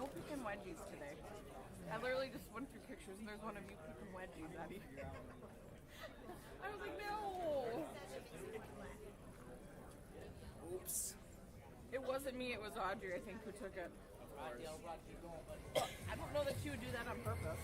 no picking wedgies today. I literally just went through pictures and there's one of you picking wedgies out of here. I was like, no. Oops. It wasn't me, it was Audrey, I think, who took it. I don't know that she would do that on purpose.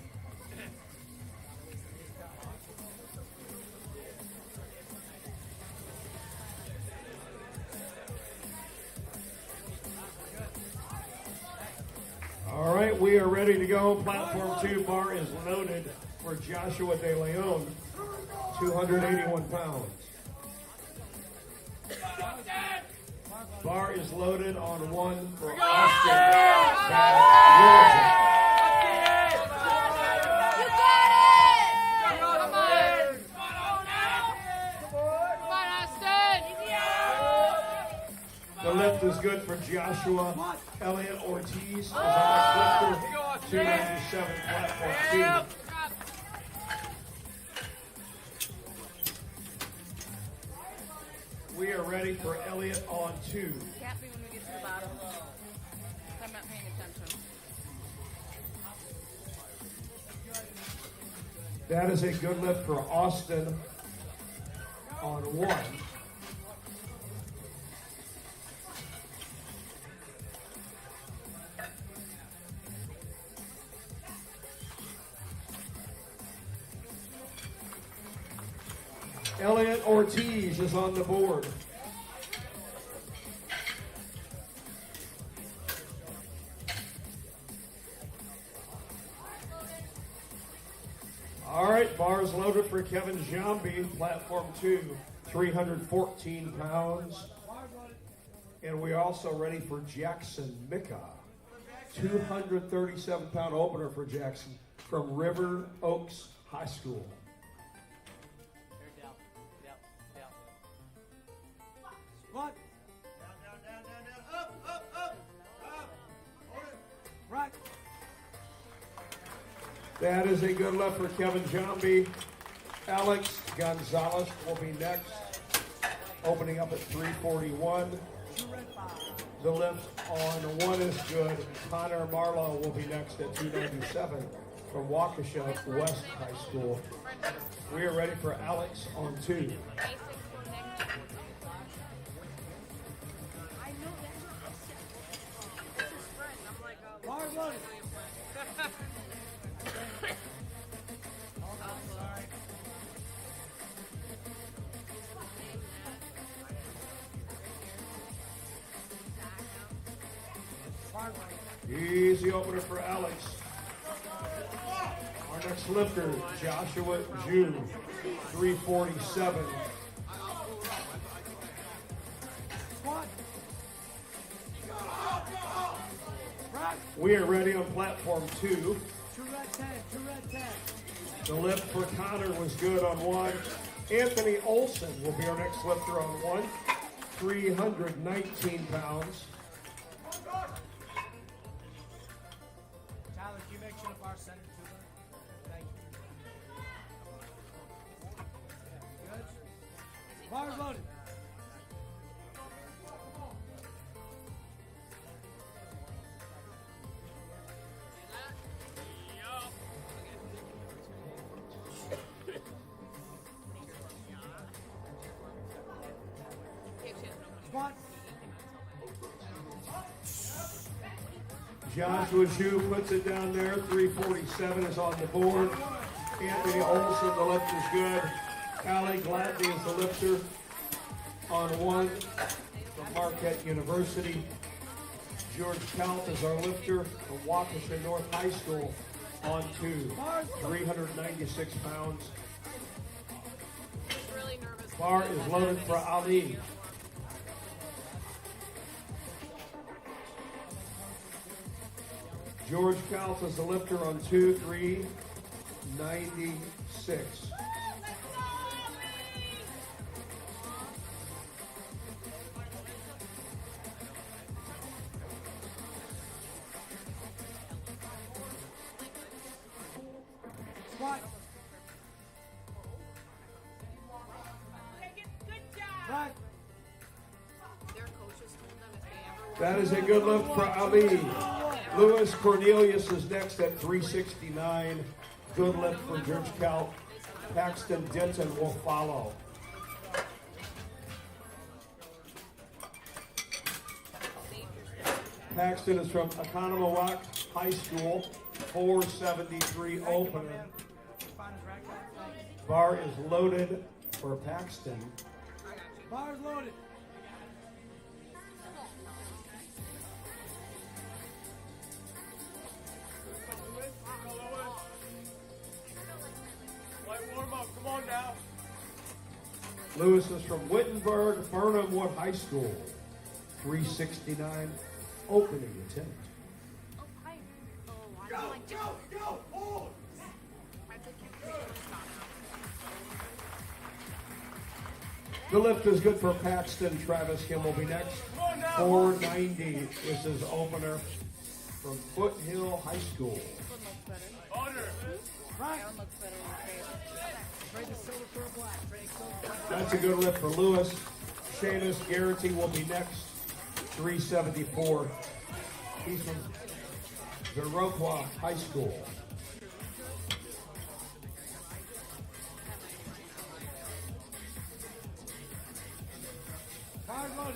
All right, we are ready to go. Platform 2 bar is loaded for Joshua De Leon, 281 pounds. Bar is loaded on 1 for Austin. The lift is good for Joshua. Elliot Ortiz is on the lifter, 297 platform 2. We are ready for Elliot on 2. Tap me when we get to the bottom. I'm not paying attention. That is a good lift for Austin on 1. Elliot Ortiz is on the board. All right, bars loaded for Kevin Jambi, platform 2, 314 pounds. And we're also ready for Jackson Micka, 237-pound opener for Jackson from River Oaks High School. What? Down, up. Hold it. Right. That is a good lift for Kevin Jambi. Alex Gonzalez will be next, opening up at 341. The lift on 1 is good. Connor Marlowe will be next at 297 from Waukesha West High School. We are ready for Alex on 2. Easy opener for Alex. Our next lifter, Joshua Jew, 347. We are ready on platform 2. The lift for Connor was good on 1. Anthony Olson will be our next lifter on 1. 319 pounds. Tyler, can you make sure the bar center to her? Thank you. Good? Bar loaded. Joshua Jew puts it down there. 347 is on the board. Anthony Olson, the lift is good. Allie Gladney is the lifter on 1 from Marquette University. George Kalt is our lifter from Waukesha North High School on 2. 396 pounds. Bar is loaded for Ali. George Kalt is the lifter on 2, 396. Squat. Right. Their coaches told them if they ever That is a good lift for Ali. Louis Cornelius is next at 369. Good lift for George Cal. Paxton Denton will follow. Paxton is from Economowoc High School, 473 opener. Bar is loaded for Paxton. Bar is loaded. Light warm up, come on now. Lewis is from Wittenberg, Burnham Wood High School, 369 opening attempt. Oh, hi. Oh, why Go, don't I go, go, hold. The lift is good for Paxton. Travis Kim will be next. 490 is his opener from Foothill High School. This one looks better. Order. Right. That one looks better in the face. Trade the silver for a black. Trade silver for a black. That's a good lift for Lewis. Seamus Garrity will be next. 374. He's from Viroqua High School. Bar is loaded.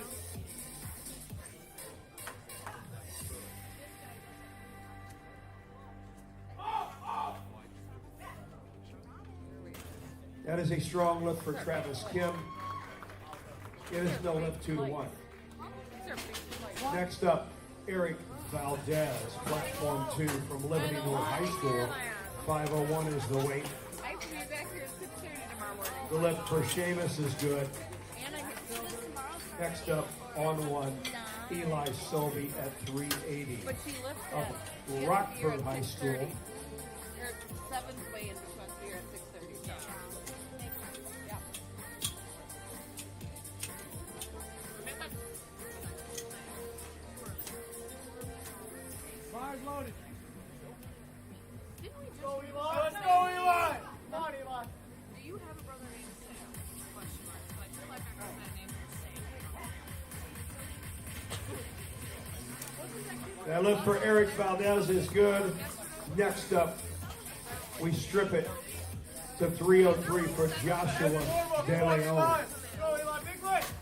That is a strong lift for Travis Kim. It is no lift 2 to 1. These are big lights. Next up, Eric Valdez, platform 2 from Liberty North High School. 501 is the weight. I have to be back here at 6:30 tomorrow morning. The lift for Seamus is good. And I get silver tomorrow. Next up, on 1, Eli Sobey at 380. But she lifts Of at Rockford High School. Or 7th way in between here at 6:30. So. Yeah. Bar is loaded. Didn't we just Go, Eli. Let's go, Eli. Come on, Eli. Do you have a brother named Sam? Question mark. But I feel like I heard that name Sam. That lift for Eric Valdez is good. Next up, we strip it to 303 for Joshua De Leon. Go, Eli. Big lift.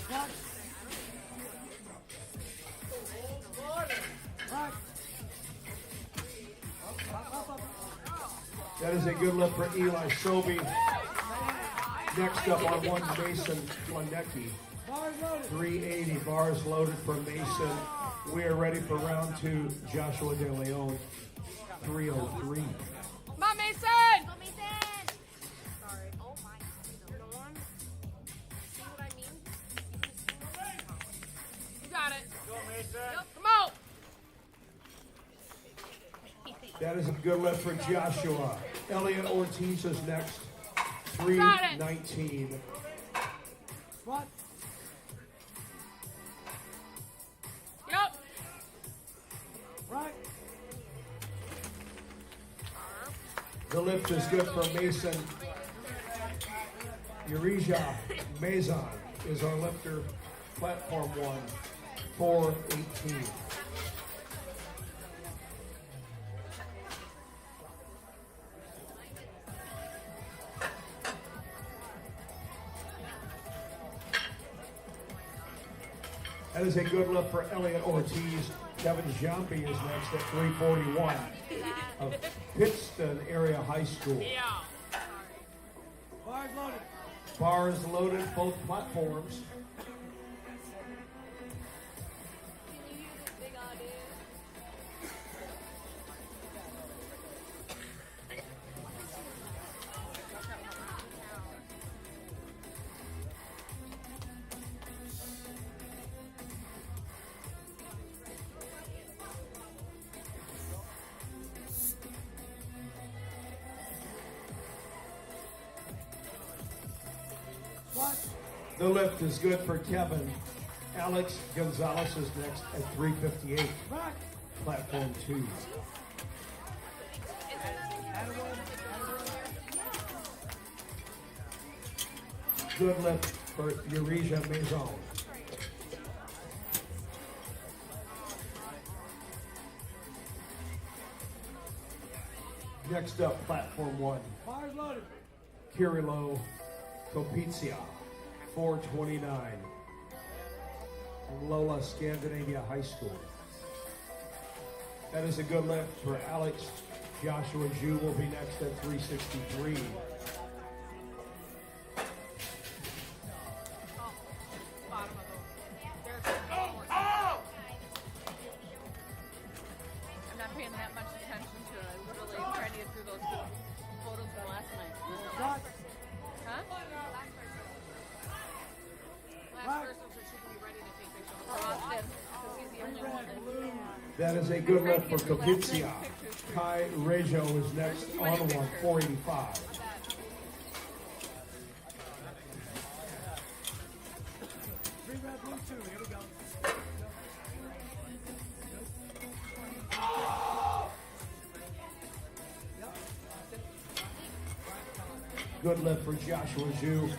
Black. Right. Up. That is a good lift for Eli Sobey. Next up on 1, Mason Planecki. Bar is loaded. 380 bars loaded for Mason. We are ready for round 2. Joshua De Leon, 303. Come on, Mason! Sorry. Oh my. You're the one. See what I mean? You got it. Go, Mason. Yep. Come on. That is a good lift for Joshua. Elliot Ortiz is next. 319. Squat. Yep. Right. The lift is good for Mason. Eurisia Mazon is our lifter. Platform 1, 418. That is a good lift for Elliot Ortiz. Kevin Jampi is next at 341 of Pittston Area High School. Yeah. Bar is loaded. Bars loaded, both platforms. Squat. The lift is good for Kevin. Alex Gonzalez is next at 358. Right. Platform 2. Good lift for Eurisia Maison. Next up, platform 1. Bars loaded. Kirilo Kopizia, 429. From Lola Scandinavia High School. That is a good lift for Alex. Joshua Zhu will be next at 363. Bottom of them. There's I'm not paying that much attention to it. I literally am trying to get through those photos from last night. Squat. Huh? Last person, so she can be ready to take pictures. For Austin, because he's the only one that... That is a good lift for Kopizia. Kai Rejo is next on 485. Three rep, blue 2. Here we go. Good lift for Joshua Zhu.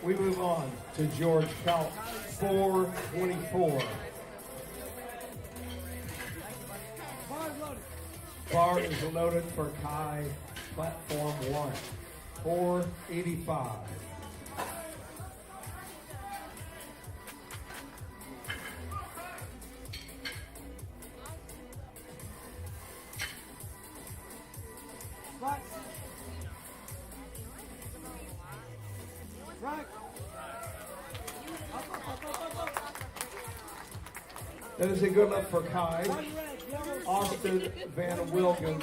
We move on to George Kaut, 424. Bars loaded. Bar is loaded for Kai, platform 1, 485. Squat. Right. Up. That is a good lift for Kai. One red, yellow. Austin Van Wilgen.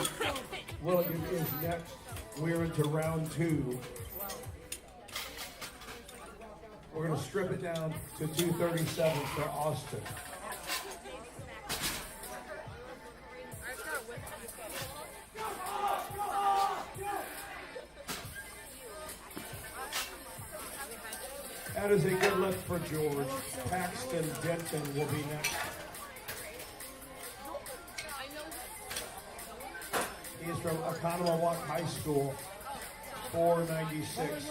Wilgen is next. We're into round 2. We're going to strip it down to 237 for Austin. That is a good lift for George. Paxton Denton will be next. He is from Oconomowoc High School, 496,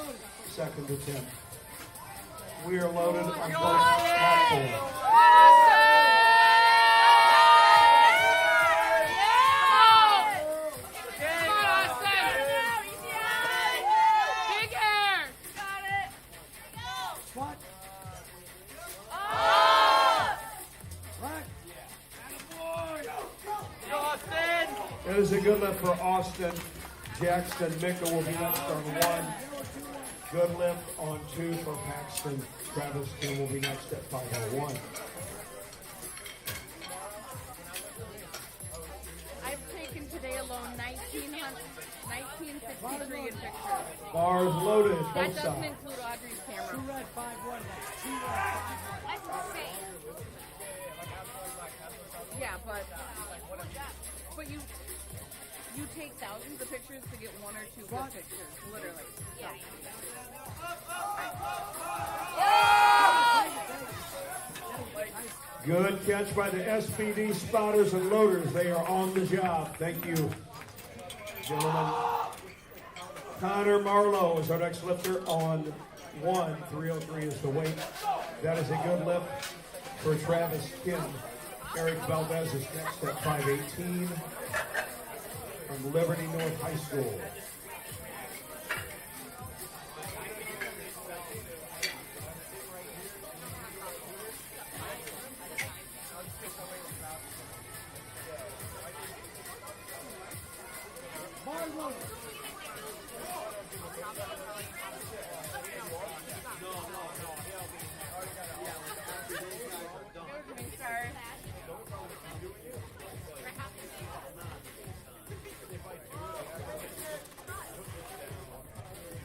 second attempt. We are loaded on both platforms. Squat. Right. That is a good lift for Austin. Jackson Mickel will be next on 1. Good lift on 2 for Paxton. Travis Kim will be next at 501. I've taken today alone 1953 in pictures. Bars loaded, That both doesn't sides. include Audrey's Two camera. red, 5-1. Two red. Yeah, but you take thousands of pictures to get 1 or 2 good pictures, literally. So. Good catch by the SBD spotters and loaders. They are on the job. Thank you, gentlemen. Connor Marlowe is our next lifter on 1. 303 is the weight. That is a good lift for Travis Kim. Eric Valdez is next at 518 from Liberty North High School. Bars loaded.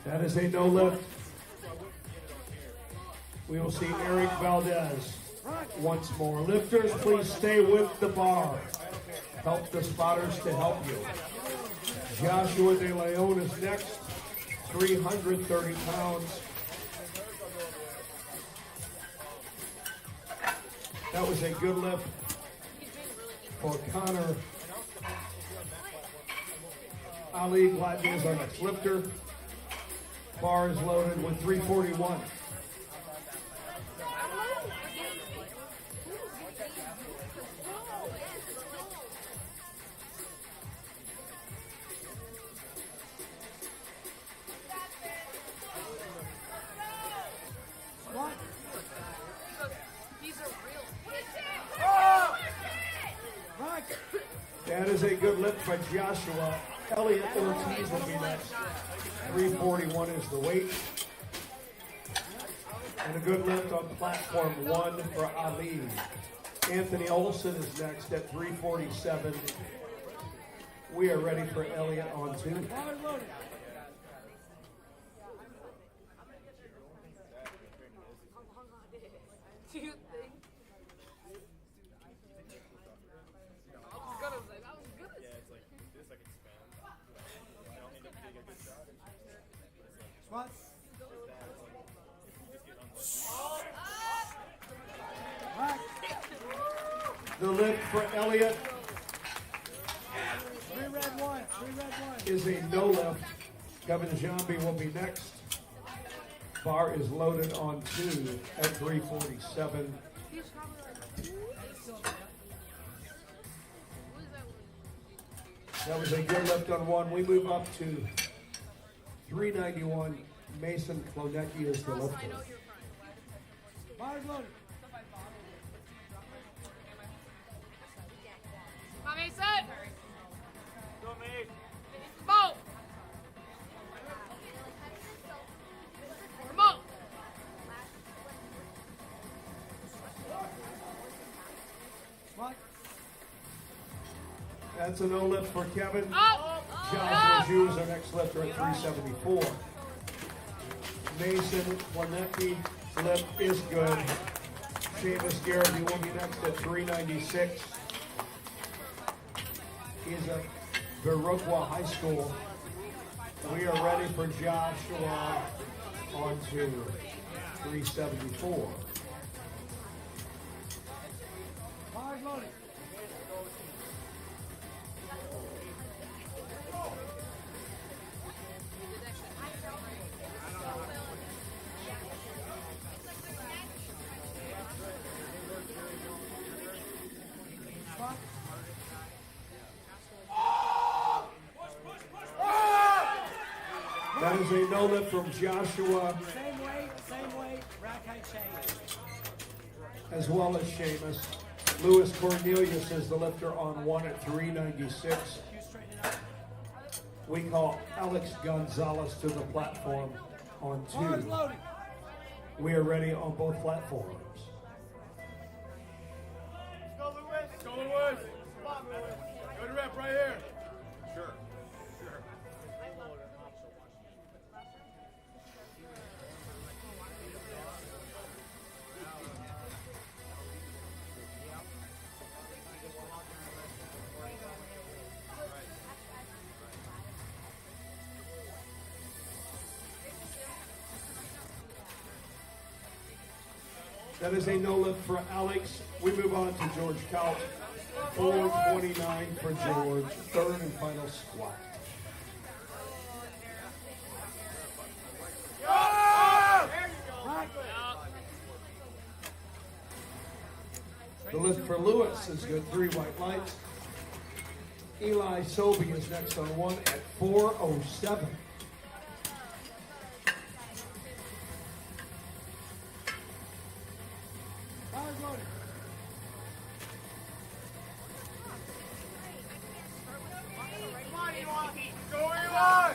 That is a no lift. We will see Eric Valdez once more. Lifters, please stay with the bar. Help the spotters to help you. Joshua De Leon is next, 330 pounds. That was a good lift for Connor. Ali Gladney is our next lifter. Bar is loaded with 341. is a good lift by Joshua. Elliot Ortiz will be next. 341 is the weight. And a good lift on platform 1 for Ali. Anthony Olson is next at 347. We are ready for Elliot on 2. Squat. Rack. The lift for Elliot Three red one. is a no lift. Kevin Jambi will be next. Bar is loaded on 2 at 347. That was a good lift on 1. We move up to 391. Mason Klonecki is the lifter. Bars loaded. Come on, Mason. Go, mate. Come on. Come on. Squat. That's a no lift for Kevin. Up. Josh Raju is our next lifter at 374. Mason Klonecki lift is good. Seamus Garrity will be next at 396. He's at Viroqua High School. We are ready for Joshua on to 374. Bars loaded. Squat. That is a no lift from Joshua Same weight, rack height change. as well as Seamus. Louis Cornelius is the lifter on 1 at 396. You straighten it out. We call Alex Gonzalez to the platform on Bars 2. loaded. We are ready on both platforms. Go, Lewis. Go, Lewis. Come on, Lewis. Go to rep right here. Sure. That is a no lift for Alex. We move on to George Kaut. 429 for George. Third and final squat. Rack. The lift for Lewis is good. 3 white lights. Eli Sobey is next on 1 at 407. Bars loaded. Come on, Eli. Go, Eli.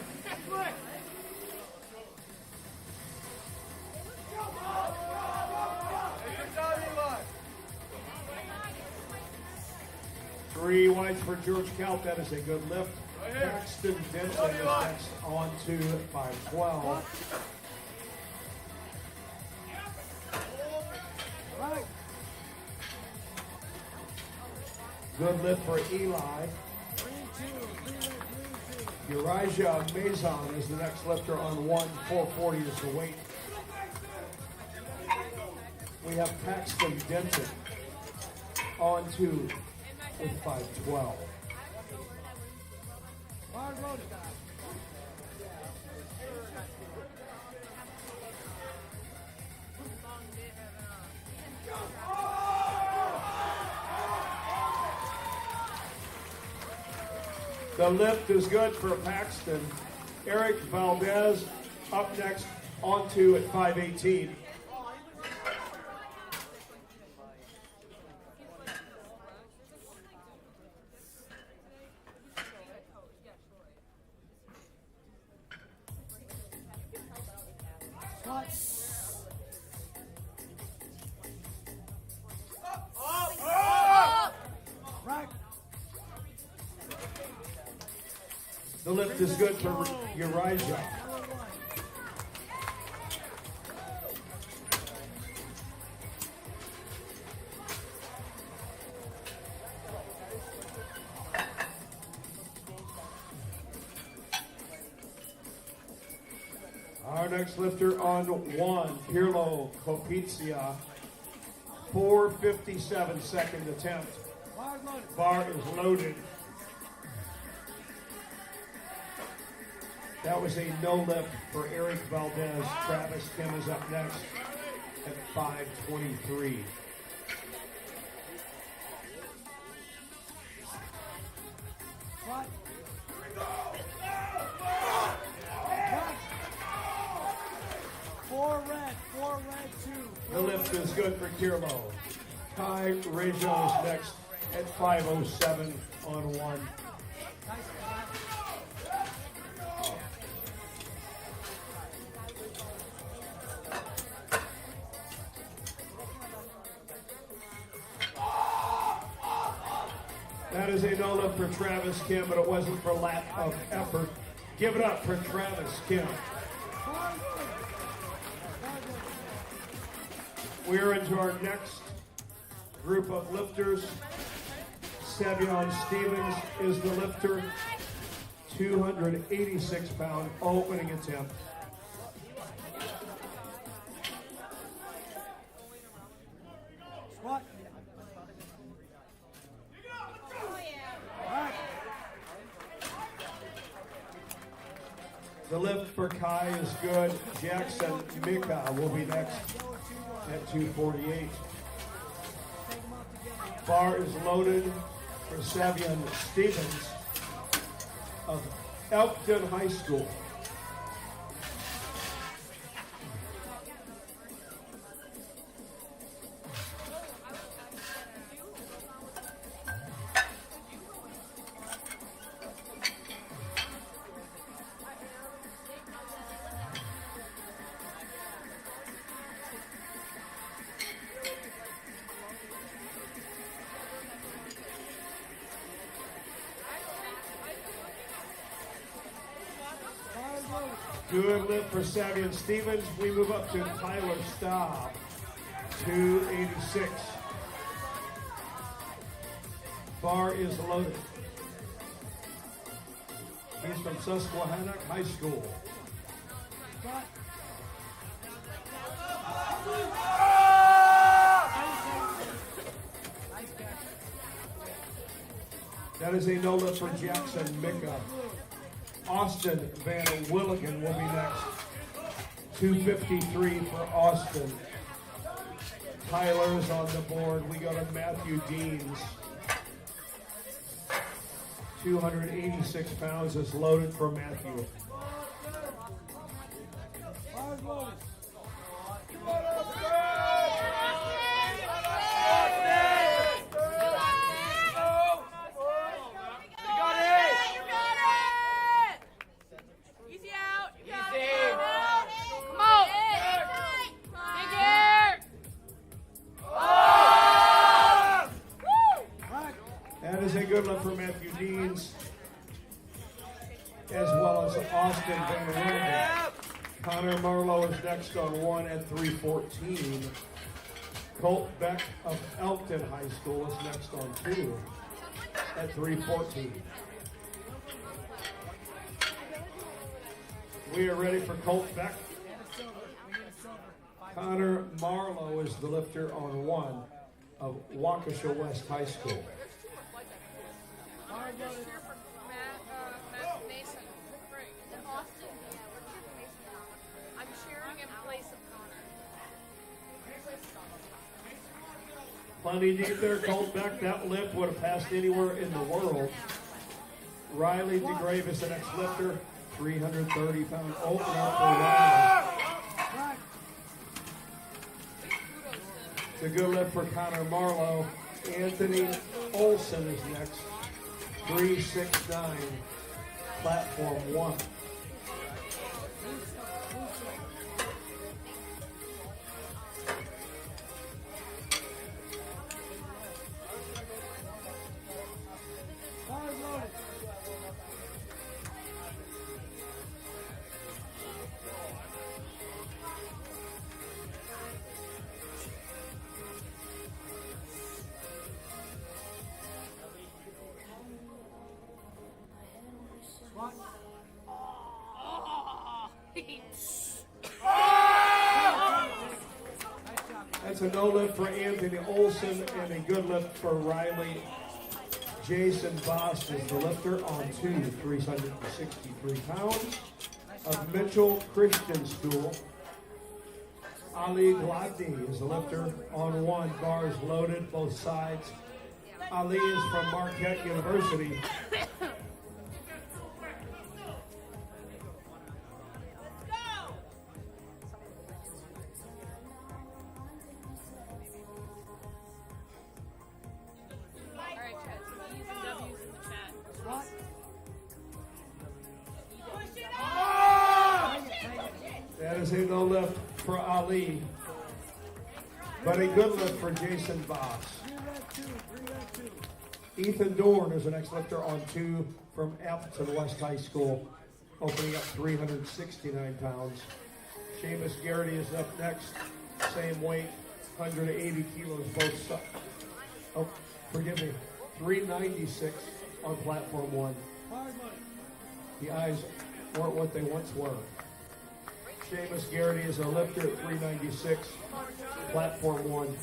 Hey, good job, Eli. 3 whites for George Kaut. That is a good lift. Right here. Paxton Denson is next on 2 at 512. Rack. Good lift for Eli. 3-2. Elijah Mazon is the next lifter on 1. 440 is the weight. We have Paxton Denton on 2 with 512. Bars loaded. The lift is good for Paxton. Eric Valdez up next on 2 at 518. Squat. Rack. The lift is good for Uriah. Number 1. Our next lifter on 1, Pirlo Kopizia, 4:57 second attempt. Bars loaded. Bar is loaded. That was a no lift for Eric Valdez. Travis Kim is up next at 5:23. Squat. Rack. 4 red, 2. The lift is good for Kirlo. Kai Rejo is next at 5:07 on 1. That is a no lift for Travis Kim, but it wasn't for lack of effort. Give it up for Travis Kim. Bars loaded. We are into our next group of lifters. Savion Stevens is the lifter. 286-pound opening attempt. Squat. Rack. The lift for Kai is good. Jackson Mika will be next at 248. Bar is loaded for Savion Stevens of Elkton High School. Bars loaded. Good lift for Savion Stevens. We move up to Tyler Staub, 286. Bar is loaded. He's from Susquehanna High School. Squat. Nice catch. That is a no lift for Jackson Mika. Austin Van Willigan will be next. 253 for Austin. Tyler is on the board. We go to Matthew Deans. 286 pounds is loaded for Matthew. Bars loaded. Easy out. You got it. Come on. Big air. Rack. That is a good lift for Matthew Deans, as well as Austin Van Willigan. Connor Marlowe is next on 1 at 314. Colt Beck of Elkton High School is next on 2 at 314. We are ready for Colt Beck. And a silver. We need a silver. 5. Connor Marlowe is the lifter on 1 of Waukesha West High School. Bars loaded. Matt Mason. Great. Austin. I'm cheering in place of Connor. Plenty deep there, Colt Beck. That lift would have passed anywhere in the world. Riley DeGrave is the next lifter. 330-pound opener for Riley. Rack. It's a good lift for Connor Marlowe. Anthony Olson is next. 369, platform 1. That's a no lift for Anthony Olson and a good lift for Riley. Jason Voss is the lifter on 2, 363 pounds. Of Mitchell Christian Stool, Ali Gladney is the lifter on 1, bars loaded, both sides. Ali is from Marquette University. That is a no lift for Ali, but a good lift for Jason Voss. Ethan Dorn is the next lifter on 2 from Appleton West High School, opening up 369 pounds. Seamus Garrity is up next, same weight, 180 kilos both sides. Oh, forgive me, 396 on platform 1. The eyes weren't what they once were. Seamus Garrity is a lifter at 396, platform 1.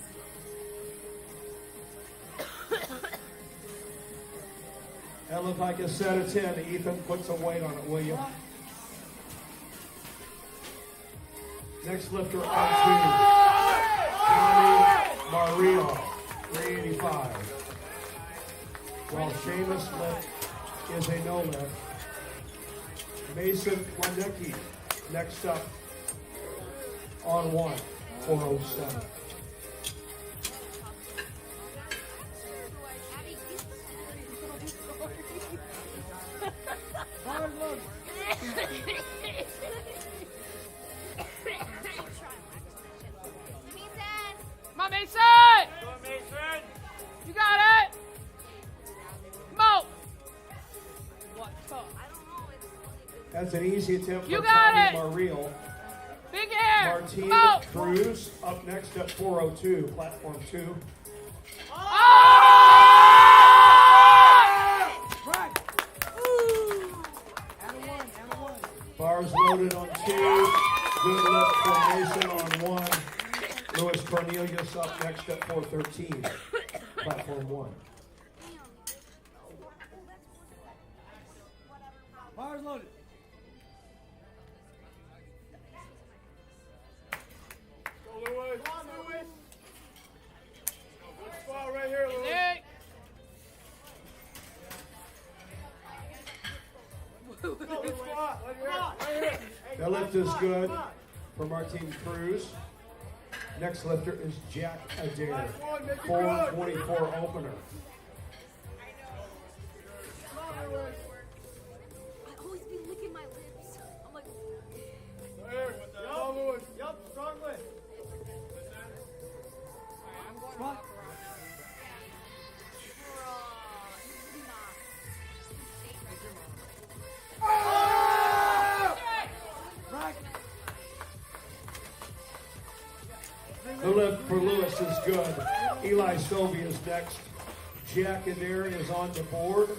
That looked like a set of 10. Ethan, put some weight on it, will you? Next lifter on 2, Johnny Mario, 385. While Seamus lift is a no lift. Mason Planecki next up on 1, 407. Come on, Mason! You got it! Mo! That's an easy attempt You for got Tommy it! Mariel. Big air! Martine Mo! Cruz up next at 402, platform 2. Bars loaded on 2. Good lift for Mason on 1. Louis Cornelius up next at 413, platform 1. Bars loaded. Go, Louis. Come on, Louis. Good spot right here, Louis. Hey. Good spot. Right here. That lift is good for Martine Cruz. Next lifter is Jack Adair, 424 opener. Always be licking my lips. I'm like, There. Go, Louis. Yup, strong lift. Squat. Rack. The lift for Lewis is good. Eli Stovey is next. Jack Adair is on the board.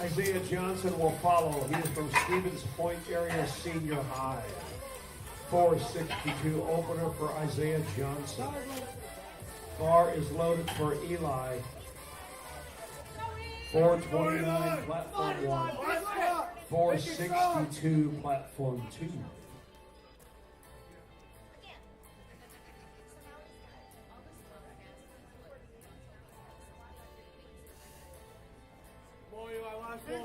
Isaiah Johnson will follow. He is from Stevens Point area senior high. 462 opener for Isaiah Johnson. Bar is loaded for Eli. 429 platform 1. 462 platform 2. Boy, Eli, last one.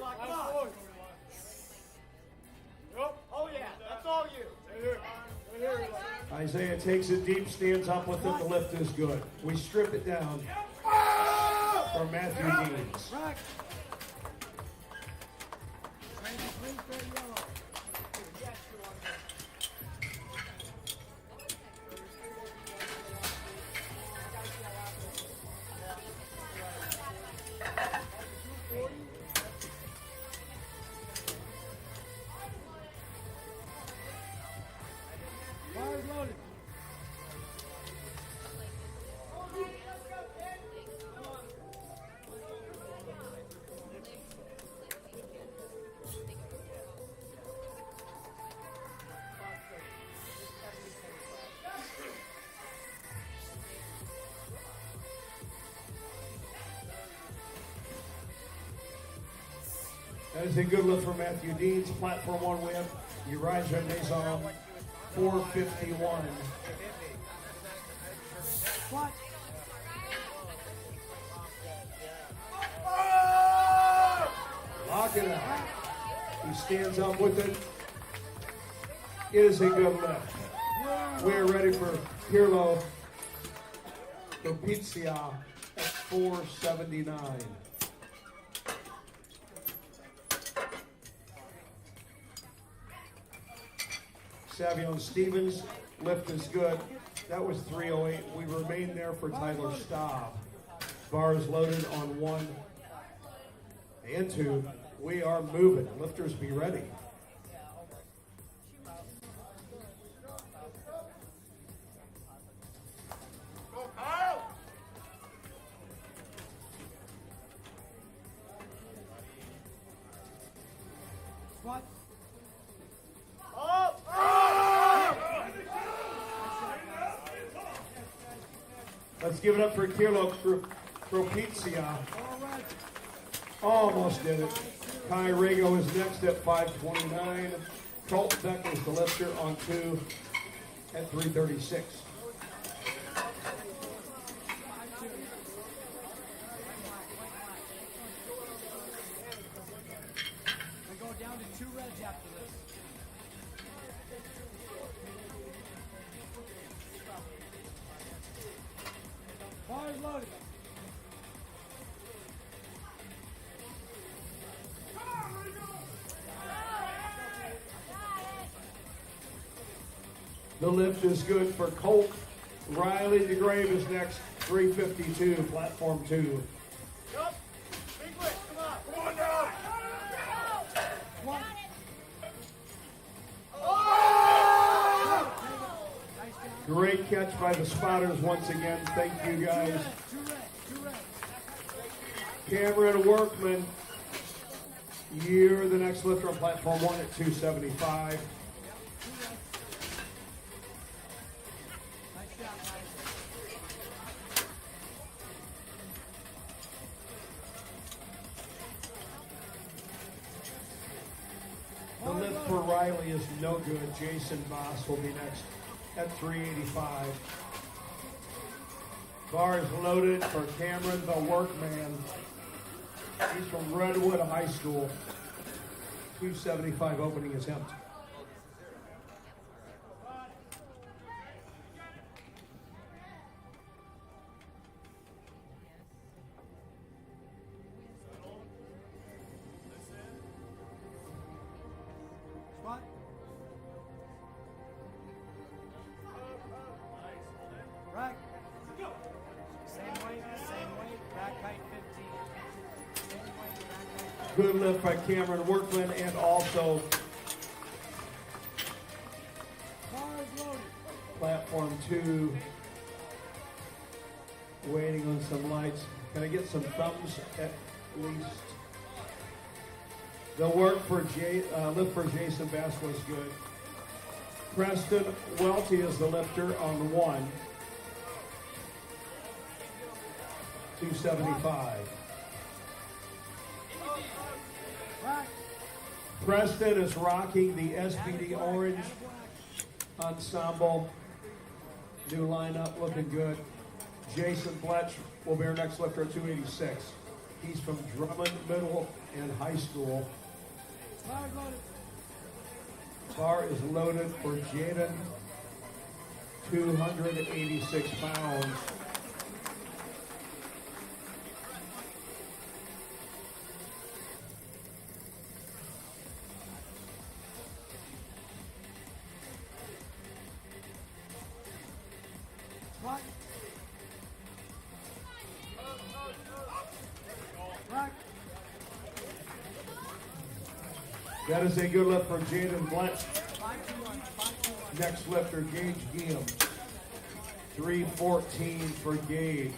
Last one. Yup. Oh, yeah. That's all you. Right here. Right here, Eli. Isaiah takes it deep, stands up with it. The lift is good. We strip it down for Matthew Deans. Rack. Green, straight, yellow. Bars loaded. is a good look for Matthew Deeds. Platform 1 win. Elijah Maison, 451. What? Lock it out. He stands up with it. It is a good lift. We are ready for Pirlo Pizia at 479. Savion Stevens, lift is good. That was 308. We remain there for Tyler Staub. Bars loaded on 1 and 2. We are moving. Lifters be ready. What? Let's give it up for Kirlo Propizia. Almost did it. Kai Rago is next at 529. Colt Beck is the lifter on 2 at 336. We go down to 2 reds after this. Bars loaded. The lift is good for Colt. Riley DeGrave is next, 352, platform 2. Yup. Big lift. Come on. Come on down. One. Great catch by the spotters once again. Thank you guys. 2 reds. 2 reds. Cameron Workman, you're the next lifter on platform 1 at 275. Nice shot, guys. The lift for Riley is no good. Jason Boss will be next at 385. Bars loaded for Cameron the Workman. He's from Redwood High School. 275 opening attempt. Spot. Rack. Same weight, rack height 15. Same weight, rack height 15. Good lift by Cameron Workman and also Bars loaded. platform 2. Waiting on some lights. Can I get some thumbs at least? The work for lift for Jason Bass was good. Preston Welty is the lifter on 1. 275. Rack. Preston is rocking the SBD Orange ensemble. New lineup looking good. Jason Fletch will be our next lifter at 286. He's from Drummond Middle and High School. Bars loaded. Bar is loaded for Jaden, 286 pounds. What? Rack. That is a good lift for Jaden Fletch. 521. 521. Next lifter, Gage Guillaume. 314 for Gage.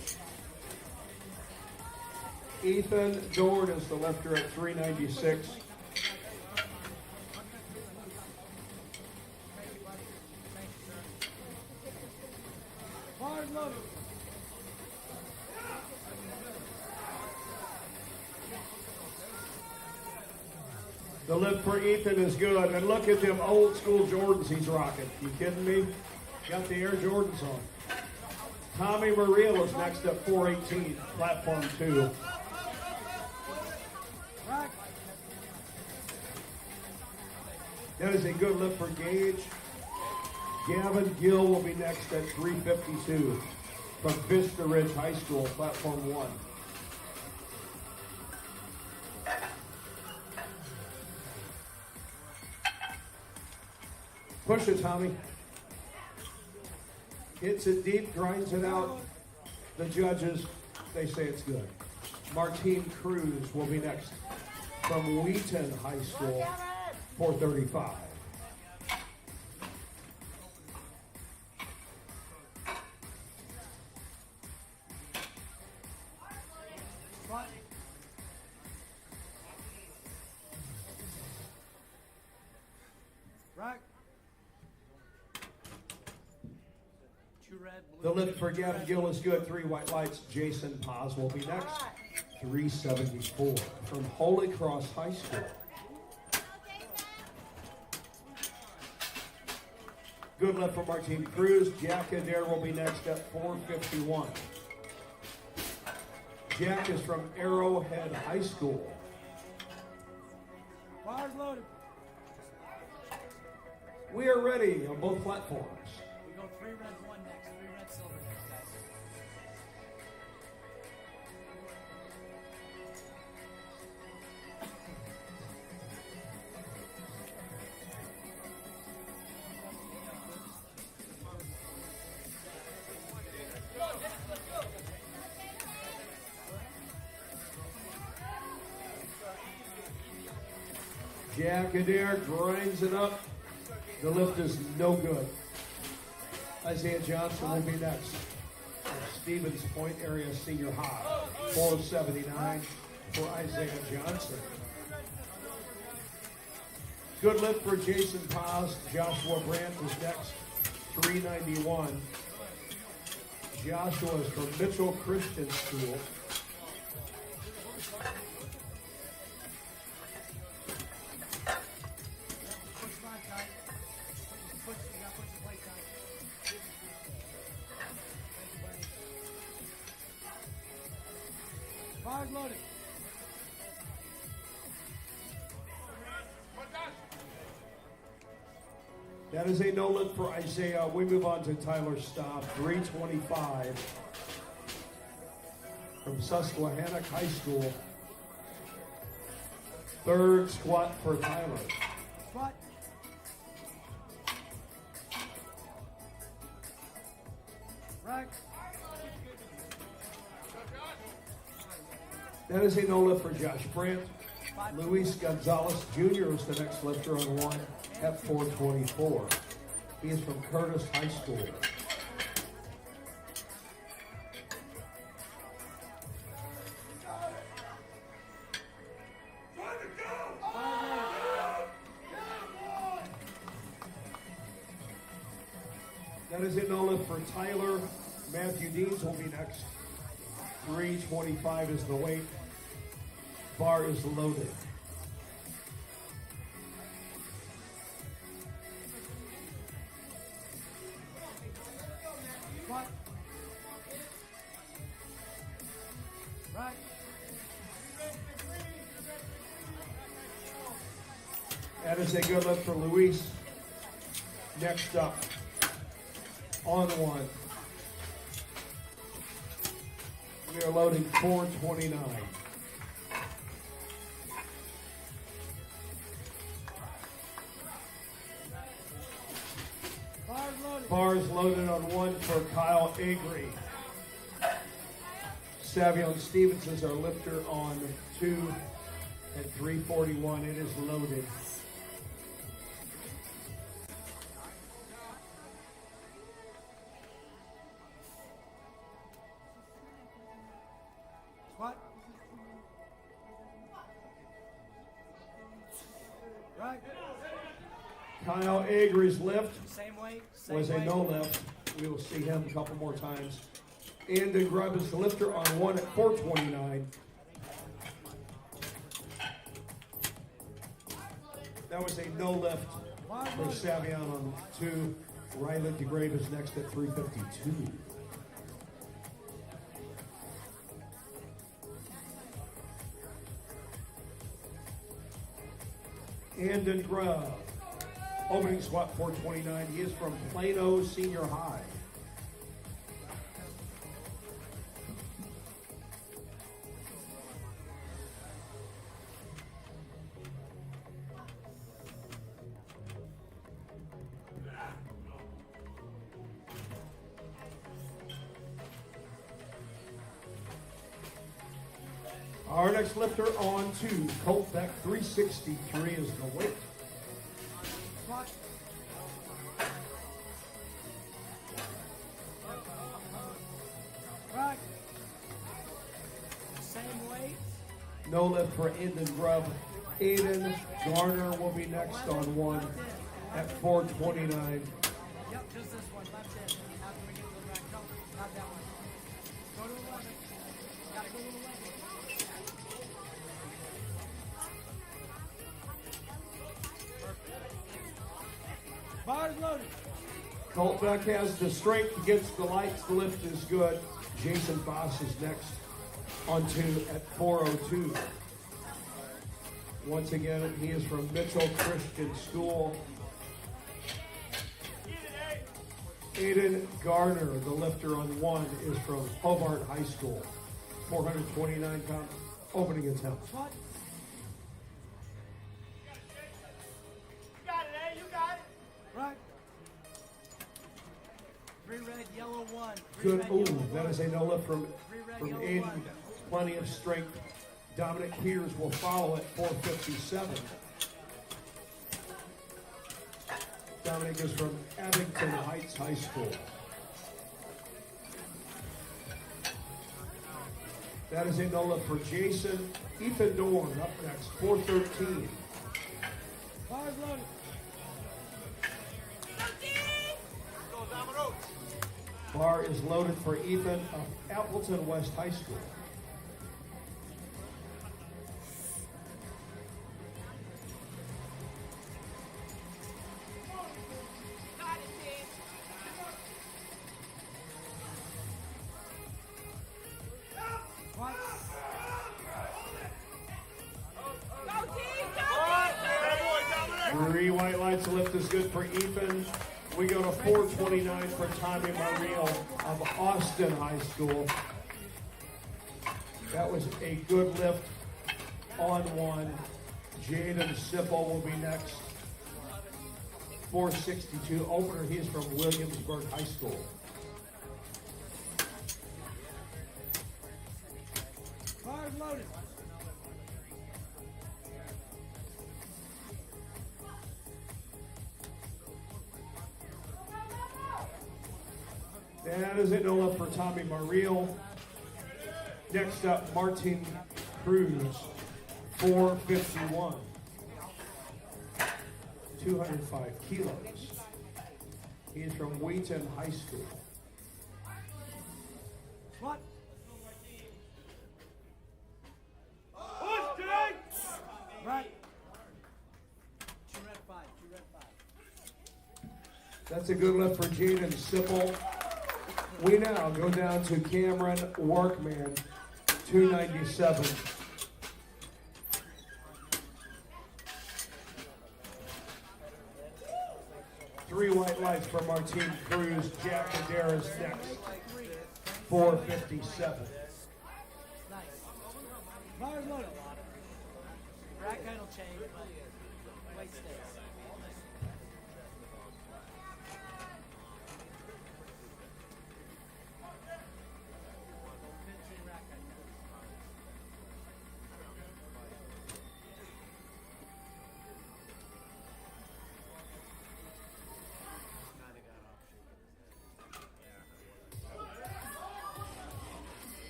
Ethan Dorn is the lifter at 396. Bars loaded. The lift for Ethan is good. And look at them old school Jordans he's rocking. You kidding me? Got the Air Jordans on. Tommy Muriel is next up, 418, platform 2. Rack. That is a good lift for Gage. Gavin Gill will be next at 352 from Vista Ridge High School, platform 1. Push it, Tommy. Hits it deep, grinds it out. The judges, they say it's good. Martine Cruz will be next from Wheaton High School, 435. Squat. Rack. Two red, The blue. lift for Gavin Gill is good. 3 white lights. Jason Paz will be next. 374 from Holy Cross High School. Good lift for Martine Cruz. Jack Adair will be next at 451. Jack is from Arrowhead High School. Bars loaded. We are ready on both platforms. We go 3 red, 1 next. 3 red, silver next, guys. Jack Adair grinds it up. The lift is no good. Isaiah Johnson will be next. Stevens Point Area Senior High, 479 for Isaiah Johnson. Good lift for Jason Paz. Joshua Brandt is next, 391. Joshua is from Mitchell Christian School. Push front tight. Push, you gotta push the plate tight. Thank you, buddy. Bars loaded. That is a no lift for Isaiah. We move on to Tyler Staub, 325 from Susquehannock High School. Third squat for Tyler. Squat. Rack. That is a no lift for Josh Brandt. Luis Gonzalez Jr. is the next lifter on 1 at 424. He is from Curtis High School. That is a no lift for Tyler. Matthew Deans will be next. 325 is the weight. Bar is loaded. Squat. Rack. That is a good lift for Luis. Next up, on 1. We are loading 429. Bars loaded. Bars loaded on 1 for Kyle Agri. Savion Stevens is our lifter on 2 at 341. It is loaded. Squat. Rack. Kyle Agri's lift Same weight. Same was a weight. no lift. We will see him a couple more times. Andon Grubb is the lifter on 1 at 429. That was a no lift for Savion on 2. Riley DeGrave is next at 352. Andon Grubb, opening squat 429. He is from Plano Senior High. Our next lifter on 2, Colt Beck 363 is the weight. Squat. Right. Same weight. No lift for Andon Grubb. Aiden Garner will be next on 1 at 429. Yep, just this one. Left in. After we get to the back. No, not that one. Go to 11. Gotta go to 11. Bars loaded. Colt Beck has the strength against the lights. The lift is good. Jason Boss is next on 2 at 402. Once again, he is from Mitchell Christian School. Aiden Garner, the lifter on 1, is from Hobart High School. 429 pound opening attempt. Squat. You got it, eh? You got it. Right. 3 red, yellow 1. Good. Ooh, that is a no lift from 3 red, yellow Aiden. 1. Plenty of strength. Dominic Peters will follow at 457. Dominic is from Abington Heights High School. That is a no lift for Jason. Ethan Dorn up next, 413. Bars loaded. Bar is loaded for Ethan of Appleton West High School. Squat. 3 white lights. Lift is good for Ethan. We go to 429 for Tommy Mariel of Austin High School. That was a good lift on 1. Jaden Sipple will be next. 462 opener. He is from Williamsburg High School. Bars loaded. That is it. No left for Tommy Mariel. Next up, Martin Cruz, 451. 205 kilos. He is from Wheaton High School. Squat. Right. 2 red 5. 2 red 5. That's a good lift for Jaden Sipple. We now go down to Cameron Workman, 297. Three white lights for Martin Cruz. Jack Adair is next, 457. Nice. Bars loaded. Rack height will change, but weight stays.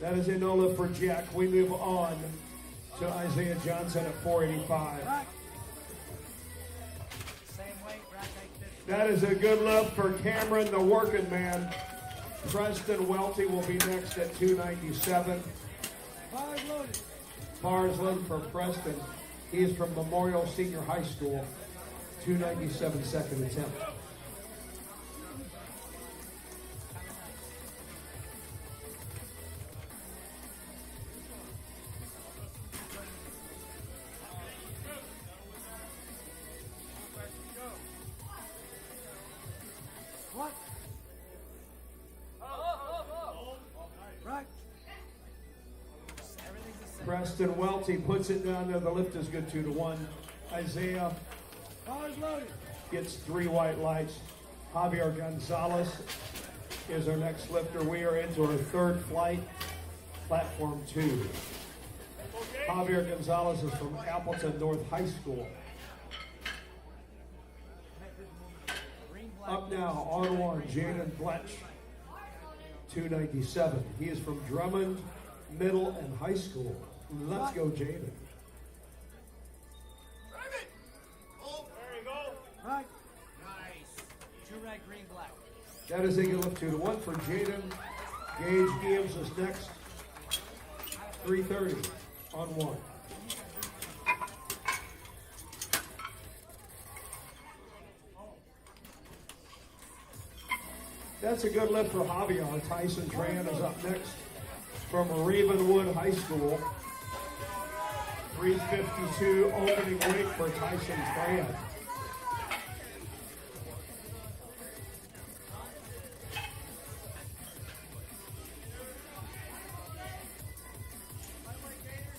That is a no lift for Jack. We move on to Isaiah Johnson at 485. Rack. Same weight, rack height 50. That is a good lift for Cameron, the working man. Preston Welty will be next at 297. Bars loaded. Bars loaded for Preston. He is from Memorial Senior High School, 297 second attempt. What? Right. Everything's the same. Preston Welty puts it down there. The lift is good 2-1. Isaiah Power's loaded. gets 3 white lights. Javier Gonzalez is our next lifter. We are into our third flight, platform 2. Javier Gonzalez is from Appleton North High School. Green, black. Up now, on 1, Jaden Bletch, 297. He is from Drummond Middle and High School. Let's go, Jaden. Right. Nice. 2 red, green, black. That is a good lift 2-1 for Jaden. Gage Gibbs is next. 330 on 1. That's a good lift for Javier. Tyson Tran is up next from Ravenwood High School. 352 opening weight for Tyson Tran.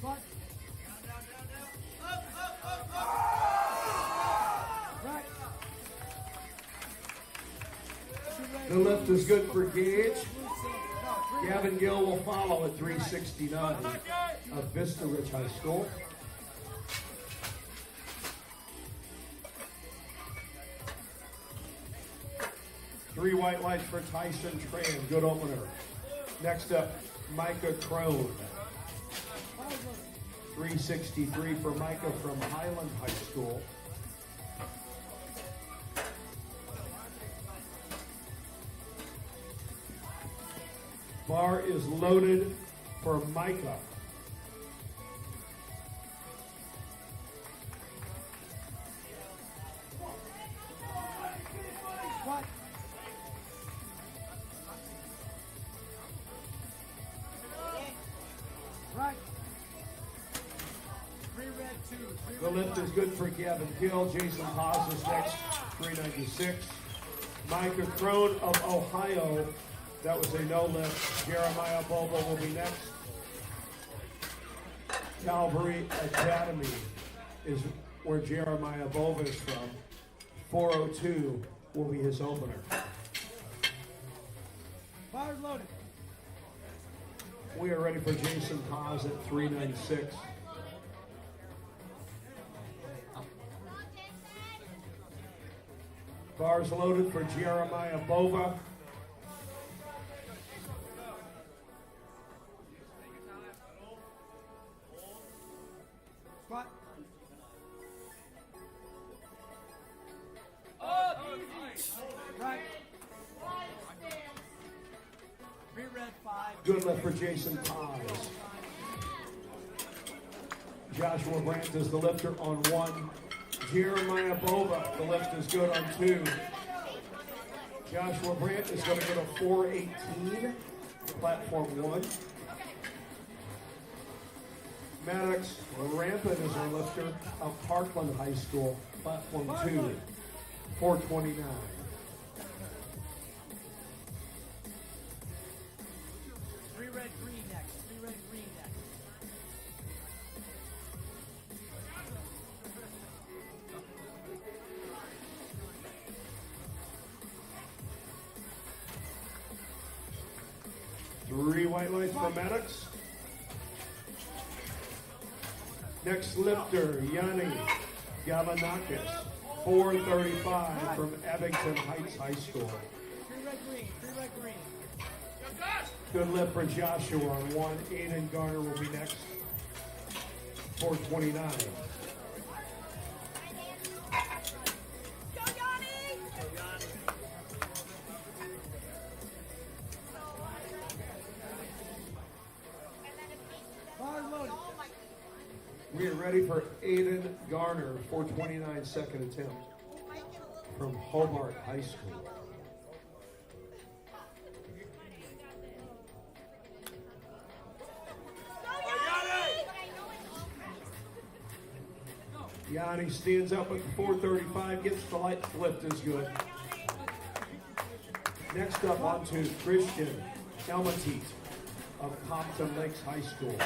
What? Right. 2 red. The lift is good for Gage. No, 3 Gavin Gill will follow at 369 of Vista Ridge High School. Three white lights for Tyson Tran. Good opener. Next up, Micah Crone. 363 for Micah from Highland High School. Bar is loaded for Micah. What? Right. 3 red, 2. 3 The lift is good for Gavin Gill. Jason Haas is next, 396. Micah Crone of Ohio. That was a no lift. Jeremiah Bobo will be next. Calvary Academy is where Jeremiah Bobo is from. 402 will be his opener. Power's loaded. We are ready for Jason Haas at 396. Bars loaded for Jeremiah Bova. What? Right. 3 red, 5. Good lift for Jason Haas. Joshua Brandt is the lifter on 1. Jeremiah Bova, the lift is good on 2. Joshua Brandt is going to go to 418, platform 1. Maddox Rampant is our lifter of Parkland High School, platform 2, 429. Three red, green next. 3 red, green next. Three white lights for Maddox. Next lifter, Yanni Gavanakis, 435 from Abington Heights High School. 3 red, green. 3 red, green. Good lift for Joshua on 1. Aiden Garner will be next, 429. Go, Yanni! Power's loaded. We are ready for Aiden Garner, 429 second attempt from Hobart High School. Yanni stands up at 435, gets the light lift is good. Next up onto Christian Elmateet of Compton Lakes High School,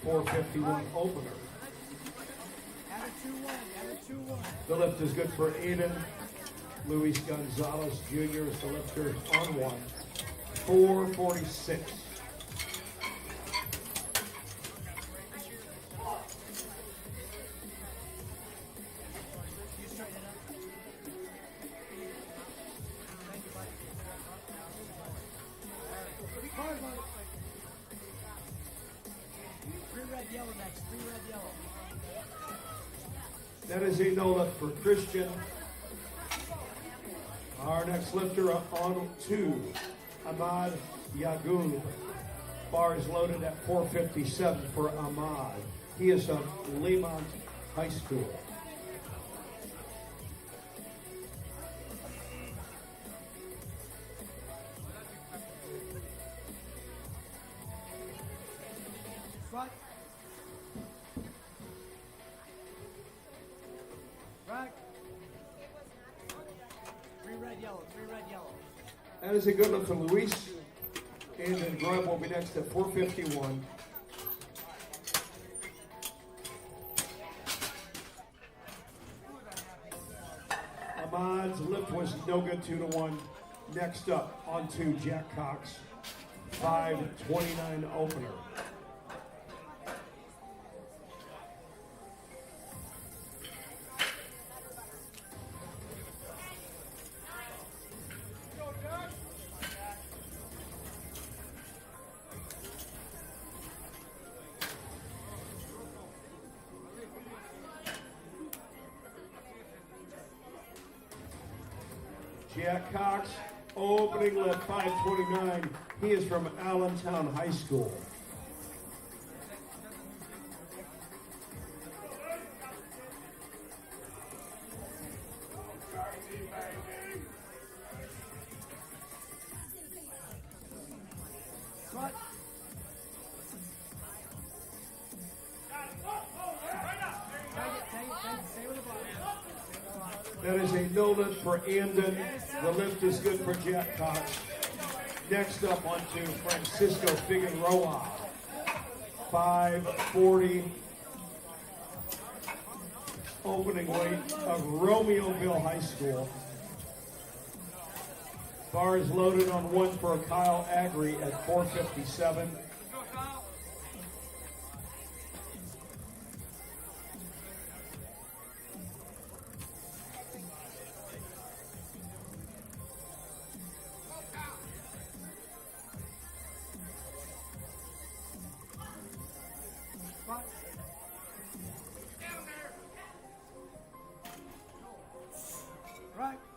451 opener. The lift is good for Aiden. Luis Gonzalez Jr. is the lifter on one, 446. That is a no lift for Christian. Our next lifter up on two, Ahmad Yagoub. Bar is loaded at 457 for Ahmad. He is of Lemont High School. Right. Right. Three red, yellow. That is a good look from Luis. And then Grubb will be next at 451. Ahmad's lift was no good, 2-1. Next up, onto Jack Cox, 529 opener. Jack Cox, opening lift, 529. He is from Allentown High School. That is a no lift for Andon. The lift is good for Jack Cox. Next up onto Francisco Figueroa, 540. Opening weight of Romeoville High School. Bar is loaded on one for Kyle Agri at 457.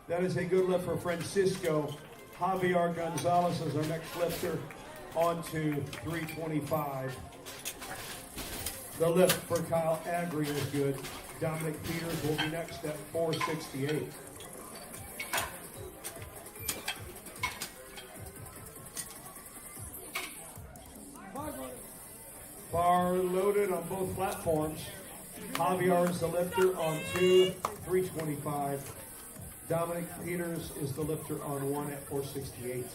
That is a good lift for Francisco. Javier Gonzalez is our next lifter, on to 325. The lift for Kyle Agri is good. Dominic Peters will be next at 468. Bar loaded on both platforms. Javier is the lifter on 2, 325. Dominic Peters is the lifter on one at 468.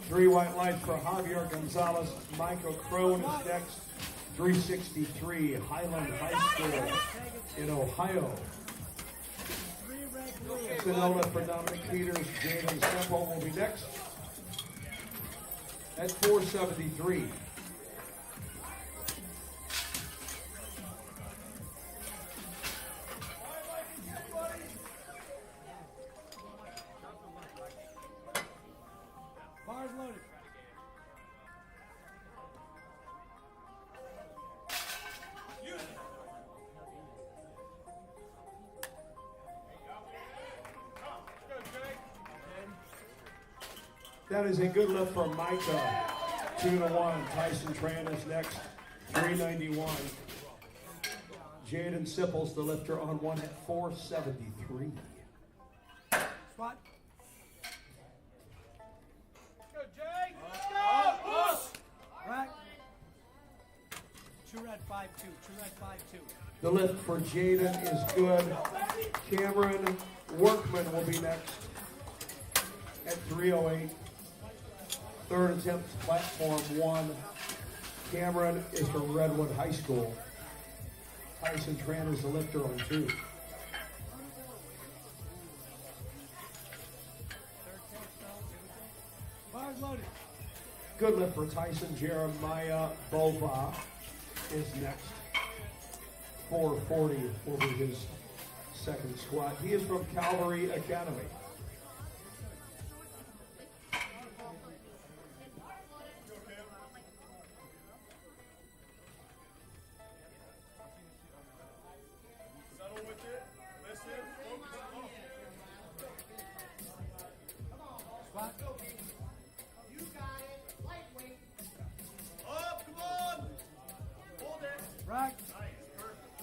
Three white lights for Javier Gonzalez. Michael Crone is next. 363, Highland High School in Ohio. Sonoma for Dominic Peters. Jaden Semple will be next at 473. Bars loaded. That is a good lift for Micah. 2-1. Tyson Tran is next. 391. Jaden Sipples, the lifter, on one at 473. Squat. Go, Jake. Let's go. Rack. True red 5-2. True red 5-2. The lift for Jaden is good. Cameron Workman will be next at 308. Third attempt, platform 1. Cameron is from Redwood High School. Tyson Tran is the lifter on 2. Bars loaded. Good lift for Tyson. Jeremiah Bova is next. 440 will be his second squat. He is from Calvary Academy. Settle with it. Listen. Focus. Squat. You got it. Lightweight. Up. Come on. Hold it. Rack. Nice. Perfect.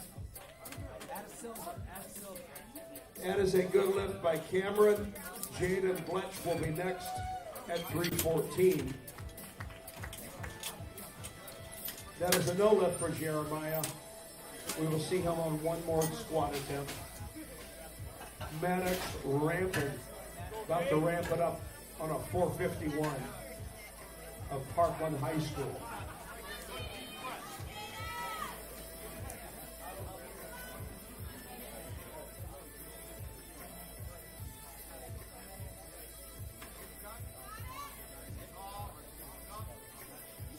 Add a silver. Add a silver. That is a good lift by Cameron. Jaden Bletch will be next at 314. That is a no lift for Jeremiah. We will see him on one more squat attempt. Maddox ramping, about to ramp it up on a 451 of Parkland High School.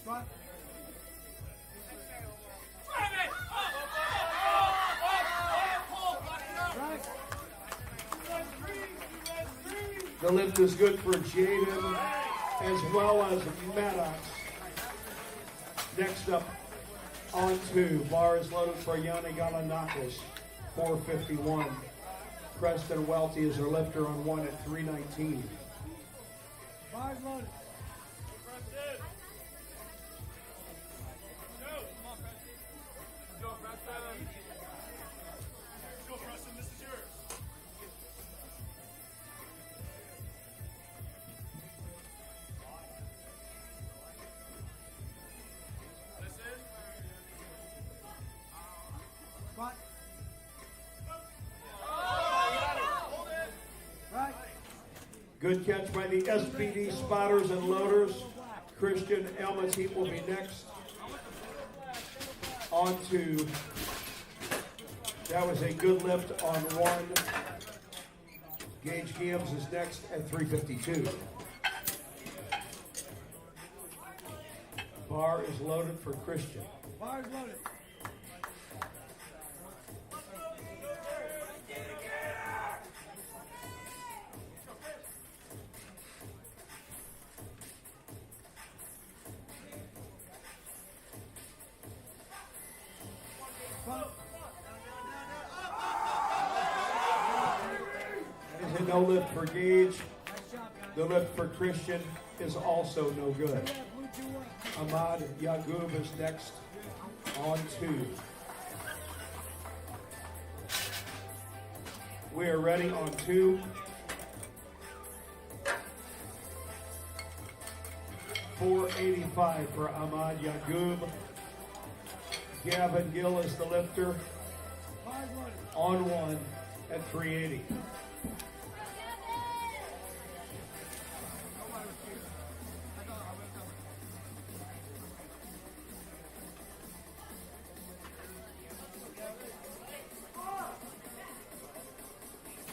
Squat. Rack. The lift is good for Jaden as well as Maddox. Next up on 2, bar is loaded for Yanni Galanakis, 451. Preston Welty is their lifter on 1 at 319. Bars loaded. Preston. Go. Come on, Preston. Let's go, Preston. Let's go, Preston. This is yours. Listen. Squat. Hold it. Rack. Good catch by the SBD spotters and loaders. Christian Elmateep will be next. On 2. That was a good lift on 1. Gage Gibbs is next at 352. Bar is loaded for Christian. Bars loaded. Squat. That is a no lift for Gage. Nice job, guys. The lift for Christian is also no good. Yeah, blue 2-1. Ahmad Yagoub is next on 2. We are ready on 2. 485 for Ahmad Yagoub. Gavin Gill is the lifter Bars loaded. on 1 at 380.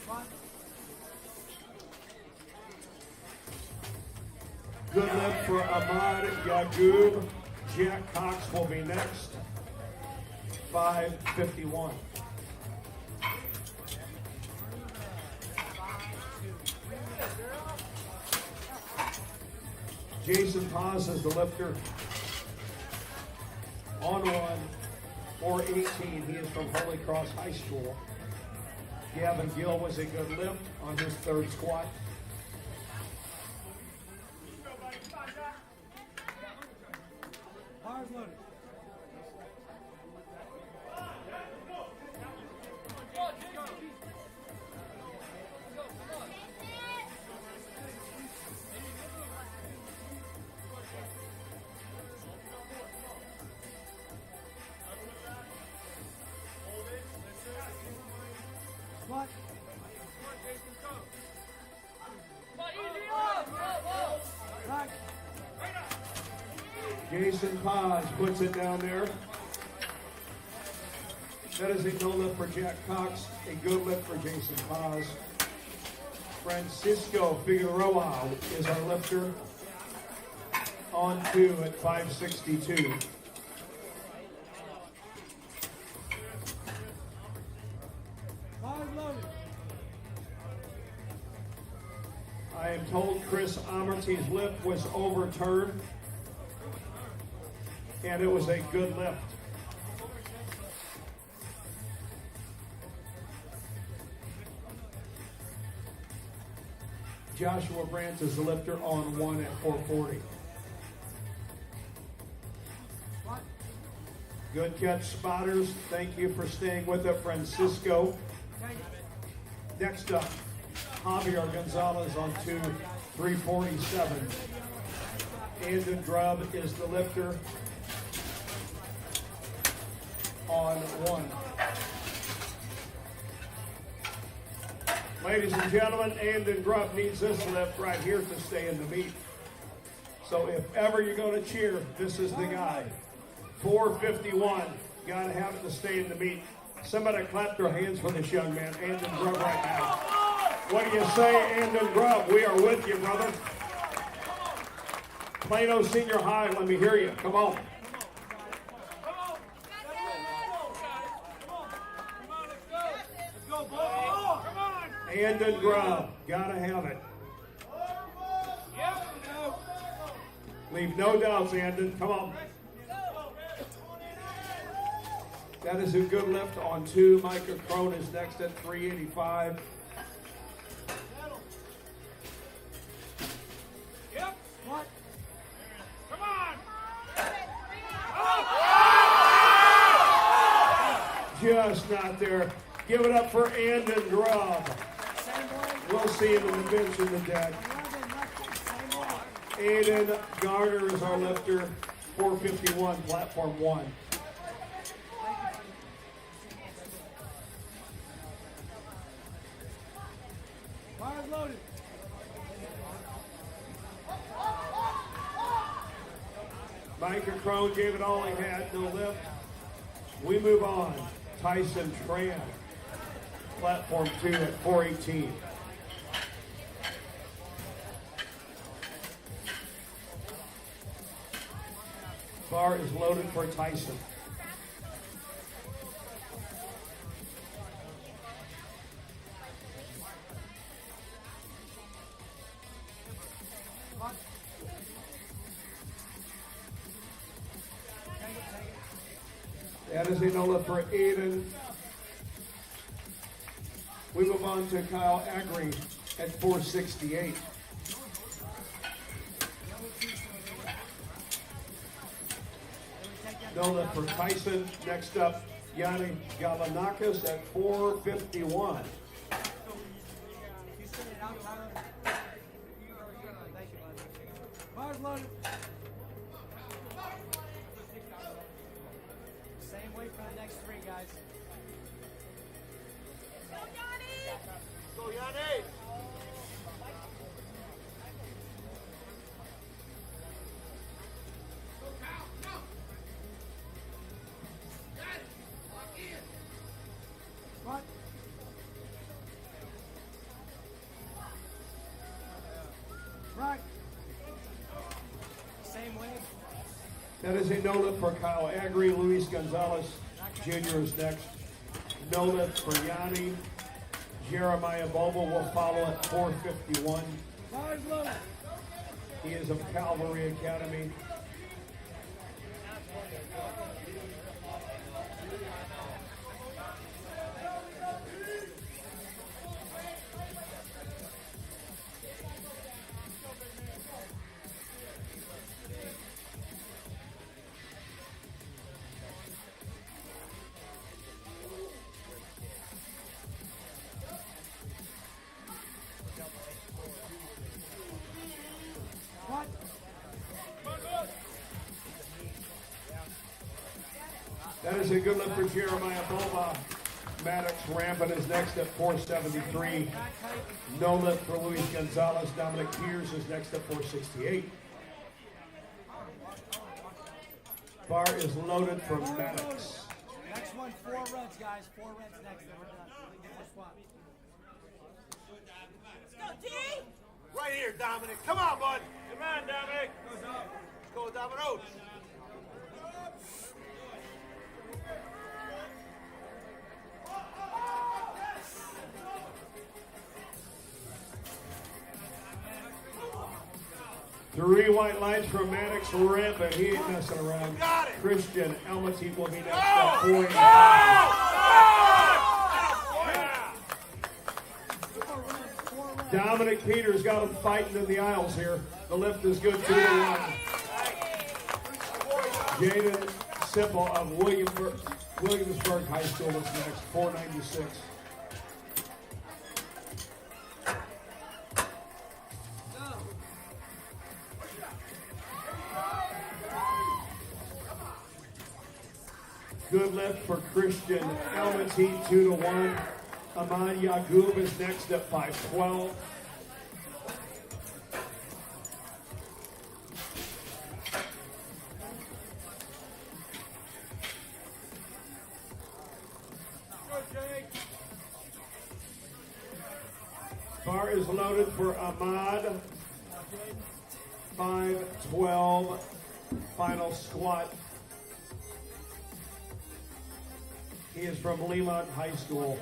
Squat. Good lift for Ahmad Yagoub. Jack Cox will be next. 551. Jason Paz is the lifter. On 1, 418. He is from Holy Cross High School. Gavin Gill was a good lift on his third squat. Bars loaded. Squat. Right. Jason Paz puts it down there. That is a no lift for Jack Cox, a good lift for Jason Paz. Francisco Figueroa is our lifter on 2 at 562. Bars loaded. I am told Chris Amerty's lift was overturned, and it was a good lift. Joshua Brandt is the lifter on 1 at 440. Squat. Good catch, spotters. Thank you for staying with it, Francisco. Take it. Next up, Javier Gonzalez on 2, 347. Andon Grubb is the lifter on 1. Ladies and gentlemen, Andon Grubb needs this lift right here to stay in the meet. So if ever you're going to cheer, this is the guy. 451. Got to have it to stay in the meet. Somebody clap their hands for this young man, Andon Grubb, right now. What do you say, Andon Grubb? We are with you, brother. Plano Senior High, let me hear you. Come on. Andon Grubb, gotta have it. Leave no doubts, Andon. Come on. That is a good lift on 2. Micah Crone is next at 385. Squat. Just not there. Give it up for Andon Grubb. Same way. We'll see him in the bench in the deck. 11 left. Same way. Aiden Garner is our lifter, 451, platform 1. Bars loaded. Micah Crone gave it all he had, no lift. We move on. Tyson Tran, platform 2 at 418. Bar is loaded for Tyson. Squat. Take it. That is a no lift for Aiden. We move on to Kyle Agri at 468. No lift for Tyson. Next up, Yanni Galanakis at 451. You send it out, Tyler. Thank you, bud. Bars loaded. Same weight for the next 3, guys. Go, Yanni! Squat. Right. Same weight. That is a no lift for Kyle Agri. Luis Gonzalez Jr. is next. No lift for Yanni. Jeremiah Bobo will follow at 451. Bars loaded. He is of Calvary Academy. a good lifter, Jeremiah Bova. Maddox Rampant is next at 473. No lift for Luis Gonzalez. Dominic Peters is next at 468. Bar is loaded for Maddox. Next one, 4 reds, guys. 4 reds next, then we're done. We'll swap. Let's go, T! Right here, Dominic. Come on, bud. Come on, Dominic. Let's go, Dominic. Three white lights from Maddox Rampant. He ain't messing around. Got it. Christian Elmity will be next at 485. Dominic Peters got him fighting in the aisles here. The lift is good, 2-1. Jaden Sipple of Williamsburg High School is next, 496. Good lift for Christian Elmity, 2-1. Ahmad Yagoub is next at 512. Bar is loaded for Ahmad. 512. Final squat. He is from Lemont High School.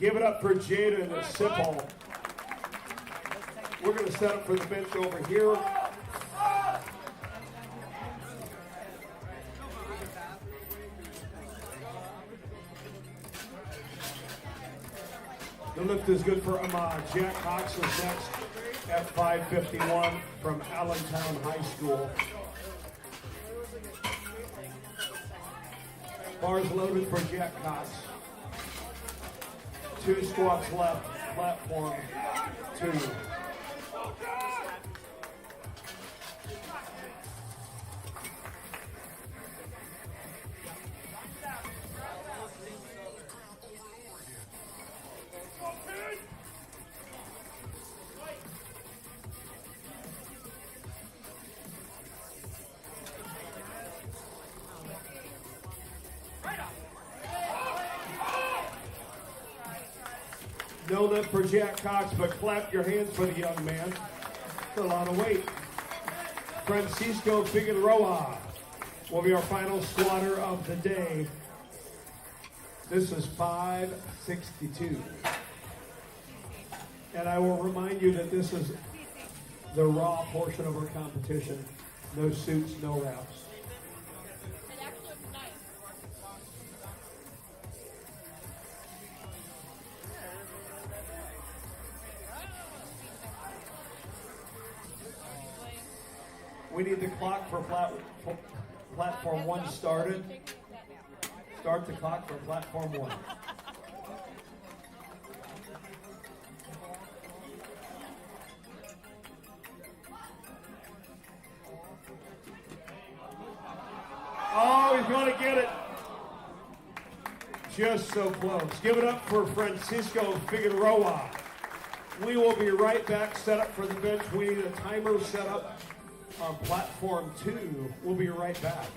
Give it up for Jaden Sipple. We're going to set up for the bench over here. The lift is good for Ahmad. Jack Cox is next at 551 from Allentown High School. Bars loaded for Jack Cox. 2 squats left. Platform 2. No lift for Jack Cox, but clap your hands for the young man. That's a lot of weight. Francisco Figueroa will be our final squatter of the day. This is 562. And I will remind you that this is the raw portion of our competition. No suits, no wraps. We need the clock for platform 1 started. Start the clock for platform 1. Oh, he's going to get it. Just so close. Give it up for Francisco Figueroa. We will be right back. Set up for the bench. We need a timer set up on platform 2. We'll be right back.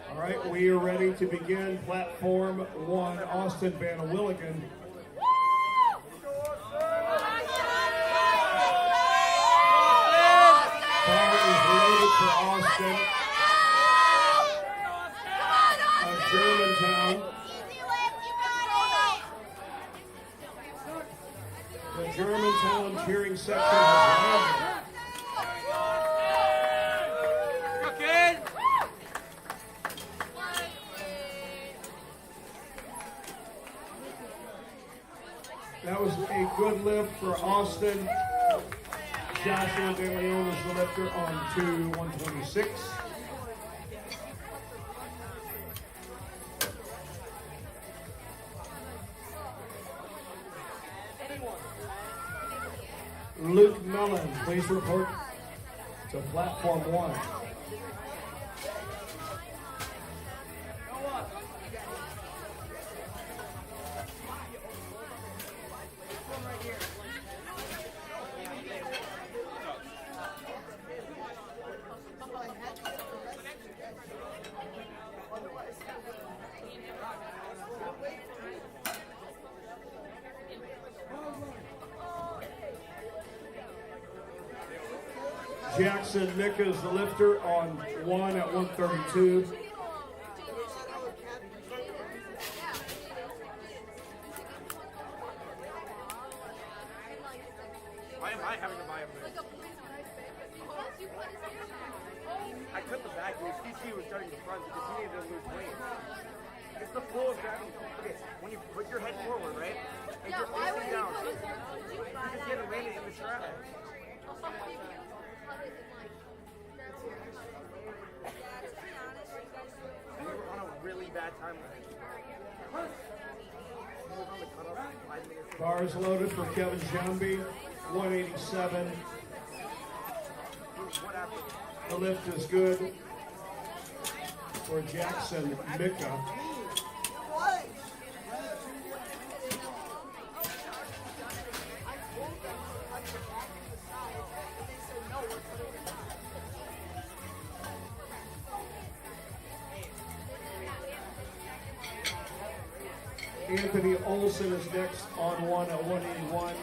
All right, we are ready to begin platform 1, Austin Van Willigen. Bar is loaded for Austin of Germantown. The Germantown cheering section has landed. That was a good lift for Austin. Joshua De Leon is the lifter on 2/126. Luke Mellon, please report to platform 1. Jackson Micka is the lifter on 1 at 132. Why am I having to buy a move? I cut the back because CC was starting the front because he needed to lose weight. It's the flow of gravity. Okay, when you put your head forward, right? And you're facing down. You just get to land it in the strap. And we were on a really bad time line. Bars loaded for Kevin Jambi, 187. The lift is good for Jackson Micka. Anthony Olson is next on 1 at 181.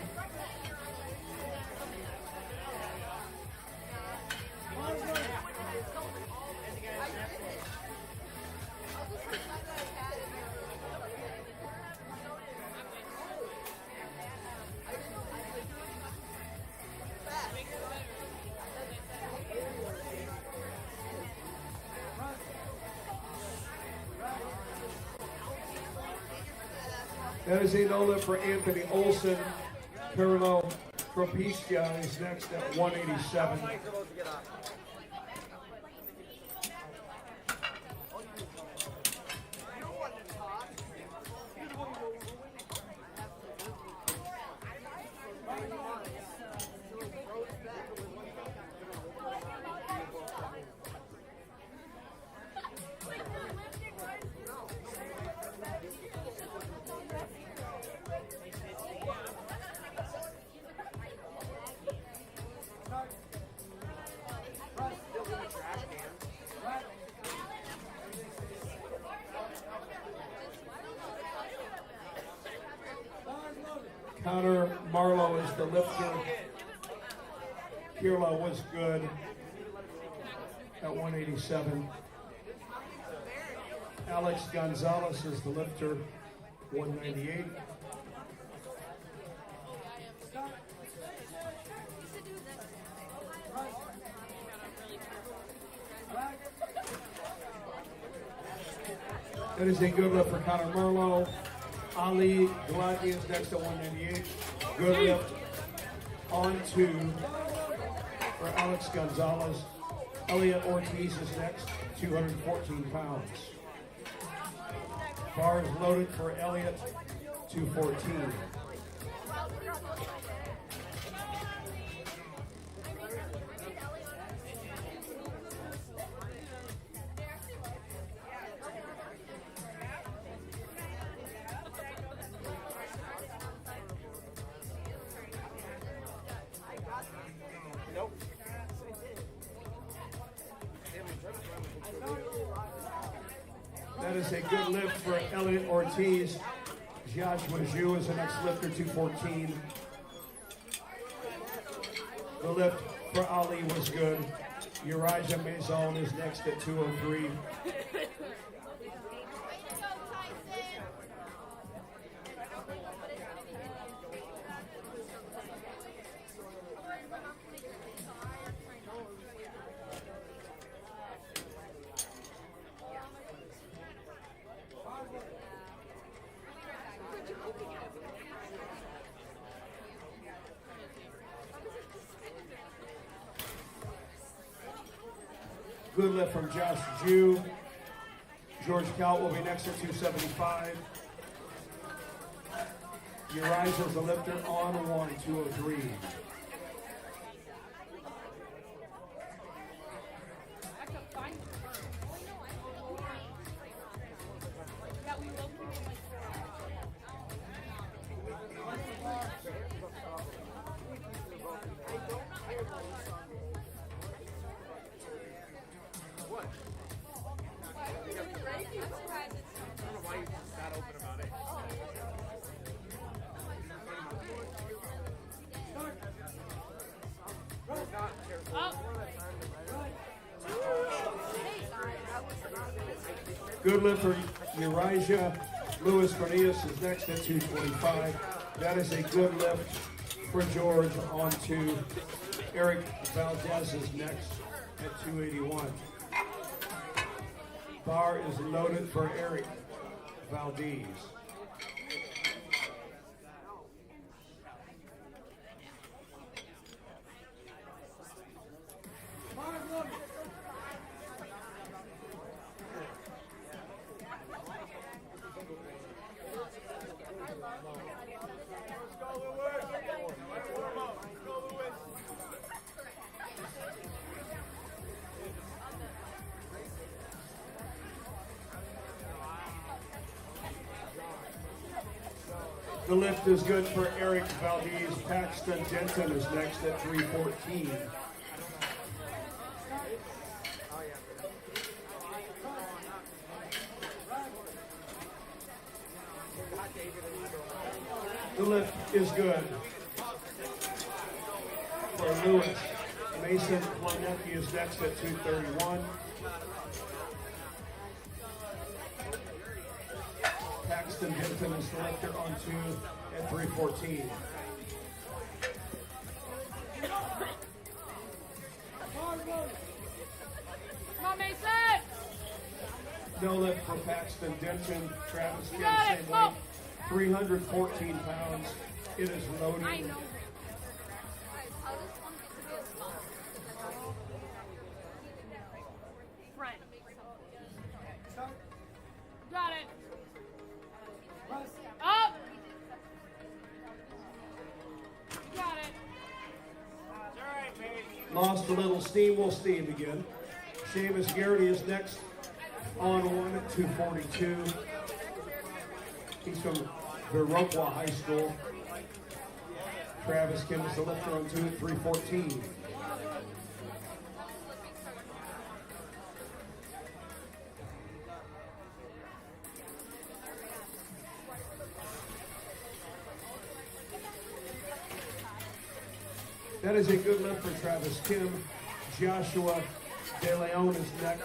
That is a no lift for Anthony Olson. Carlo Propicia is next at 187. Connor Marlowe is the lifter. Kirla was good at 187. Alex Gonzalez is the lifter, 198. That is a good lift for Connor Marlowe. Ali Gladney is next at 198. Good lift on 2 for Alex Gonzalez. Elliot Ortiz is next, 214 pounds. Bar is loaded for Elliot, 214. a good lift for Elliot Ortiz. Joshua Zhu is the next lifter, 214. The lift for Ali was good. Uriah Maison is next at 203. Good lift from Josh Jew. George Kaut will be next at 275. Uriah's the lifter on 203. Good lift for Uriah. Luis Cornelius is next at 225. That is a good lift for George on to Eric Valdez is next at 281. Bar is loaded for Eric Valdez. The lift is good for Eric Valdez. Paxton Denton is next at 314. The lift is good for Lewis. Mason Planecki is next at 231. Paxton Denton is the lifter on 2 at 314. Come on, Mason! No lift for Paxton Denton. Travis Kim, Got it. same weight. 314 pounds. It is loaded. I know. Front. Got it. Up. Got it. Lost a little steam. We'll steam again. Seamus Garrity is next on 1 at 242. He's from Viroqua High School. Travis Kim is the lifter on 2 at 314. That is a good lift for Travis Kim. Joshua De Leon is next.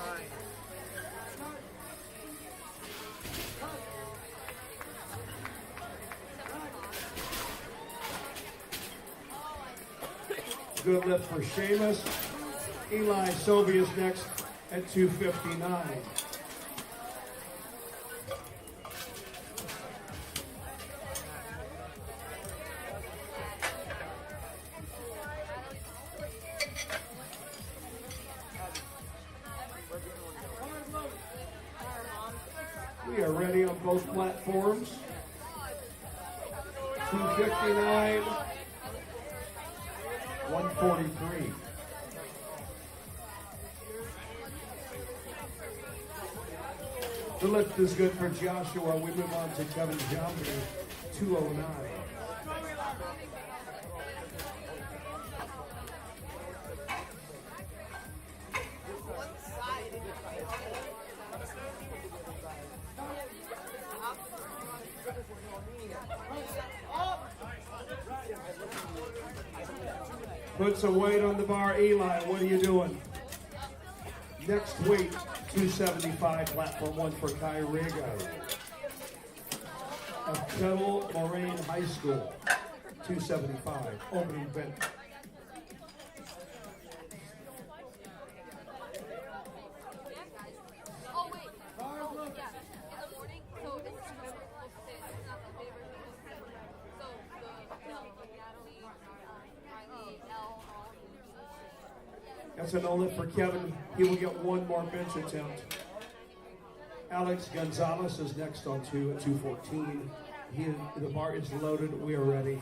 Good lift for Seamus. Eli Sobey is next at 259. We are ready on both platforms. 259, 143. The lift is good for Joshua. We move on to Kevin Jomby, 209. Put some weight on the bar. Eli, what are you doing? Next weight, 275, platform 1 for Kai Rigo of Kettle Moraine High School, 275, opening bench. Oh wait. Oh yeah. In the morning, so it's not the favorite. So Natalie, Riley, Elle, all. That's a no lift for Kevin. He will get one more bench attempt. Alex Gonzalez is next on 2 at 214. The bar is loaded. We are ready.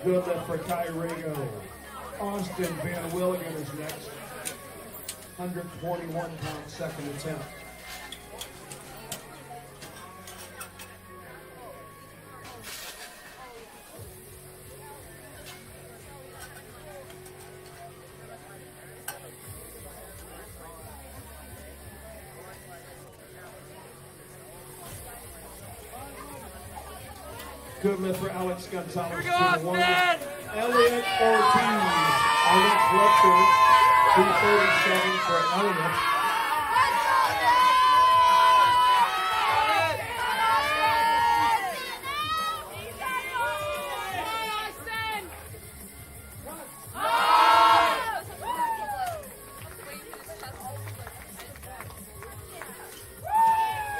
Good lift for Kai Rigo. Austin Van Willigan is next. 121-pound second attempt. Good lift for Alex Gonzalez. Here we go, Austin! Elliot Ortiz, our next lifter, 237 for Elliot.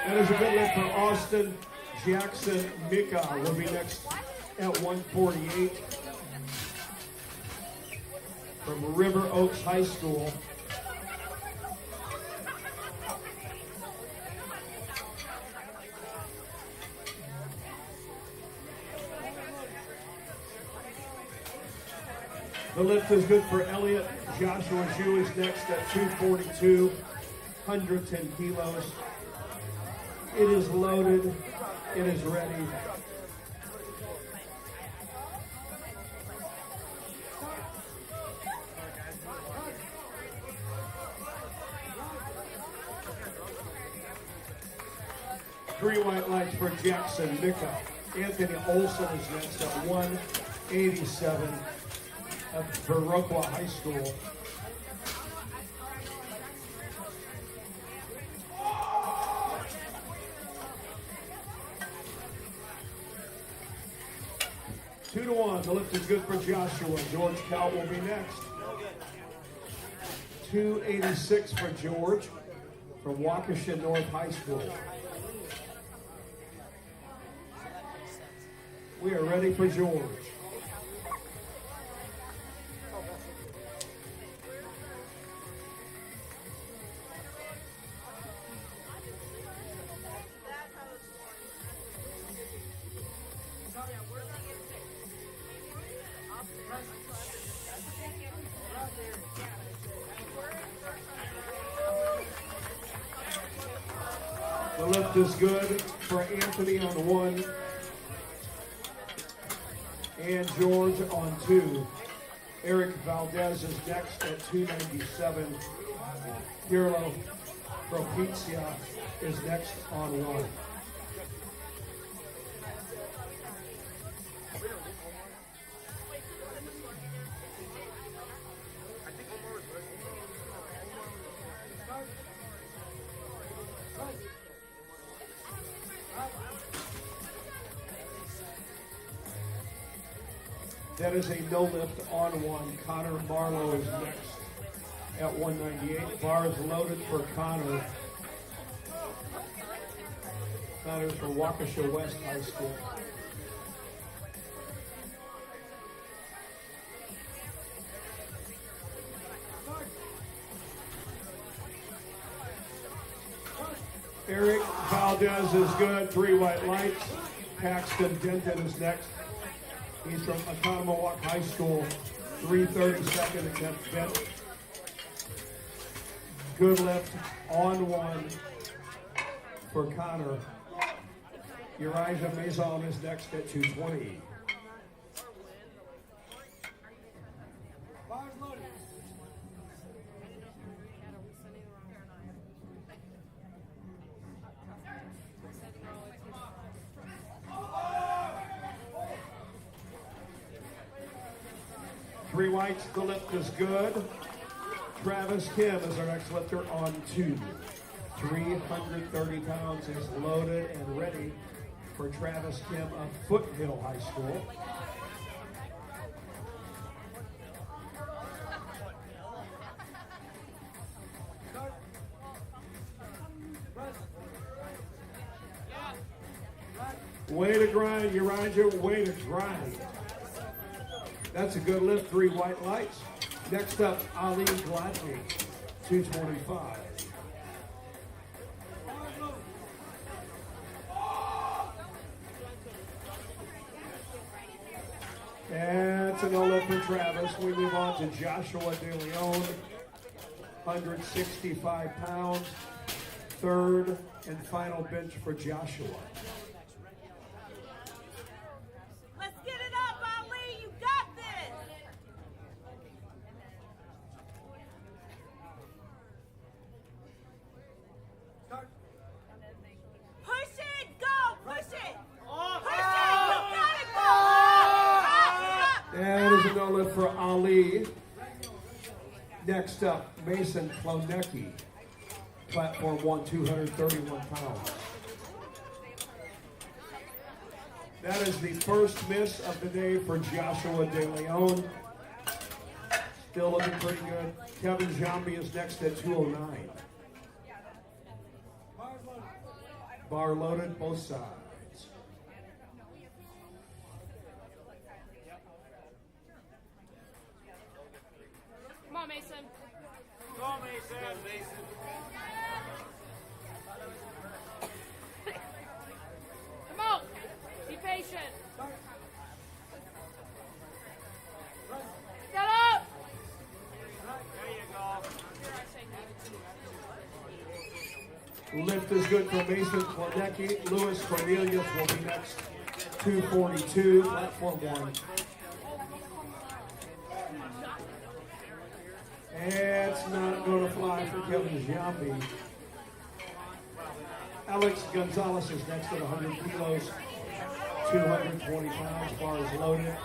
That is a good lift for Austin. Jackson Mika will be next at 148 from River Oaks High School. The lift is good for Elliot. Joshua Zhu is next at 242, 110 kilos. It is loaded. It is ready. Three white lights for Jackson Mika. Anthony Olson is next at 187 at Viroqua High School. Two to one. The lift is good for Joshua. George Cal will be next. 286 for George from Waukesha North High School. We are ready for George. The lift is good for Anthony on 1 and George on 2. Eric Valdez is next at 297. Pirlo Propizia is next on 1. That is a no lift on 1. Connor Marlowe is next at 198. Bar is loaded for Connor. Connor's from Waukesha West High School. Eric Valdez is good. 3 white lights. Paxton Denton is next. He's from Oconomowoc High School, 332nd attempt bench. Good lift on 1 for Connor. Elijah Maison is next at 220. 3 whites, the lift is good. Travis Kim is our next lifter on 2. 330 pounds is loaded and ready for Travis Kim of Foothill High School. Way to grind, Uriah, way to grind. That's a good lift, 3 white lights. Next up, Ali Gladney, 225. That's a no lift for Travis. We move on to Joshua De Leon, 165 pounds. Third and final bench for Joshua. Let's get it up, Ali. You got this. Push it. Go. Push it. Push it. You got it. Go. That is a no lift for Ali. Next up, Mason Klonecki, platform 1, 231 pounds. That is the first miss of the day for Joshua De Leon. Still looking pretty good. Kevin Jambi is next at 209. Bar loaded, both sides. Come on, Mason. Go, Mason. Mason. Come on. Be patient. Get up. There you go. Lift is good for Mason Klonecki. Lewis Cornelius will be next. 242, platform 1. It's not going to fly for Kevin Jambi. Alex Gonzalez is next at 100 kilos, 220 pounds, bar is loaded.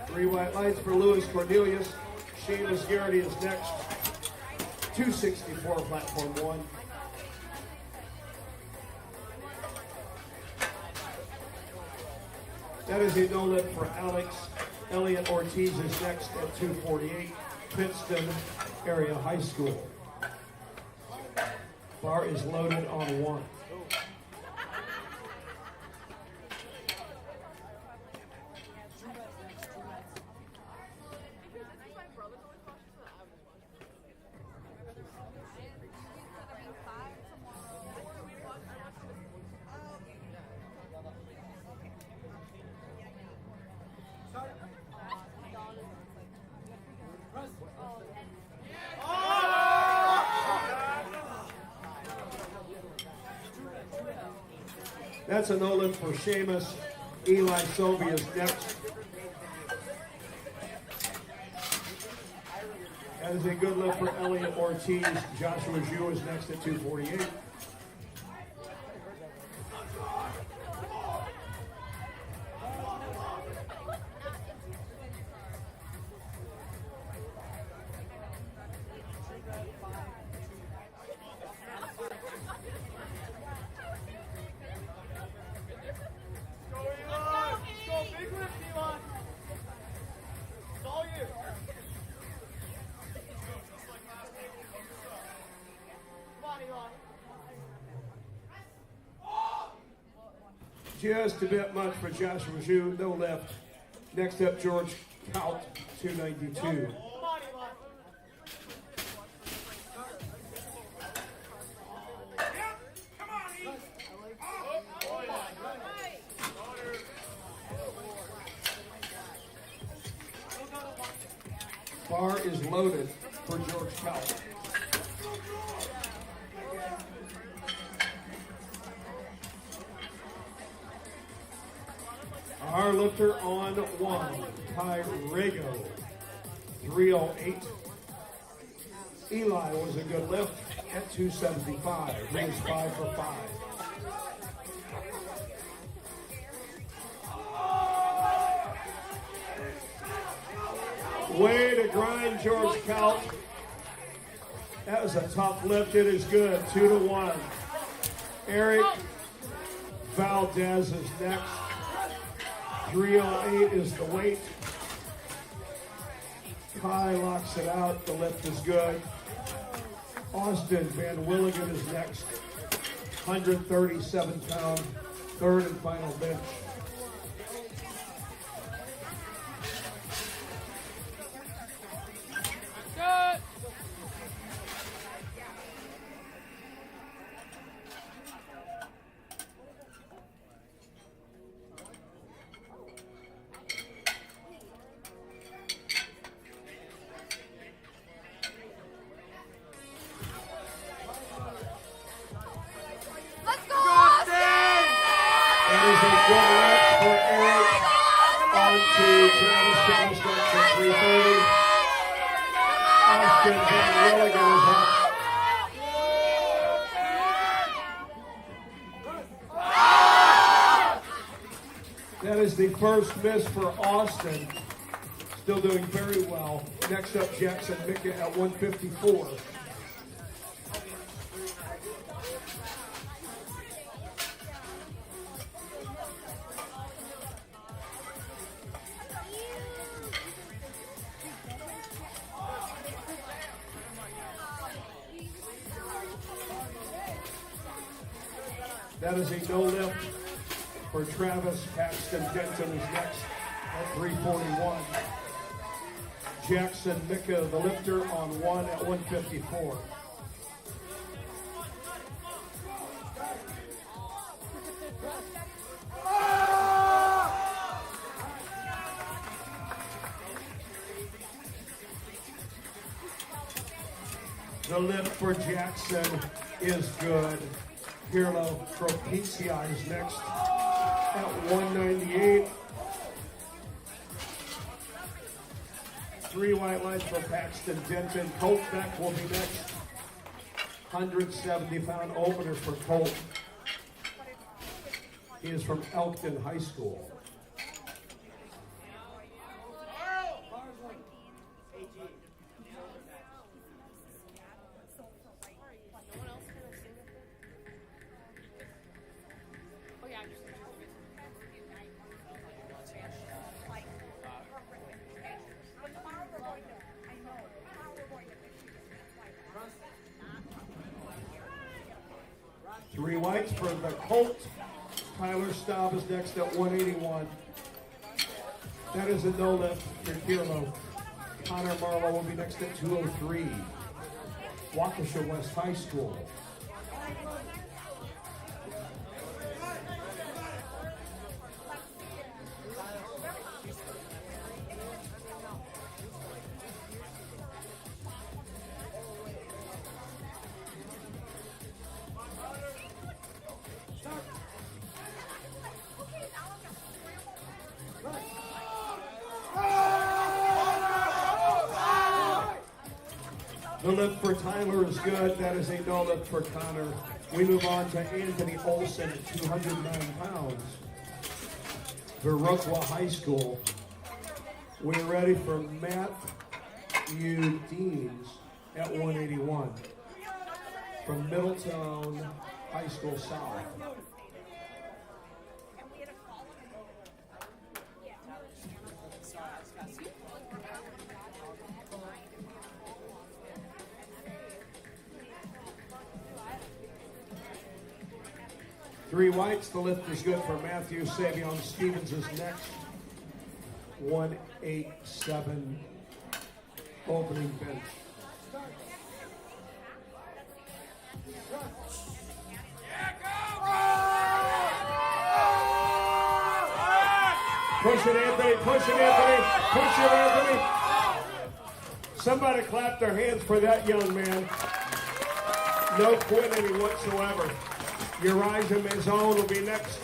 Three white lights for Lewis Cornelius. Seamus Garrity is next. 264, platform 1. That is a no lift for Alex. Elliot Ortiz is next at 248. Pittston Area High School. Bar is loaded on 1. That's a no lift for Seamus. Eli Sobey is next. That is a good lift for Elliot Ortiz. Joshua Zhu is next at 248. Just a bit much for Joshua Zhu, no left. Next up, George Kaut, 292. is loaded for George Calvin. Our lifter on one, Tyrego, 308. Eli was a good lift at 275. He was 5 for 5. Way to grind, George Kaut. That was a tough lift. It is good. 2-1. Eric Valdez is next. 308 is the weight. Kai locks it out. The lift is good. Austin Van Willigen is next. 137-pound, third and final bench. Good. Let's go, Austin! That is a good lift for Eric. On to Travis James next at 330. Austin Van Willigen is up. That is the first miss for Austin. Still doing very well. Next up, Jackson Micka at 154. That is a no lift for Travis. Paxton Denton is next at 341. Jackson Micka, the lifter, on one at 154. The lift for Jackson is good. Pirlo Propizia is next at 198. 3 white lights for Paxton Denton. Colt Beck will be next. 170-pound opener for Colt. He is from Elkton High School. Three whites for the Colt. Tyler Staub is next at 181. That is a no lift for Pirlo. Connor Marlowe will be next at 203. Waukesha West High School. The lift for Tyler is good. That is a no lift for Connor. We move on to Anthony Olson at 209 pounds. Viroqua High School. We're ready for Matthew Deans at 181 from Middletown High School South. Three whites, the lift is good for Matthew. Savion Stevens is next. 187 opening bench. Push it, Anthony. Push it, Anthony. Push it, Anthony. Somebody clap their hands for that young man. No quitting whatsoever. Elijah Maison will be next.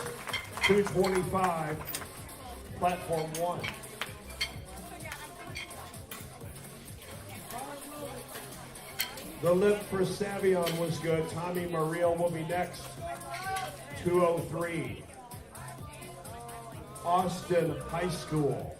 225, platform 1. The lift for Savion was good. Tommy Mariel will be next. 203. Austin High School.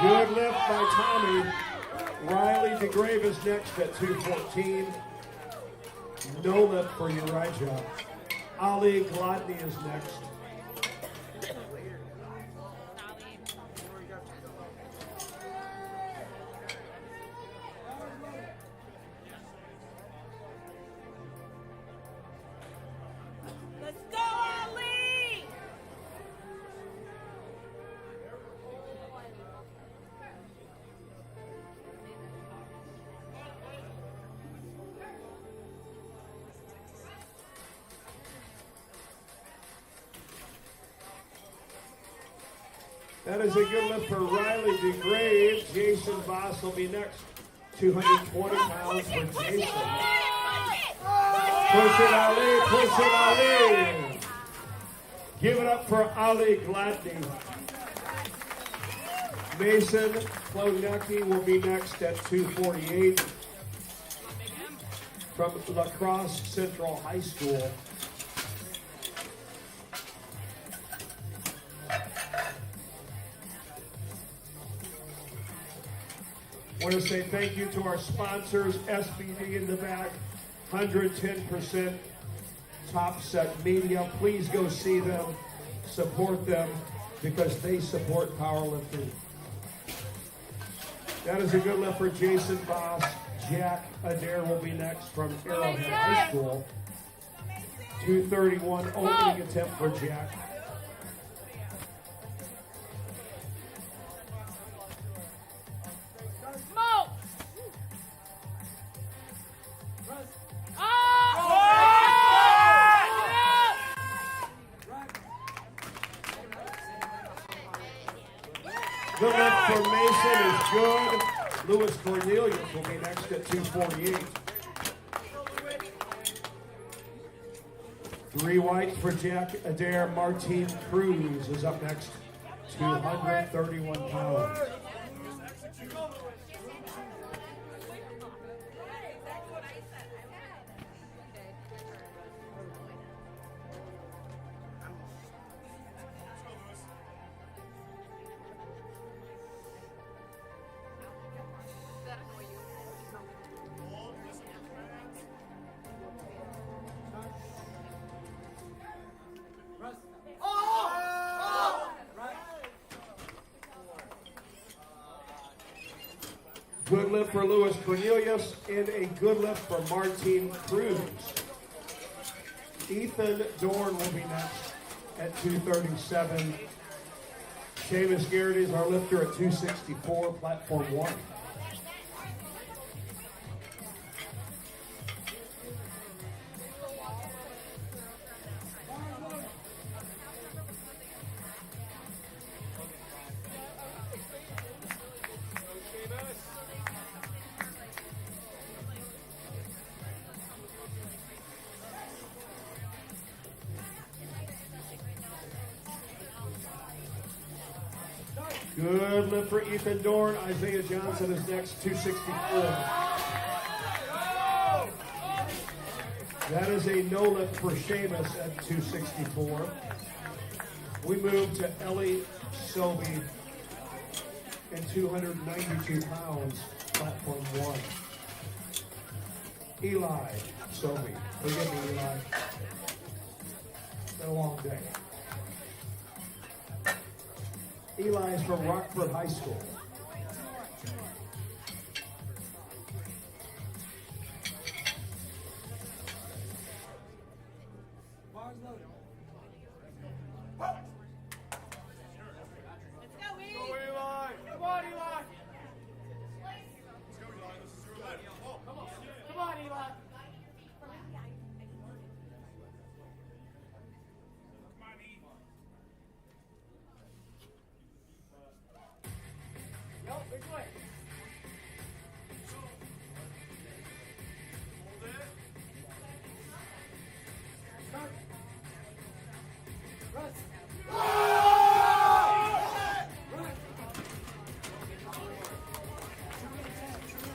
Good lift by Tommy. Riley DeGrave is next at 214. No lift for Uriah. Ali Gladney is next. Let's go, Ali! That is a good lift for Riley DeGrave. Jason Voss will be next. 220 pounds for Jason. Push it, Ali. Push it, Ali. Give it up for Ali Gladney. Mason Klonecki will be next at 248 from La Crosse Central High School. I want to say thank you to our sponsors, SBD in the back, 110% Top Set Media. Please go see them, support them, because they support powerlifting. That is a good lift for Jason Voss. Jack Adair will be next from Arrowhead High School. 231 opening attempt for Jack. The lift for Mason is good. Louis Cornelius will be next at 248. 3 whites for Jack Adair. Martine Cruz is up next. 231 pounds. Good lift for Louis Cornelius and a good lift for Martine Cruz. Ethan Dorn will be next at 237. Seamus Garrity is our lifter at 264, platform 1. Good lift for Ethan Dorn. Isaiah Johnson is next, 264. That is a no lift for Seamus at 264. We move to Ellie Sobey in 292 pounds, platform 1. Eli Sobey. Forgive me, Eli. It's been a long day. Eli is from Rockford High School.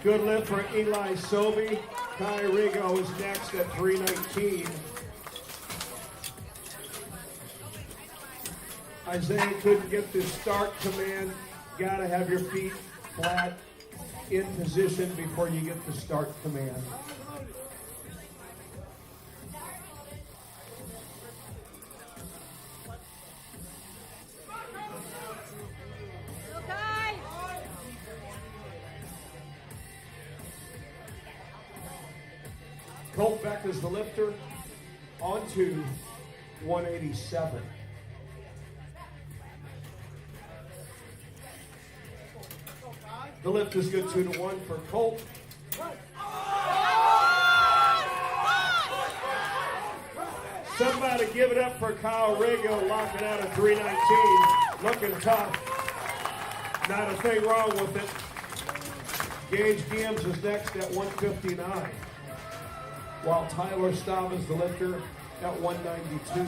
Good lift for Eli Sobey. Kai Rigo is next at 319. Isaiah couldn't get the start command. Gotta have your feet flat in position before you get the start command. Okay. Colt Beck is the lifter. On to 187. The lift is good 2-1 for Colt. Somebody give it up for Kyle Rigo, locking out at 319. Looking tough. Not a thing wrong with it. Gage Gibbs is next at 159. While Tyler Staub is the lifter at 192.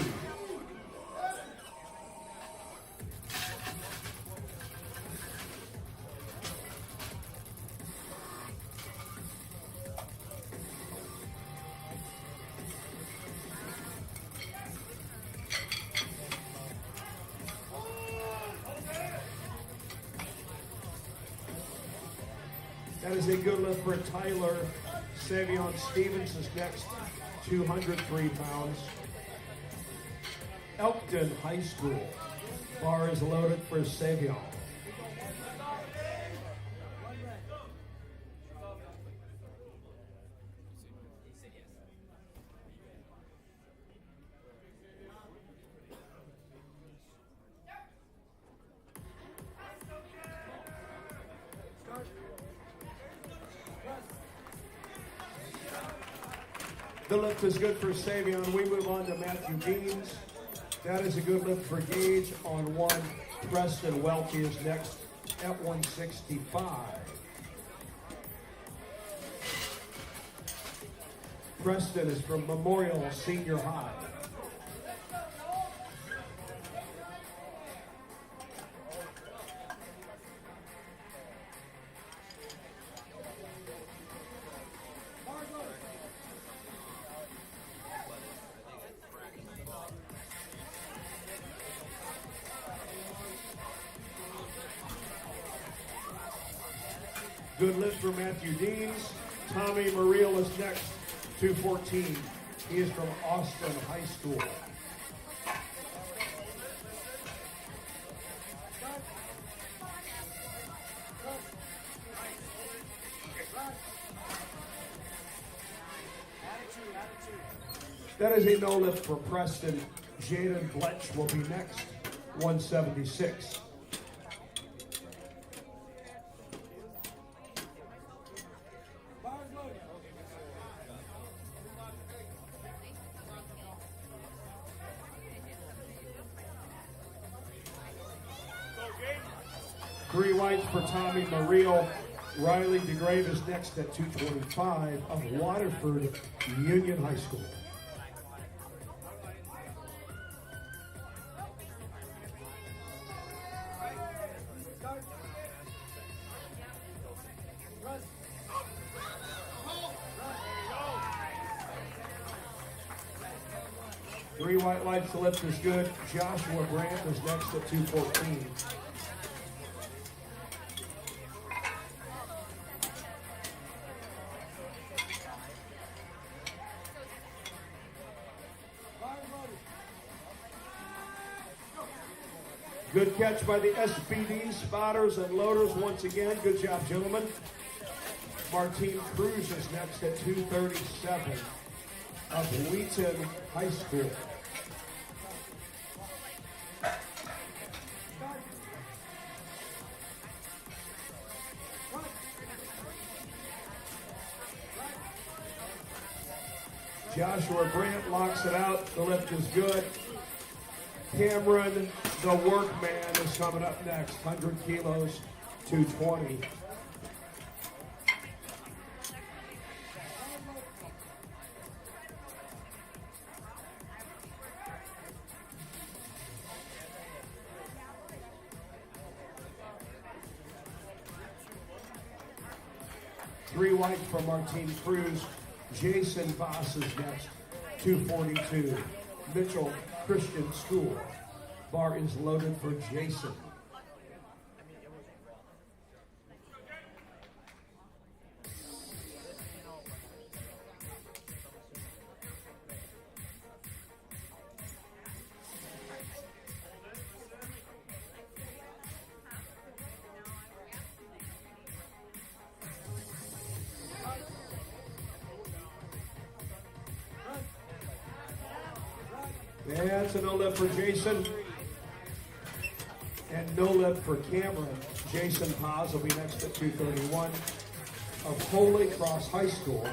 That is a good lift for Tyler. Savion Stevens is next, 203 pounds. Elkton High School. Bar is loaded for Savion. The lift is good for Savion. We move on to Matthew Deans. That is a good lift for Gage on 1. Preston Welty is next at 165. Preston is from Memorial Senior High. Good lift for Matthew Deans. Tommy Muriel is next, 214. He is from Austin High School. That is a no lift for Preston. Jaden Bletch will be next, 176. Three whites for Tommy Muriel. Riley DeGrave is next at 225 of Waterford Union High School. Three white lights, the lift is good. Joshua Grant is next at 214. Good catch by the SBD spotters and loaders once again. Good job, gentlemen. Martine Cruz is next at 237 of Wheaton High School. Joshua Grant locks it out. The lift is good. Cameron, the workman, is coming up next. 100 kilos, 220. 3 white from our team Cruz. Jason Voss is next, 242. Mitchell Christian School. Bar is loaded for Jason. That's a no lift for Jason. And no lift for Cameron. Jason Paz will be next at 231 of Holy Cross High School.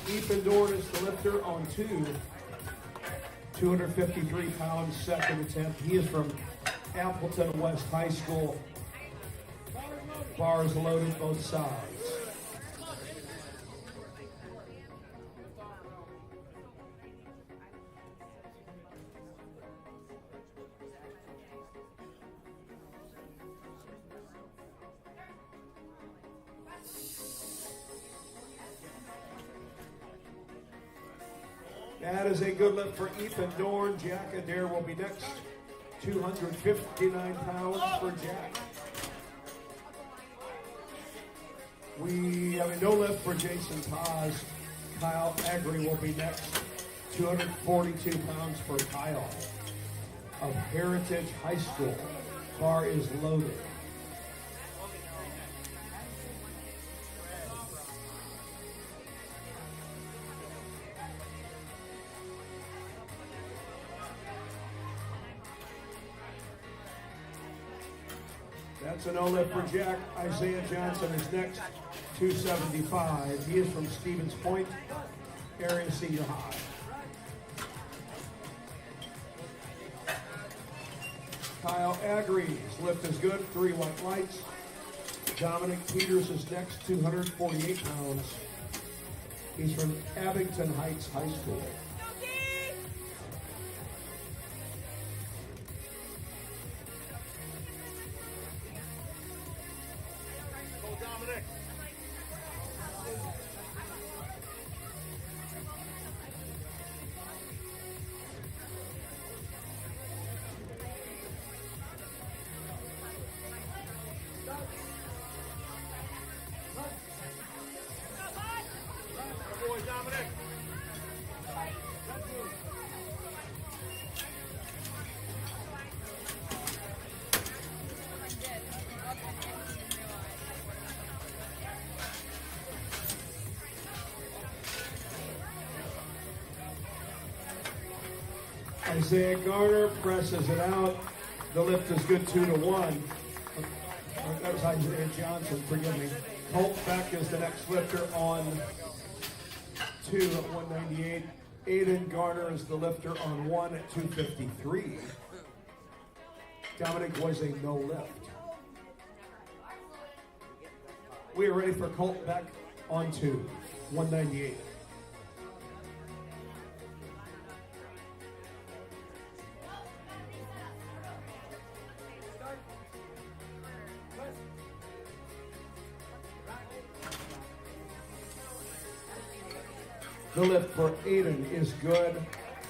Ethan Dorn is the lifter on 253 pounds, second attempt. He is from Appleton West High School. Bars loaded both sides. That is a good lift for Ethan Dorn. Jack Adair will be next. 259 pounds for Jack. We have a no lift for Jason Paz. Kyle Agri will be next. 242 pounds for Kyle of Heritage High School. Bar is loaded. That's a no lift for Jack. Isaiah Johnson is next, 275. He is from Stevens Point, area senior high. Kyle Agri's lift is good, 3 white lights. Dominic Peters is next, 248 pounds. He's from Abington Heights High School. Isaiah Garner presses it out. The lift is good, 2-1. That was Isaiah Johnson, forgive me. Colt Beck is the next lifter on 2 at 198. Aiden Garner is the lifter on 1 at 253. Dominic was a no lift. We are ready for Colt Beck on 2, 198. The lift for Aiden is good.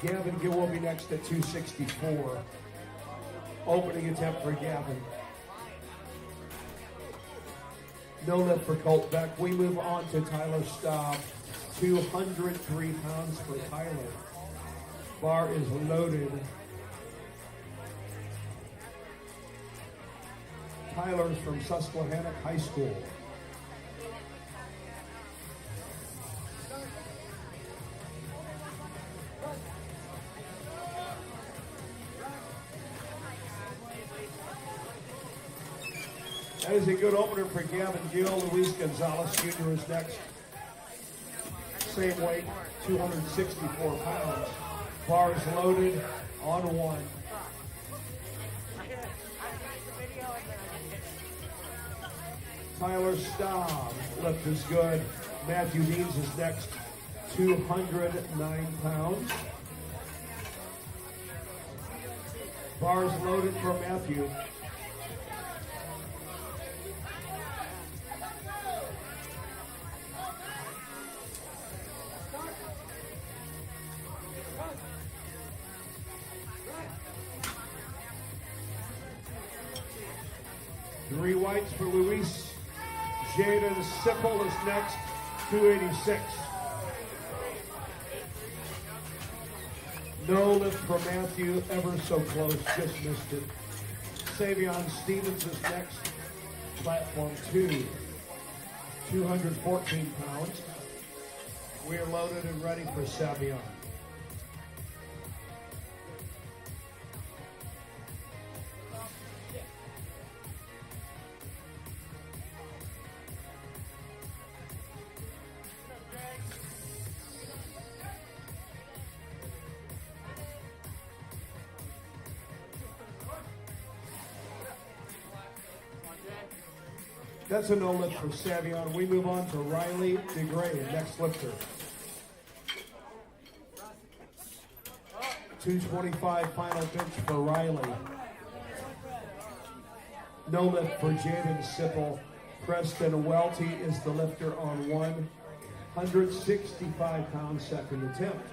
Gavin Gill will be next at 264. Opening attempt for Gavin. No lift for Colt Beck. We move on to Tyler Staub. 203 pounds for Tyler. Bar is loaded. Tyler's from Susquehanna High School. That is a good opener for Gavin Gill. Luis Gonzalez Jr. is next. Same weight, 264 pounds. Bars loaded on 1. Tyler Staub, lift is good. Matthew Deans is next, 209 pounds. Bars loaded for Matthew. 3 whites for Luis. Jaden Sipple is next, 286. No lift for Matthew, ever so close, just missed it. Savion Stevens is next, platform 2, 214 pounds. We are loaded and ready for Savion. That's a no lift for Savion. We move on to Riley DeGray, next lifter. 225 final bench for Riley. No lift for Jaden Sipple. Preston Welty is the lifter on 165 pound second attempt.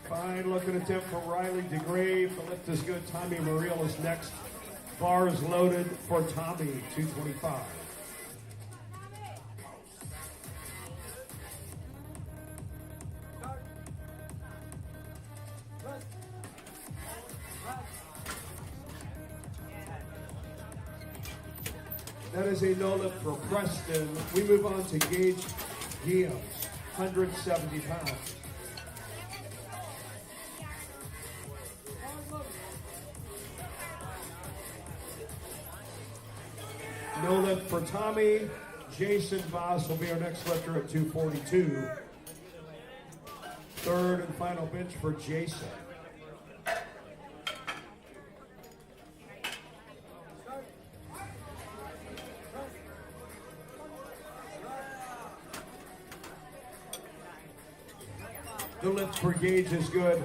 Fine looking attempt from Riley DeGrave. The lift is good. Tommy Muriel is next. Bars loaded for Tommy, 225. That is a no lift for Preston. We move on to Gage Gibbs, 170 pounds. No lift for Tommy. Jason Voss will be our next lifter at 242. Third and final bench for Jason. The lift for Gage is good.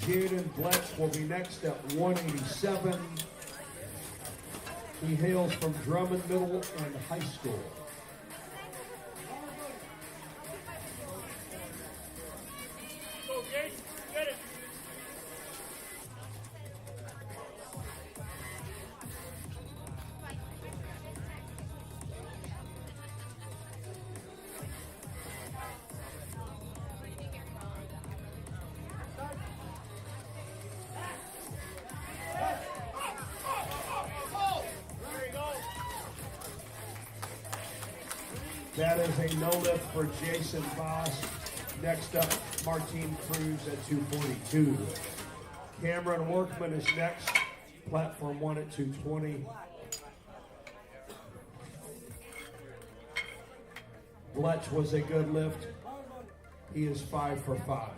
Jaden Bletch will be next at 187. He hails from Drummond Middle and High School. Go, Gage. Get it. That is a no lift for Jason Voss. Next up, Martine Cruz at 242. Cameron Workman is next. Platform 1 at 220. Bletch was a good lift. He is 5 for 5.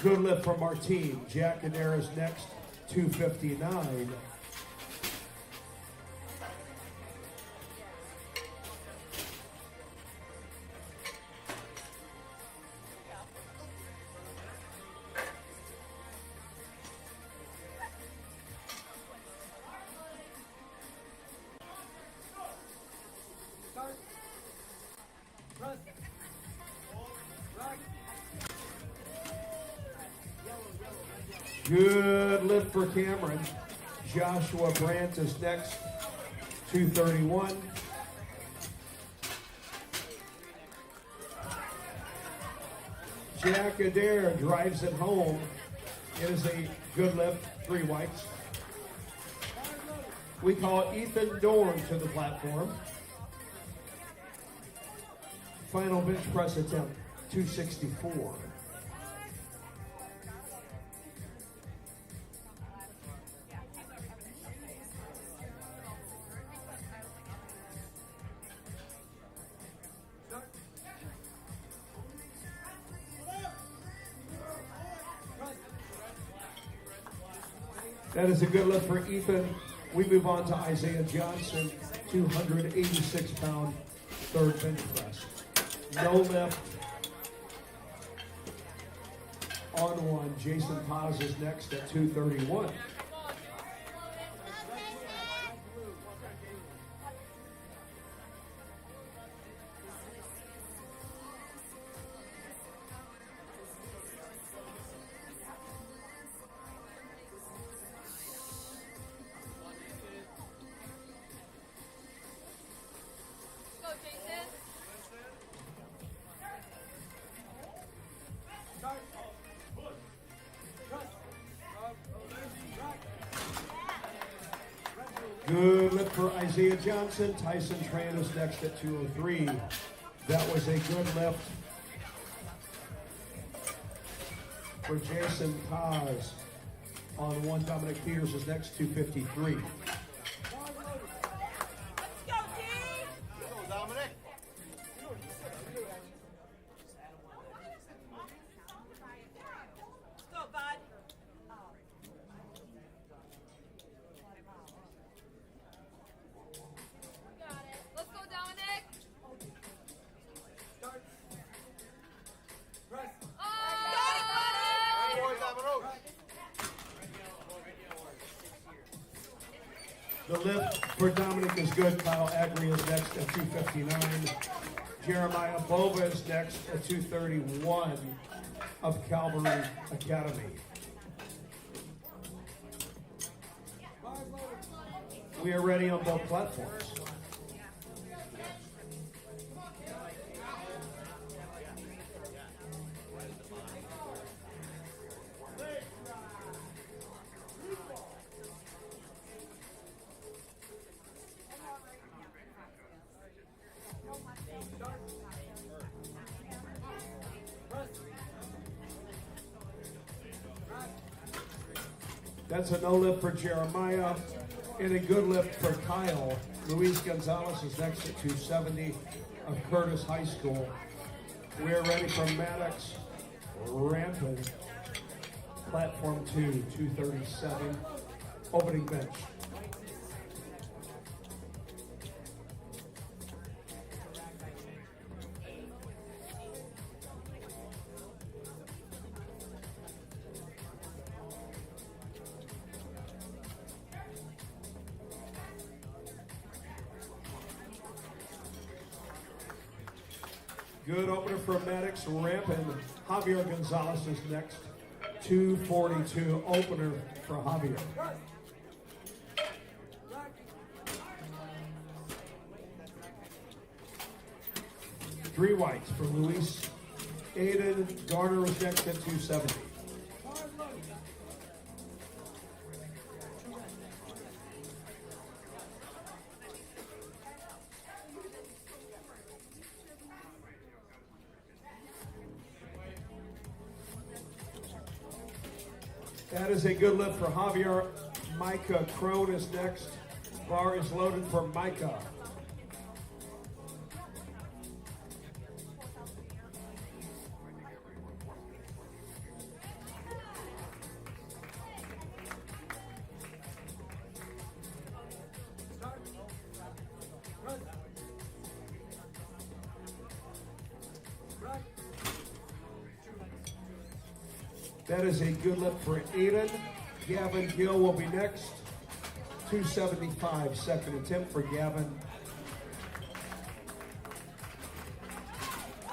Good lift for Martine. Jack Adair is next, 259. Good lift for Cameron. Joshua Brandt is next, 231. Jack Adair drives it home. It is a good lift, 3 whites. We call Ethan Dorn to the platform. Final bench press attempt, 264. That is a good lift for Ethan. We move on to Isaiah Johnson, 286-pound third bench press. No lift. On one, Jason Paz is next at 231. Go, Jason. Good lift for Isaiah Johnson. Tyson Tran is next at 203. That was a good lift for Jason Paz. On one, Dominic Peters is next, 253. Let's go, D. Go, Dominic. Let's go, bud. Got it. Let's go, Dominic. Good boy, Dominic. The lift for Dominic is good. Kyle Agri is next at 259. Jeremiah Bova is next at 231 of Calvary Academy. We are ready on both platforms. That's a no lift for Jeremiah and a good lift for Kyle. Luis Gonzalez is next at 270 of Curtis High School. We're ready for Maddox Rampin, platform 2, 237, opening bench. Good opener for Maddox Rampin. Javier Gonzalez is next. 242 opener for Javier. Three whites for Luis. Aiden Garner is next at 270. That is a good lift for Javier. Micah Crone is next. Bar is loaded for Micah. That is a good lift for Aiden. Gavin Gill will be next. 275, second attempt for Gavin.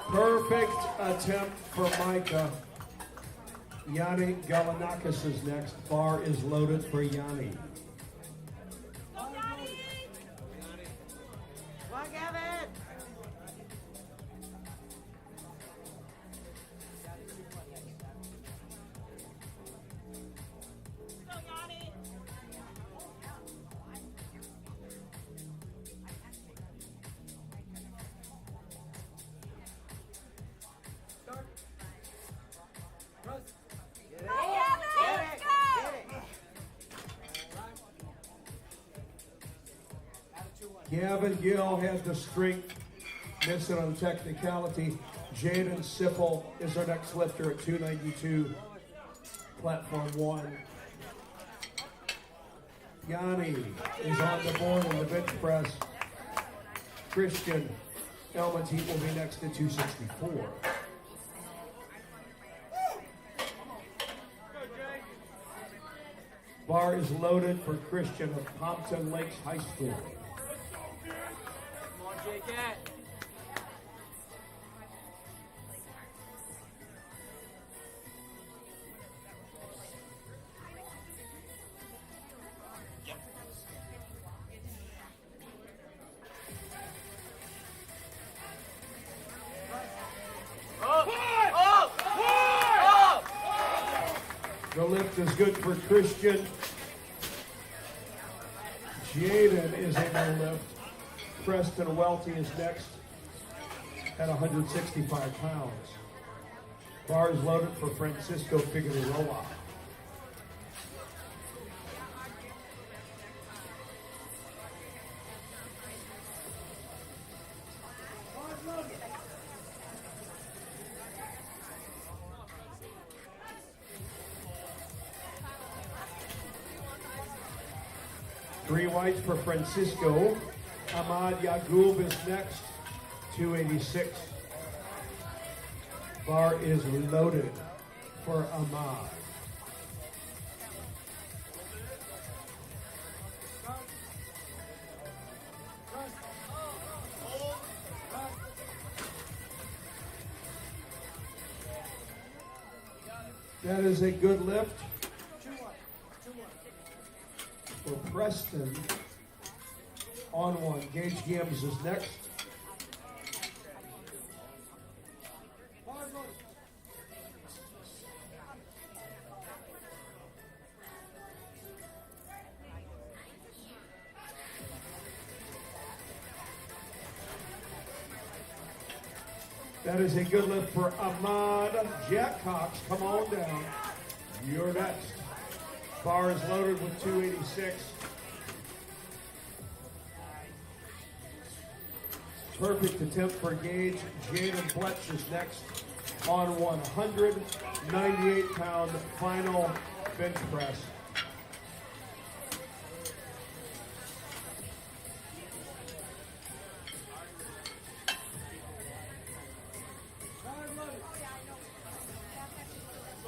Perfect attempt for Micah. Yanni Galanakis is next. Bar is loaded for Yanni. Go, Yanni. Come on, Gavin. Go, Yanni. Get it. Hey, Gavin, let's go. Gavin Gill has the strength. Missed it on technicality. Jaden Sipple is our next lifter at 292. Platform 1. Yanni is on the board in the bench press. Christian Elman's heat will be next to 264. Bar is loaded for Christian of Pompton Lakes High School. Come on, JK. The lift is good for Christian. Jaden is in the lift. Preston Welty is next at 165 pounds. Bar is loaded for Francisco Figueroa. Three whites for Francisco. Ahmad Yagoub is next, 286. Bar is loaded for Ahmad. That is a good lift for Preston. On one. Gage Gibbs is next. That is a good lift for Ahmad. Jack Cox, come on down. You're next. Bar is loaded with 286. Perfect attempt for Gage. Jaden Fletch is next on 198-pound final bench press.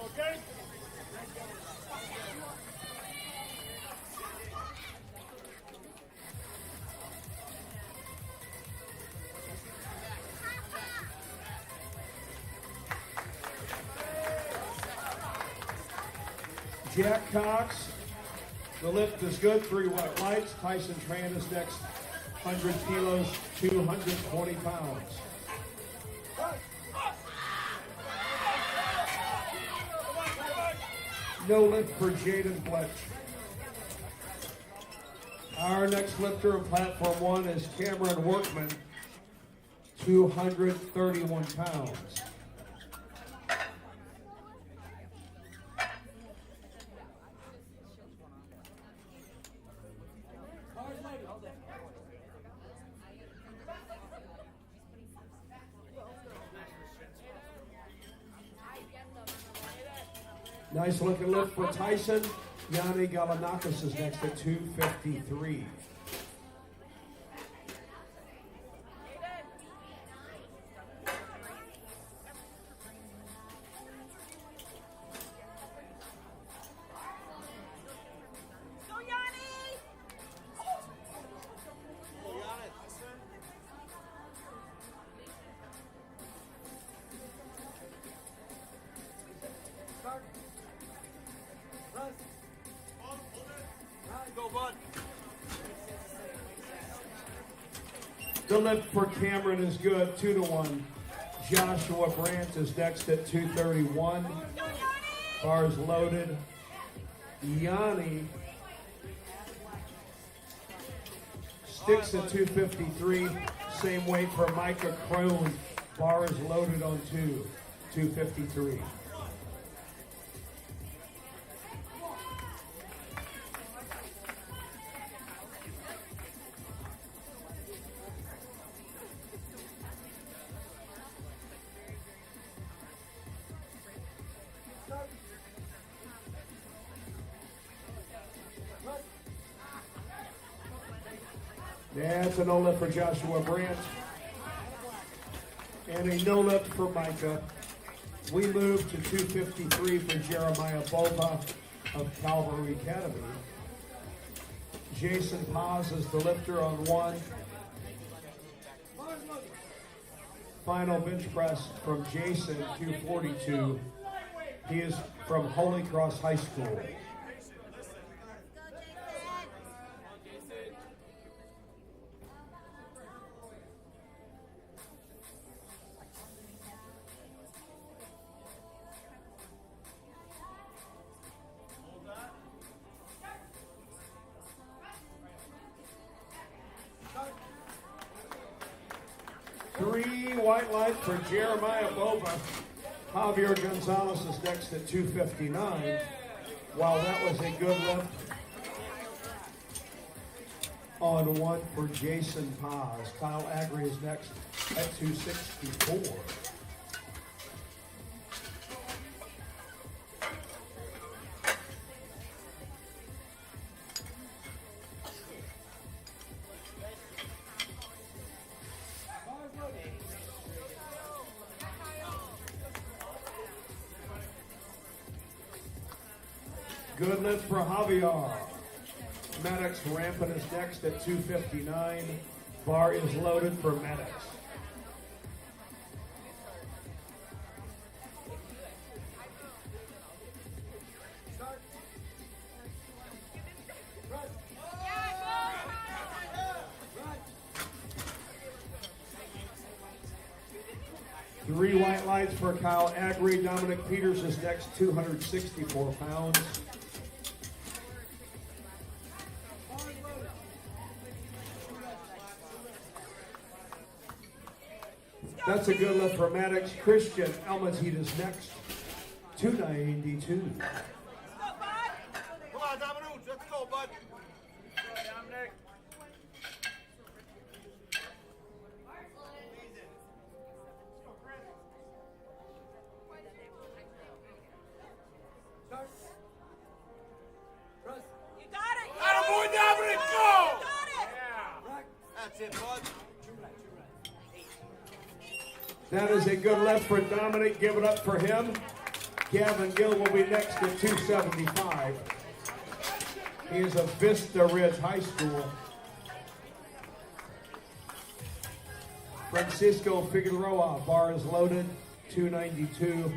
Okay? Jack Cox, the lift is good, 3 white lights. Tyson Tran is next, 100 kilos, 220 pounds. No lift for Jaden Fletch. Our next lifter in platform 1 is Cameron Workman, 231 pounds. Nice looking lift for Tyson. Yanni Galanakis is next at 253. Go, Yanni! Go, bud. The lift for Cameron is good, 2-1. Joshua Brandt is next at 231. Bars loaded. Yanni sticks at 253. Same weight for Micah Crone. Bar is loaded on 253. That's a no lift for Joshua Brandt. And a no lift for Micah. We move to 253 for Jeremiah Bova of Calvary Academy. Jason Paz is the lifter on 1. Final bench press from Jason, 242. He is from Holy Cross High School. White light for Jeremiah Bova. Javier Gonzalez is next at 259. While that was a good lift on 1 for Jason Paz. Kyle Agri is next at 264. Good lift for Javier. Maddox Rampant is next at 259. Bar is loaded for Maddox. Three white lights for Kyle Agri. Dominic Peters is next, 264 pounds. That's a good lift for Maddox. Christian Almazid is next, 292. Come on, Dominic. Let's go, bud. Dominic. You got it. Attaboy, Dominic, go! You got it. Yeah. That's it, bud. That is a good lift for Dominic. Give it up for him. Gavin Gill will be next at 275. He is of Vista Ridge High School. Francisco Figueroa, bar is loaded, 292.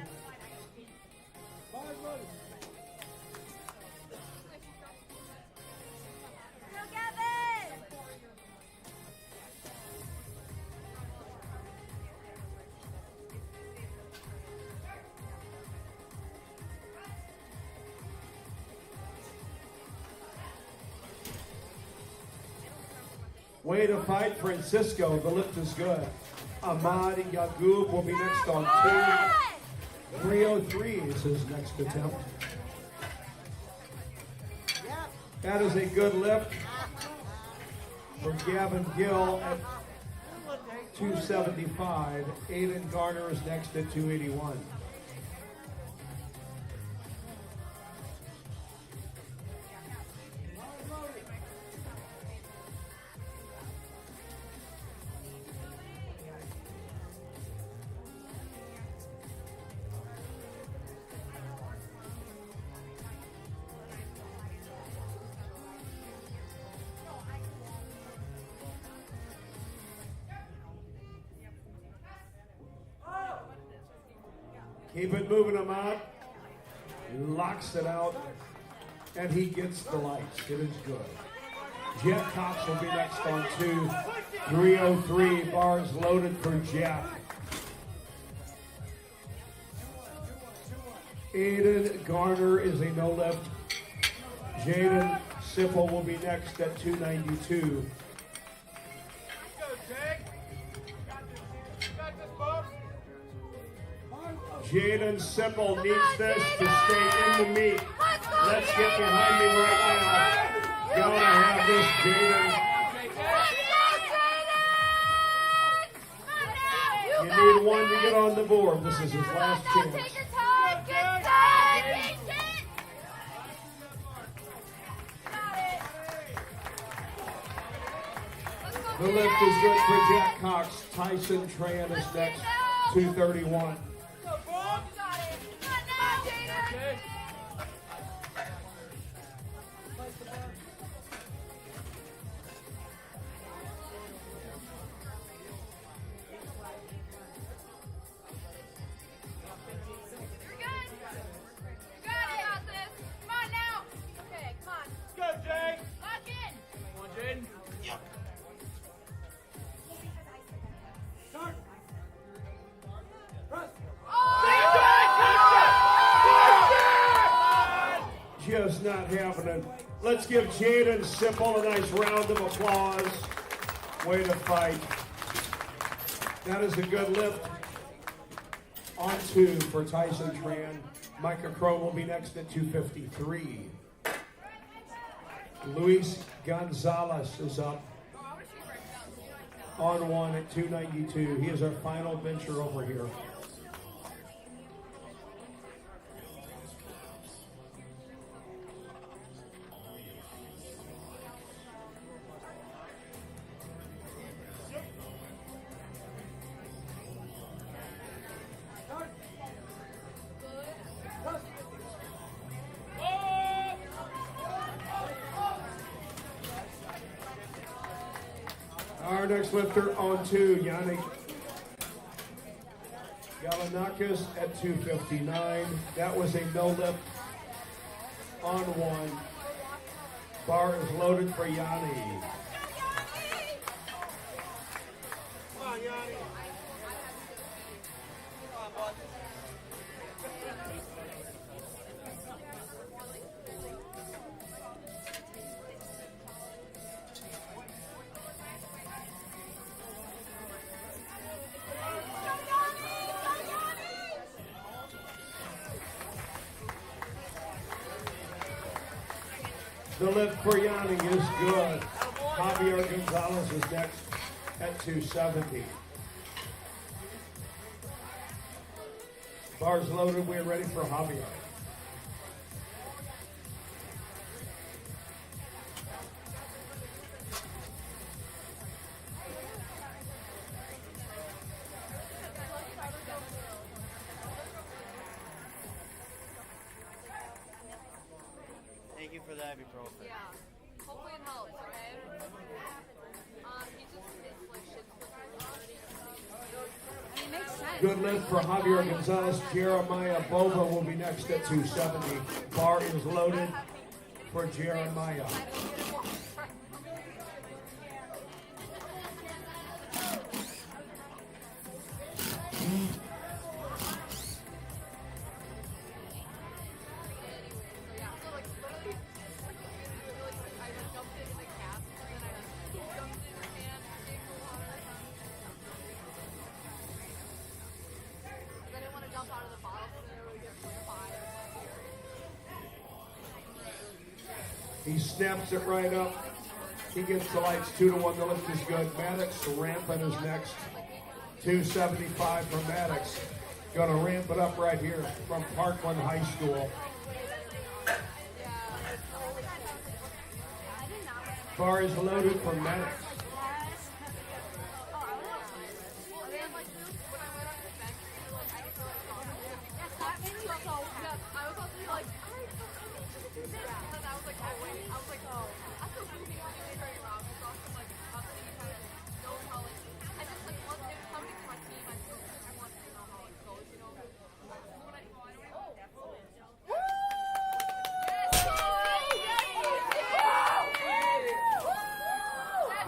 Way to fight, Francisco. The lift is good. Ahmad Yagoub will be next on 2. 303 is his next attempt. That is a good lift for Gavin Gill at 275. Aiden Garner is next at 281. Keep it moving, Ahmad. Locks it out, and he gets the lights. It is good. Jet Cox will be next on 2. 303, bars loaded for Jet. Aiden Garner is a no lift. Jaden Sipple will be next at 292. Jaden Sipple needs this to stay in the meet. Let's get behind me right now. Gotta have this, Jaden. You need one to get on the board. This is his last chance. Take your time. Get time. Got it. The lift is good for Jack Cox. Tyson Tran is next, 231. Just not happening. Let's give Jaden Sipple a nice round of applause. Way to fight. That is a good lift. On 2 for Tyson Tran. Micah Crow will be next at 253. Luis Gonzalez is up on 1 at 292. He is our final bencher over here. Our next lifter on 2, Yannick Galanakis at 259. That was a no lift on 1. Bar is loaded for Yanni. Come on, Yanni. Come on, bud. The lift for Yanni is good. Javier Gonzalez is next at 270. Bars loaded. We're ready for Javier. Thank you for the ibuprofen. Yeah. Hopefully it helps, okay? He just is like shit. I mean, it makes sense. Good lift for Javier Gonzalez. Jeremiah Bova will be next at 270. Bar is loaded for Jeremiah. He snaps it right up. He gets the lights 2-1. The lift is good. Maddox ramping is next. 275 from Maddox. Going to ramp it up right here from Parkland High School. Bar is loaded for Maddox.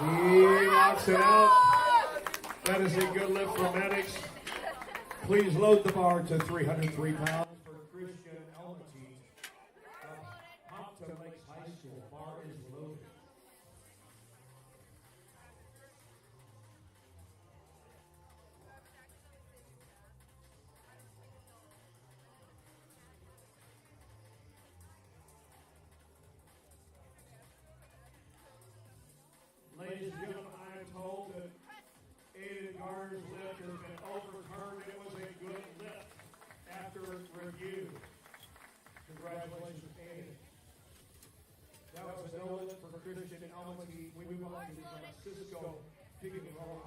He knocks it out. That is a good lift for Maddox. Please load the bar to 303 pounds for Christian Elmity of Hampton Lakes High School. Bar is loaded. Ladies and gentlemen, I am told that Aiden Garner's lift has been overturned. It was a good lift after review. Congratulations, Aiden. That was a no lift for Christian Elmity. We move on to Francisco Figure roll.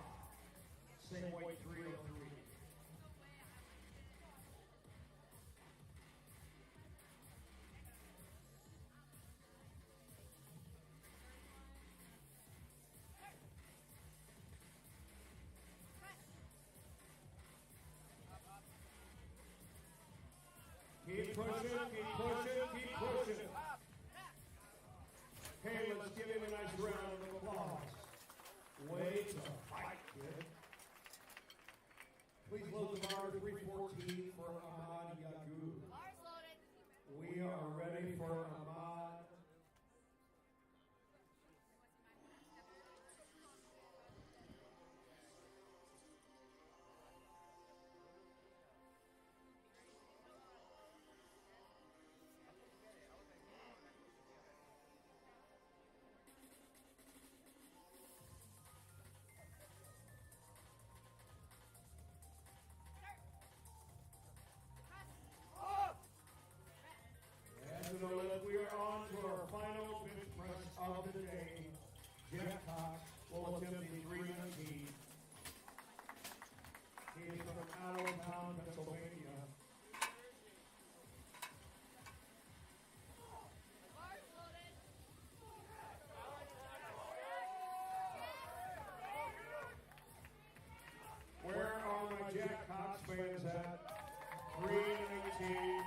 Same weight, 303. Keep pushing, keep pushing, keep pushing. Hey, let's give him a nice round of applause. Way to fight, kid. Please load the bar to 314 for Ahmad Yagoo. Bars loaded. We are ready for Ahmad. And we are on to our final bench press of the day. Jeff Cox will attempt the 319. He is from Allentown, Pennsylvania. Bars loaded. Where are my Jack Cox fans at? 319.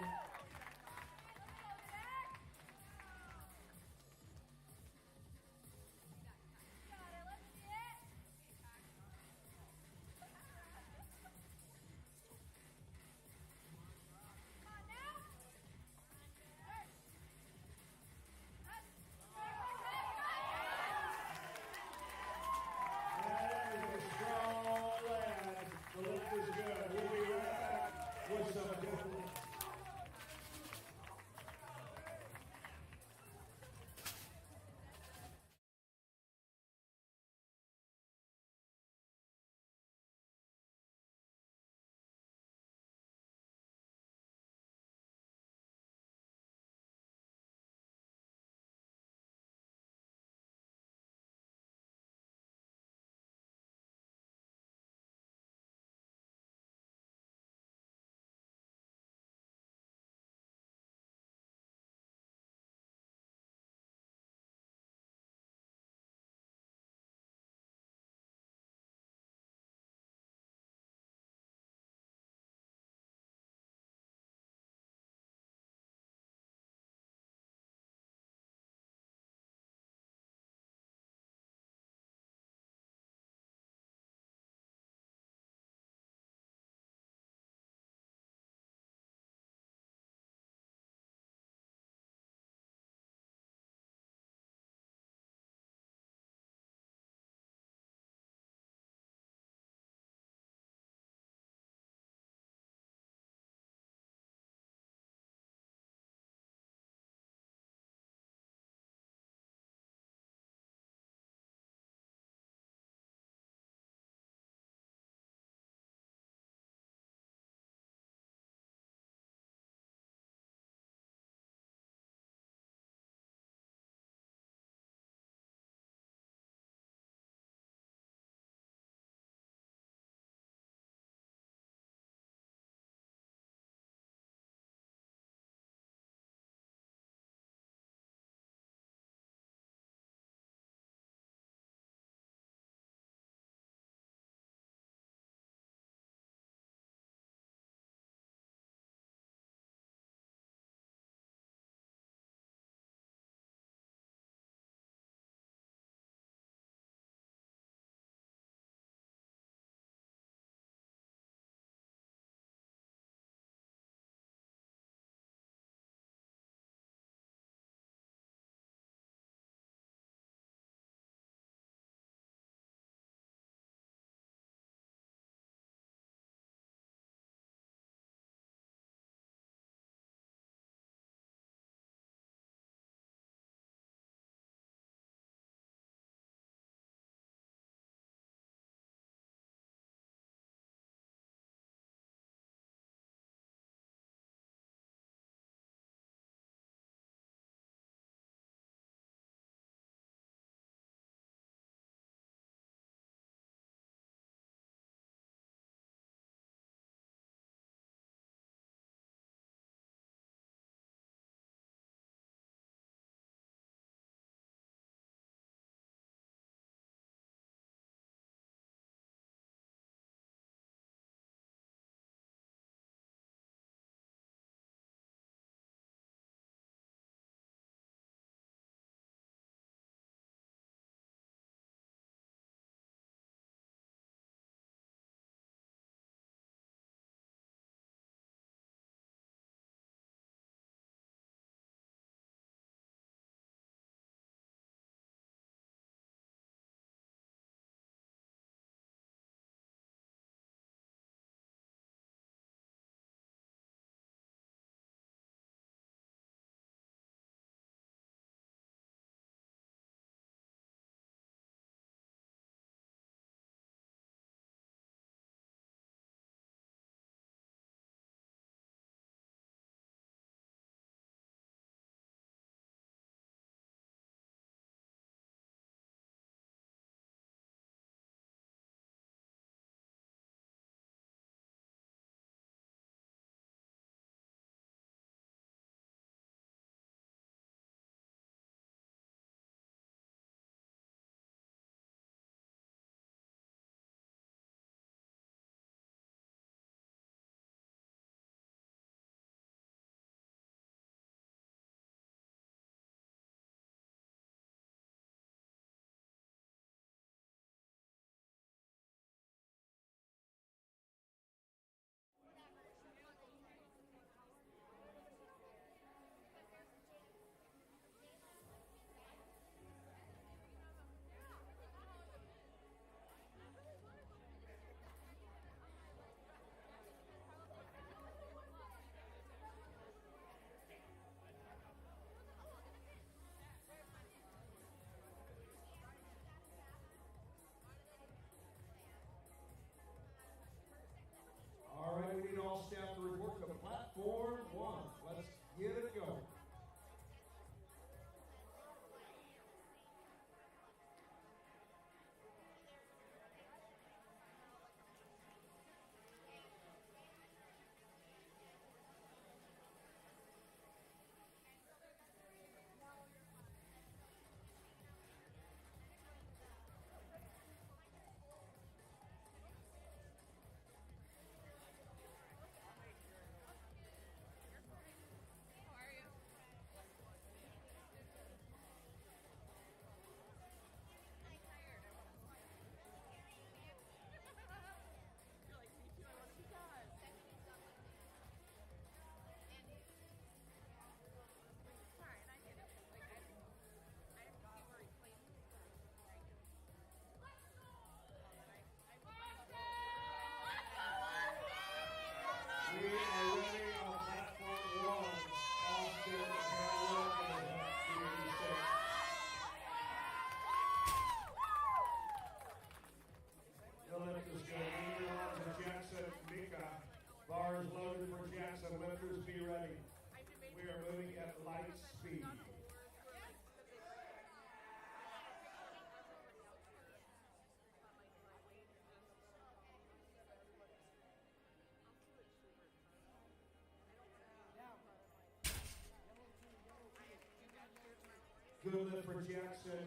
Good lift for Jackson.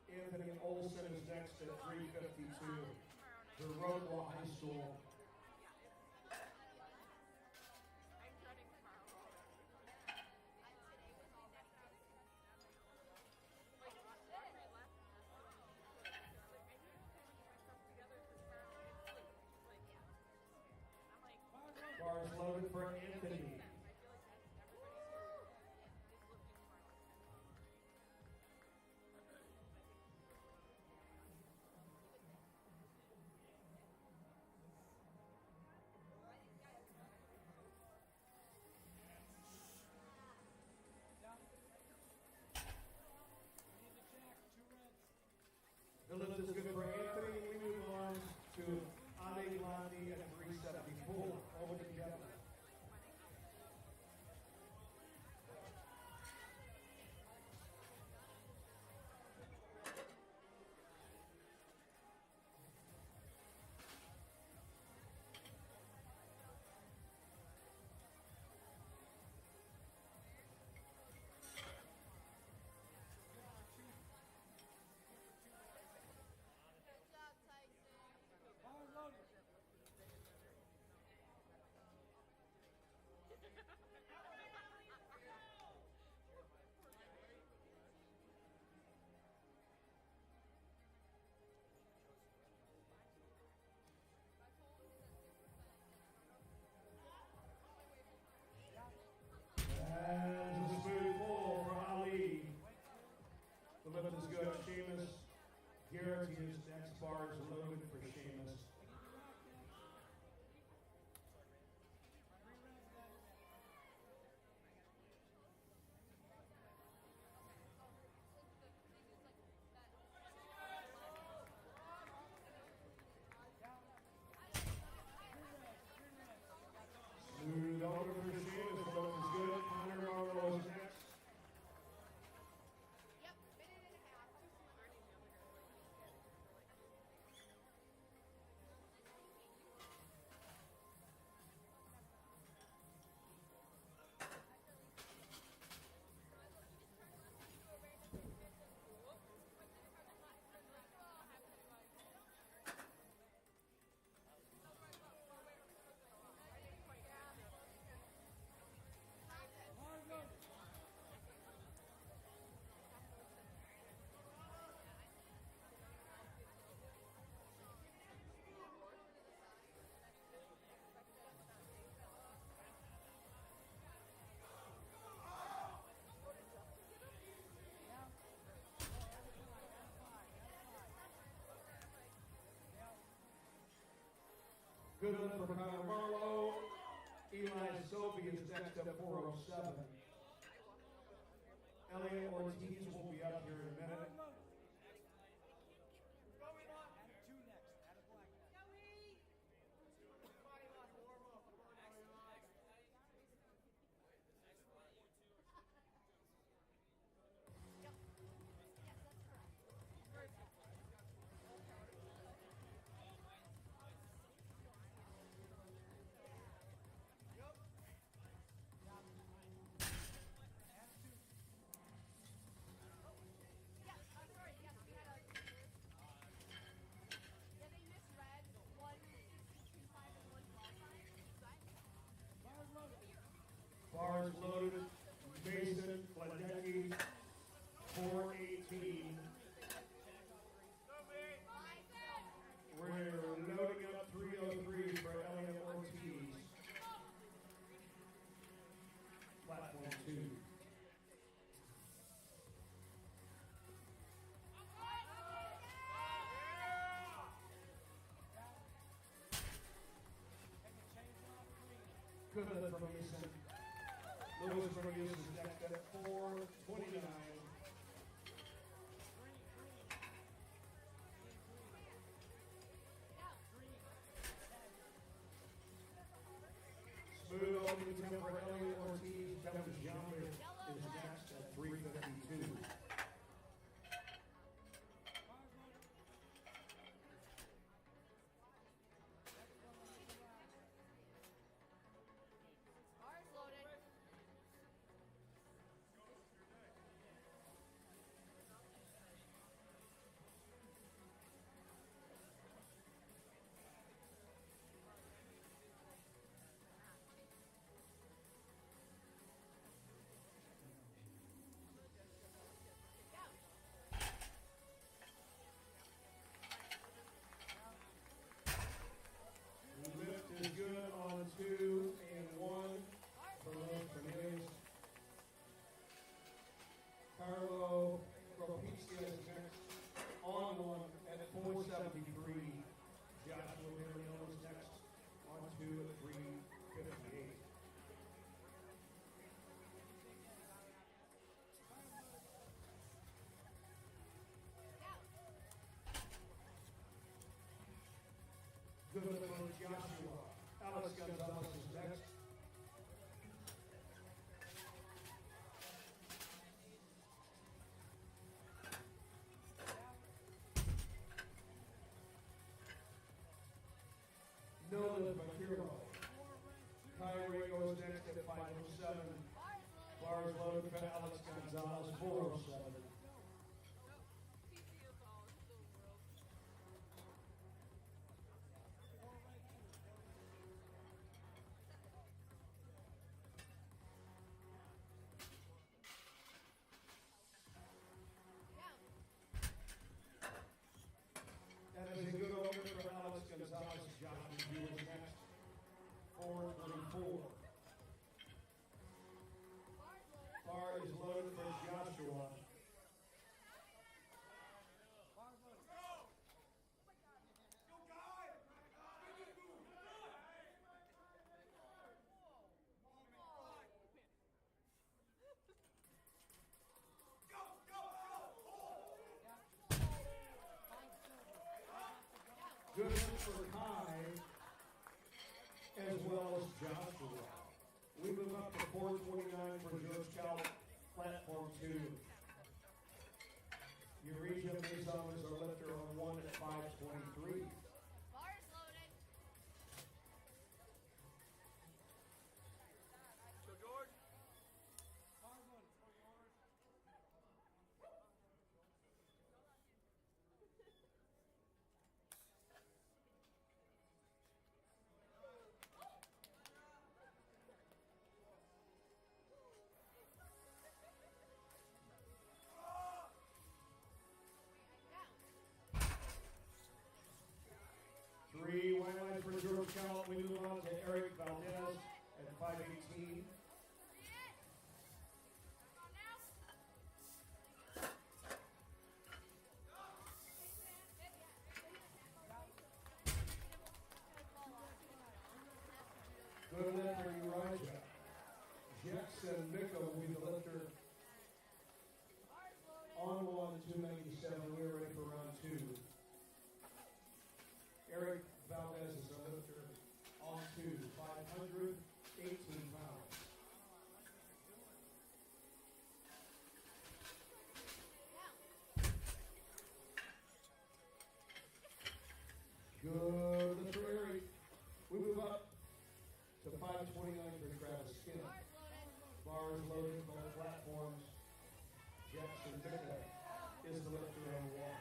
Anthony Olson is next at 352. The Roadwall High School. I'm dreading tomorrow. Like, every left. Like, I need to get myself together for tomorrow. I'm like, Bars loaded for Anthony. The lift is good for Anthony. We move on to Ade Landi at 374. Over to Kevin. Good job, Tyson. Power loaded. And a smooth pull for Ali. The lift is good. Seamus Garrett is next. Bars loaded for Seamus. Smooth over for Seamus. The lift is good. Connor Arlo is next. Yep, minute and a half. Power loaded. Good lift for Connor Marlowe. Eli Sophie is next at 407. Elliot Ortiz will be up here in a minute. Power loaded. Add a 2 next. Add a black next. Yep. Yes, that's correct. Yeah, I'm sorry. Yes, we had a. Yeah, they misread 1.25 and 1 ball time. Power loaded. Bars loaded. Mason Fladecki, 418. We're loading up 303 for Elliot Ortiz. Platform 2. Good lift from Mason. Lewis Rodriguez is next at 429. Smooth over the tempo for Elliot Ortiz. Kevin Jumper is next at 352. Bars loaded. is next. On one at 473. Joshua Mariano is next. On two at 358. Good for Joshua. Alex Gonzalez is next. Nolan Vaquero. Kyrie goes next at 507. Bars loaded for Alex Gonzalez, 407. That is a good opener for Alex Gonzalez. Josh Hughes next. 424. Bar is loaded for Joshua. Good for Kai, as well as Joshua. We move up to 429 for George Cal, platform 2. Eurasia Mason is our lifter on one at 523. Bars loaded. Go, George. Three white lines for George Cal. We move on to Eric Valdez at 518. Good lift for Elijah. Jackson Micko will be the lifter. On one, 297. We're ready for round two. Eric Valdez is our lifter. On two, 518 pounds. Good lift for Eric. We move up to 529 for Travis Skinner. Bars loaded, both platforms. Jackson Micko is the lifter on one.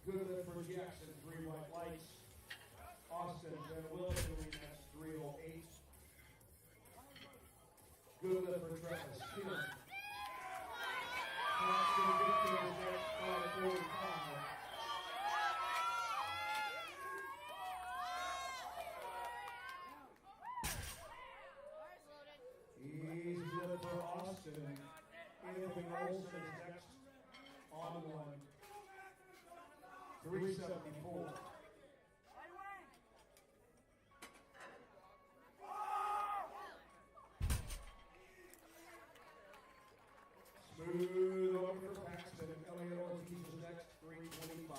Good lift for Jackson, 3 white lights. Austin Van Wilson will be next, 308. Good lift for Travis Skinner. Austin Victor is next, 545. Easy lift for Austin. Anthony Olsen is next, on one. 374. Smooth over for Paxton. Elliot Ortiz is next, 325.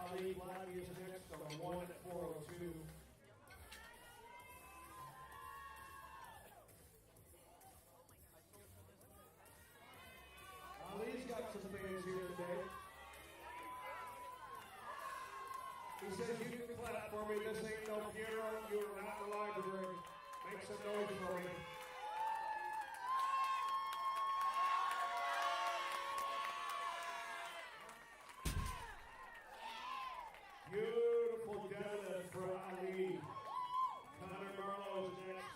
Ali Gladney is next on 1 at 402. Ali's got some fans here today. He says, you can clap for me. This ain't no funeral. You're not in the library. Make some noise for me. Beautiful deadlift for Ali. Connor Marlowe's next.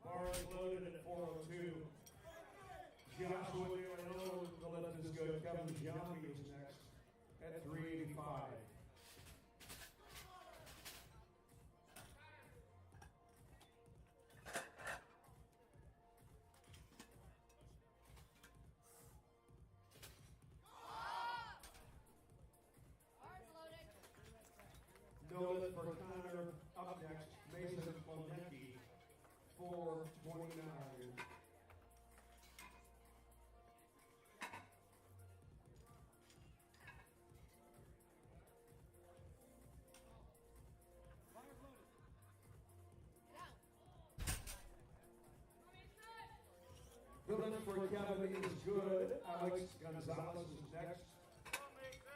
Bar is loaded at 402. Joshua Leonardo, the lift is good. Kevin Giambi is next at 385. No lift for Connor. Up next, Mason Monecki, 429. The lift for Kevin is good. Alex Gonzalez is next.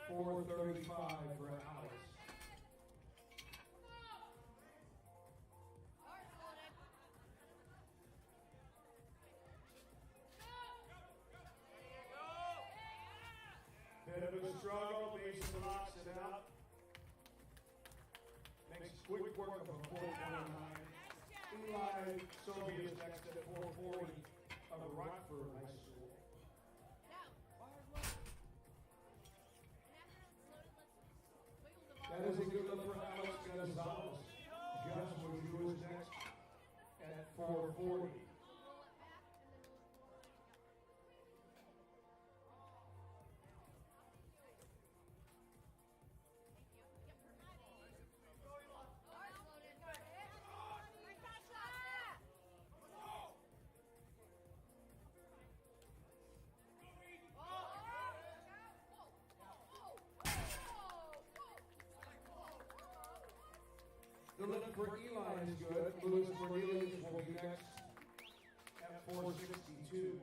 435 for Alex. Bit of a struggle, Mason locks it out. Makes quick work of a 429. Eli Sobey is next at 440 of Rockford High School. That is a good look for Alex Gonzalez. Joshua Drew is next at 440. The lift for Eli is good. Louis Cornelius will be next at 462.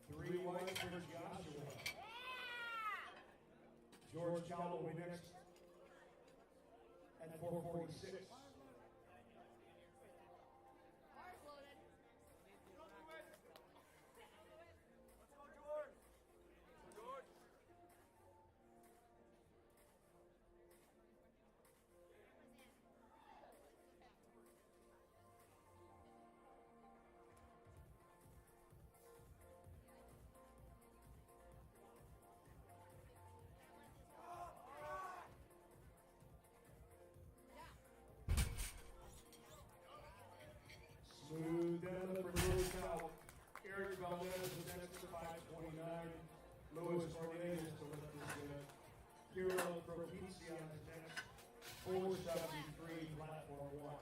Three whites for Joshua. George Cowell will be next at 446. Smooth deadlift for George Cowell. Eric Valdez is next at 529. Louis Cornelius to lift this good. Hero Propizia is next. 473, platform 1.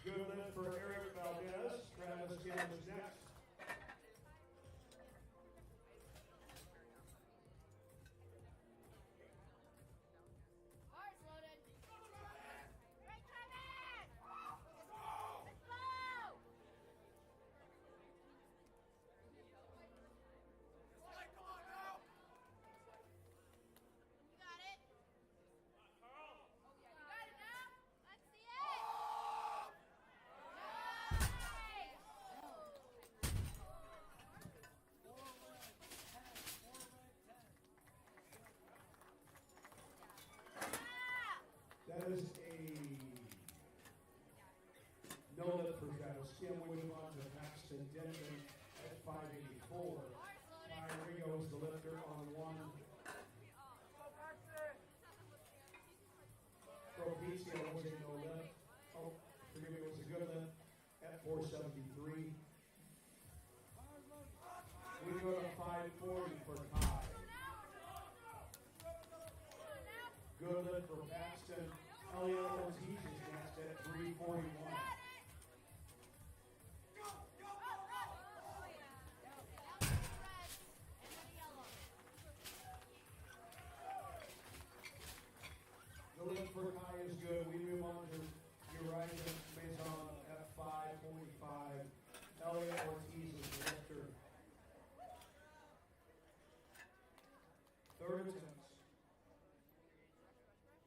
Good lift for Eric Valdez. Travis Kim is next. That is a no lift for Travis Kim. We move on to Paxton Denton at 584. Rigo is the lifter on 1. Propicio was a no lift. Oh, forgive me, it was a good lift at 473. We go to 540 for Kai. Good lift for Paxton. Elliot Ortiz is next at 341. The lift for Kai is good. We move on to Uriah Maison at 545. Elliot Ortiz is the lifter. Third attempts.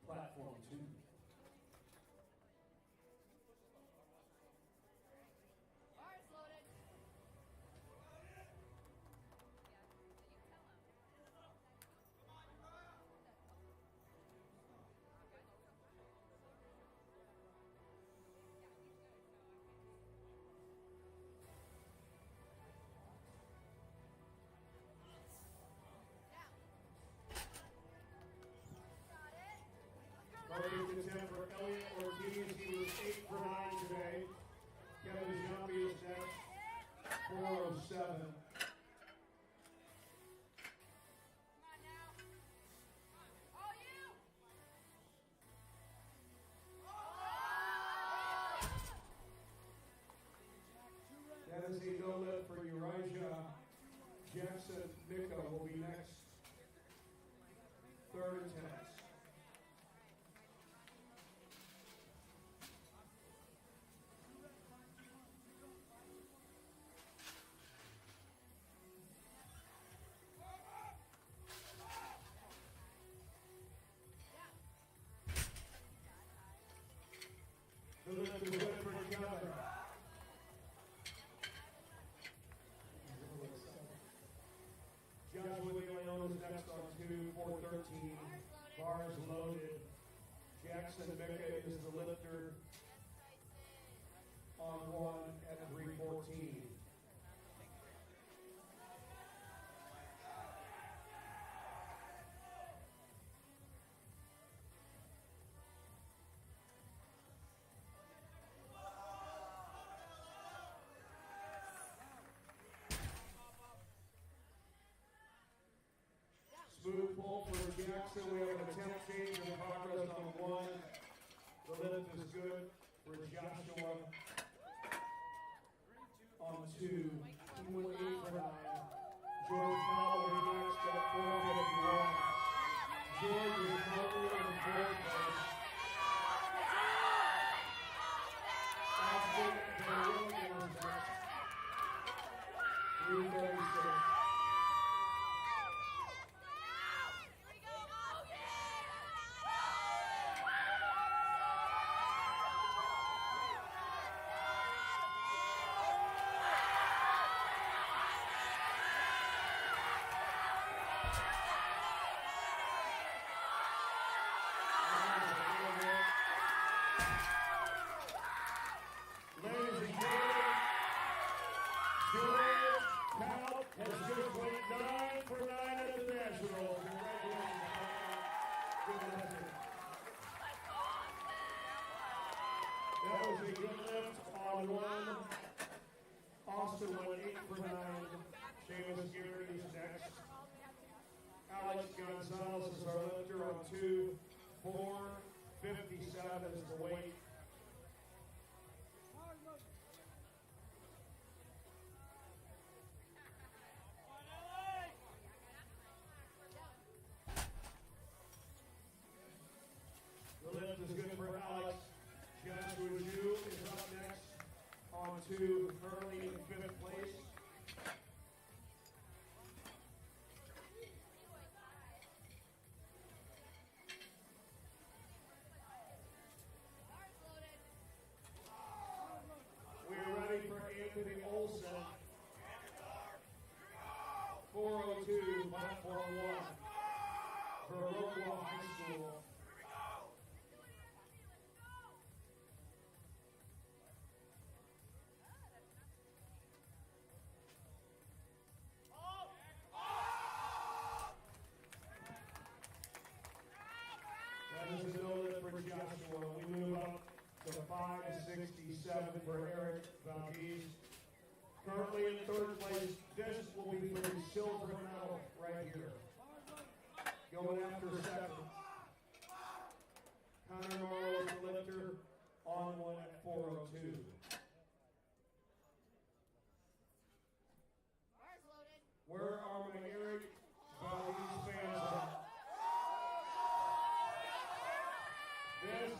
Platform 2. Bars loaded. First attempt for Elliot Ortiz. He was 8 for 9 today. Kevin Jumpy is next. 407. That is a no lift for Uriah. Jackson Micko will be next. Third attempt. The lift is good for Kevin. Joshua Leon is next on 2, 413. Bars loaded. Jackson Micka is the lifter on 1 at 314. Smooth pull for Jackson. We have an attempt change in progress on 1. The lift is good for Joshua on 2. He went 8 for 9. George Howell next at 451. George is currently in 4th place. Ashton Williams next. 336. That was a good lift on 1. Austin went 8 for 9. Seamus Gary is next. Alex Gonzalez is our lifter on 2. 457 is the weight. The lift is good for Alex. Joshua Jew is up next on 2, currently in 5th place. 467 for Eric Valdez. Currently in third place, this will be for the silver medal right here. Going after second. Connor Morrow is the lifter on one at 402. Where are my Eric Valdez fans at? This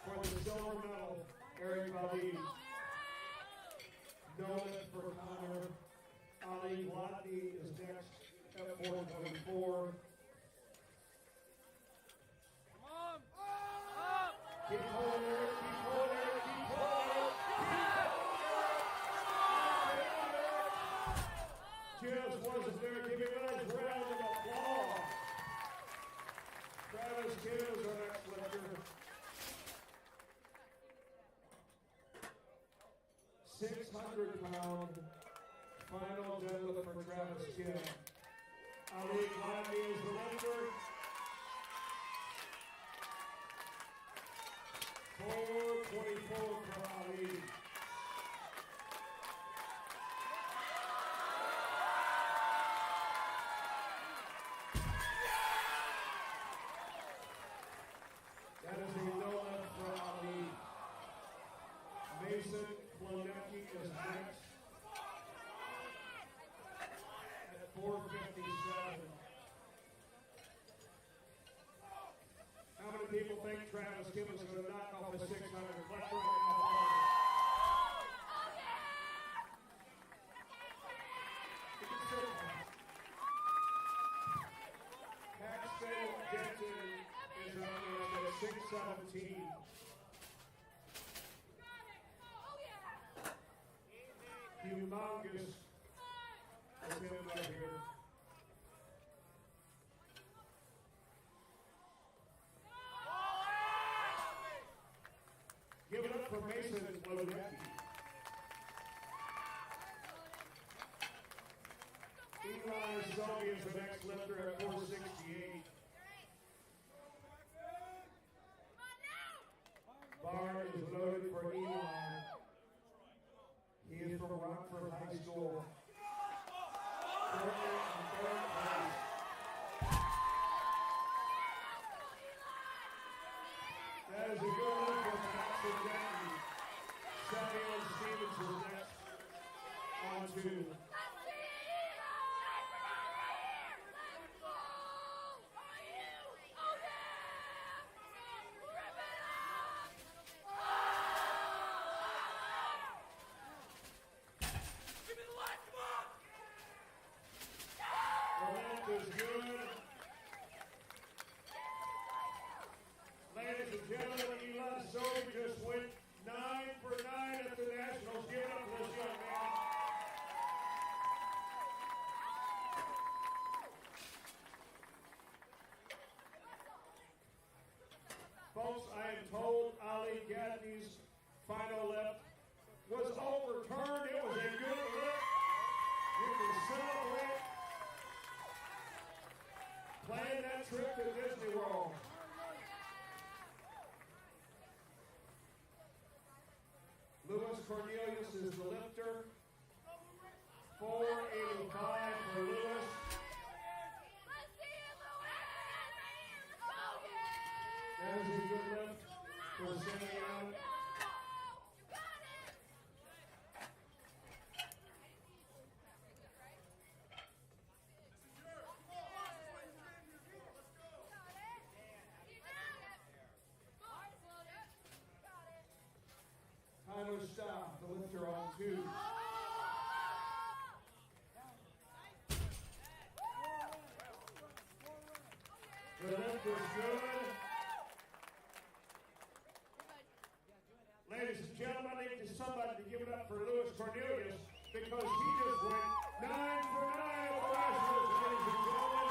for the silver medal, Eric Valdez. No lift for Connor. Ali Gladney is next at 424. Come on! Keep pulling Eric, keep pulling Eric, keep pulling Eric. Just wasn't there, giving a nice round of applause. Travis Kidd is our next lifter. 600-pound final deadlift for Travis Kidd. Ali Gladney is the lifter. 424 for Ali. That is a no lift for Ali. Mason Klonecki is next at 457. How many people think Travis Kidd is going to knock off a 600? Let's bring it Paxton Denton is up at 617. Humongous is him right here. Give it up for Mason Klonecki. Eli Selby is the next lifter at 468. Bar is loaded for Eli. He is from Rockford High School. Currently in third place. That is a good look for Paxton Denton. Samuel Stevens is next on two. Is good. Ladies and gentlemen, Eli Selby just went 9 for 9 at the Nationals. Give it up for this young man. Folks, I am told Ali Gladney's final lift was overturned. It was a good lift. You can celebrate. Plan that trip to Disney World. Louis Cornelius is the lifter. 485 for Louis. That is a good lift for Simeon. Tyler Stock, the lifter on two. The lift is good. Ladies and gentlemen, I need somebody to give it up for Louis Cornelius because he just went 9 for 9 at the Nationals, ladies and gentlemen.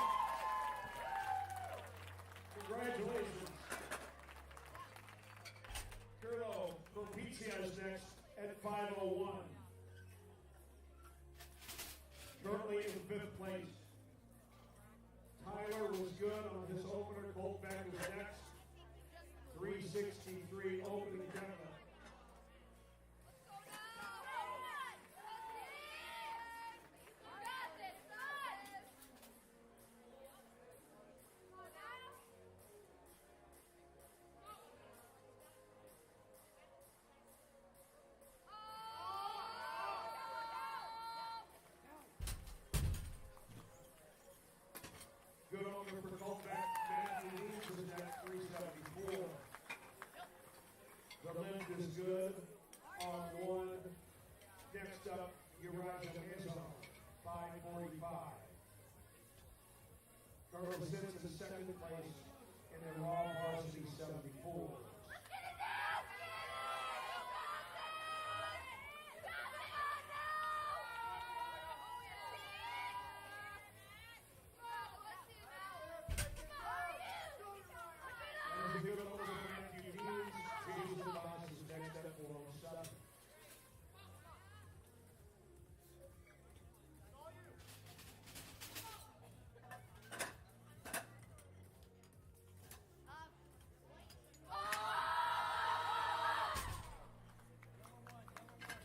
Congratulations. Curlo Propizia is next at 501. Currently in 5th place. Tyler was good on his opener. Coltback is next. 363 opening deadlift. is good on one. Next up, Uraja is on 545. Carlos Sims in second place in the Raw Varsity 74. That was a good over from Matthew Deans. Jason Boss is next at 407.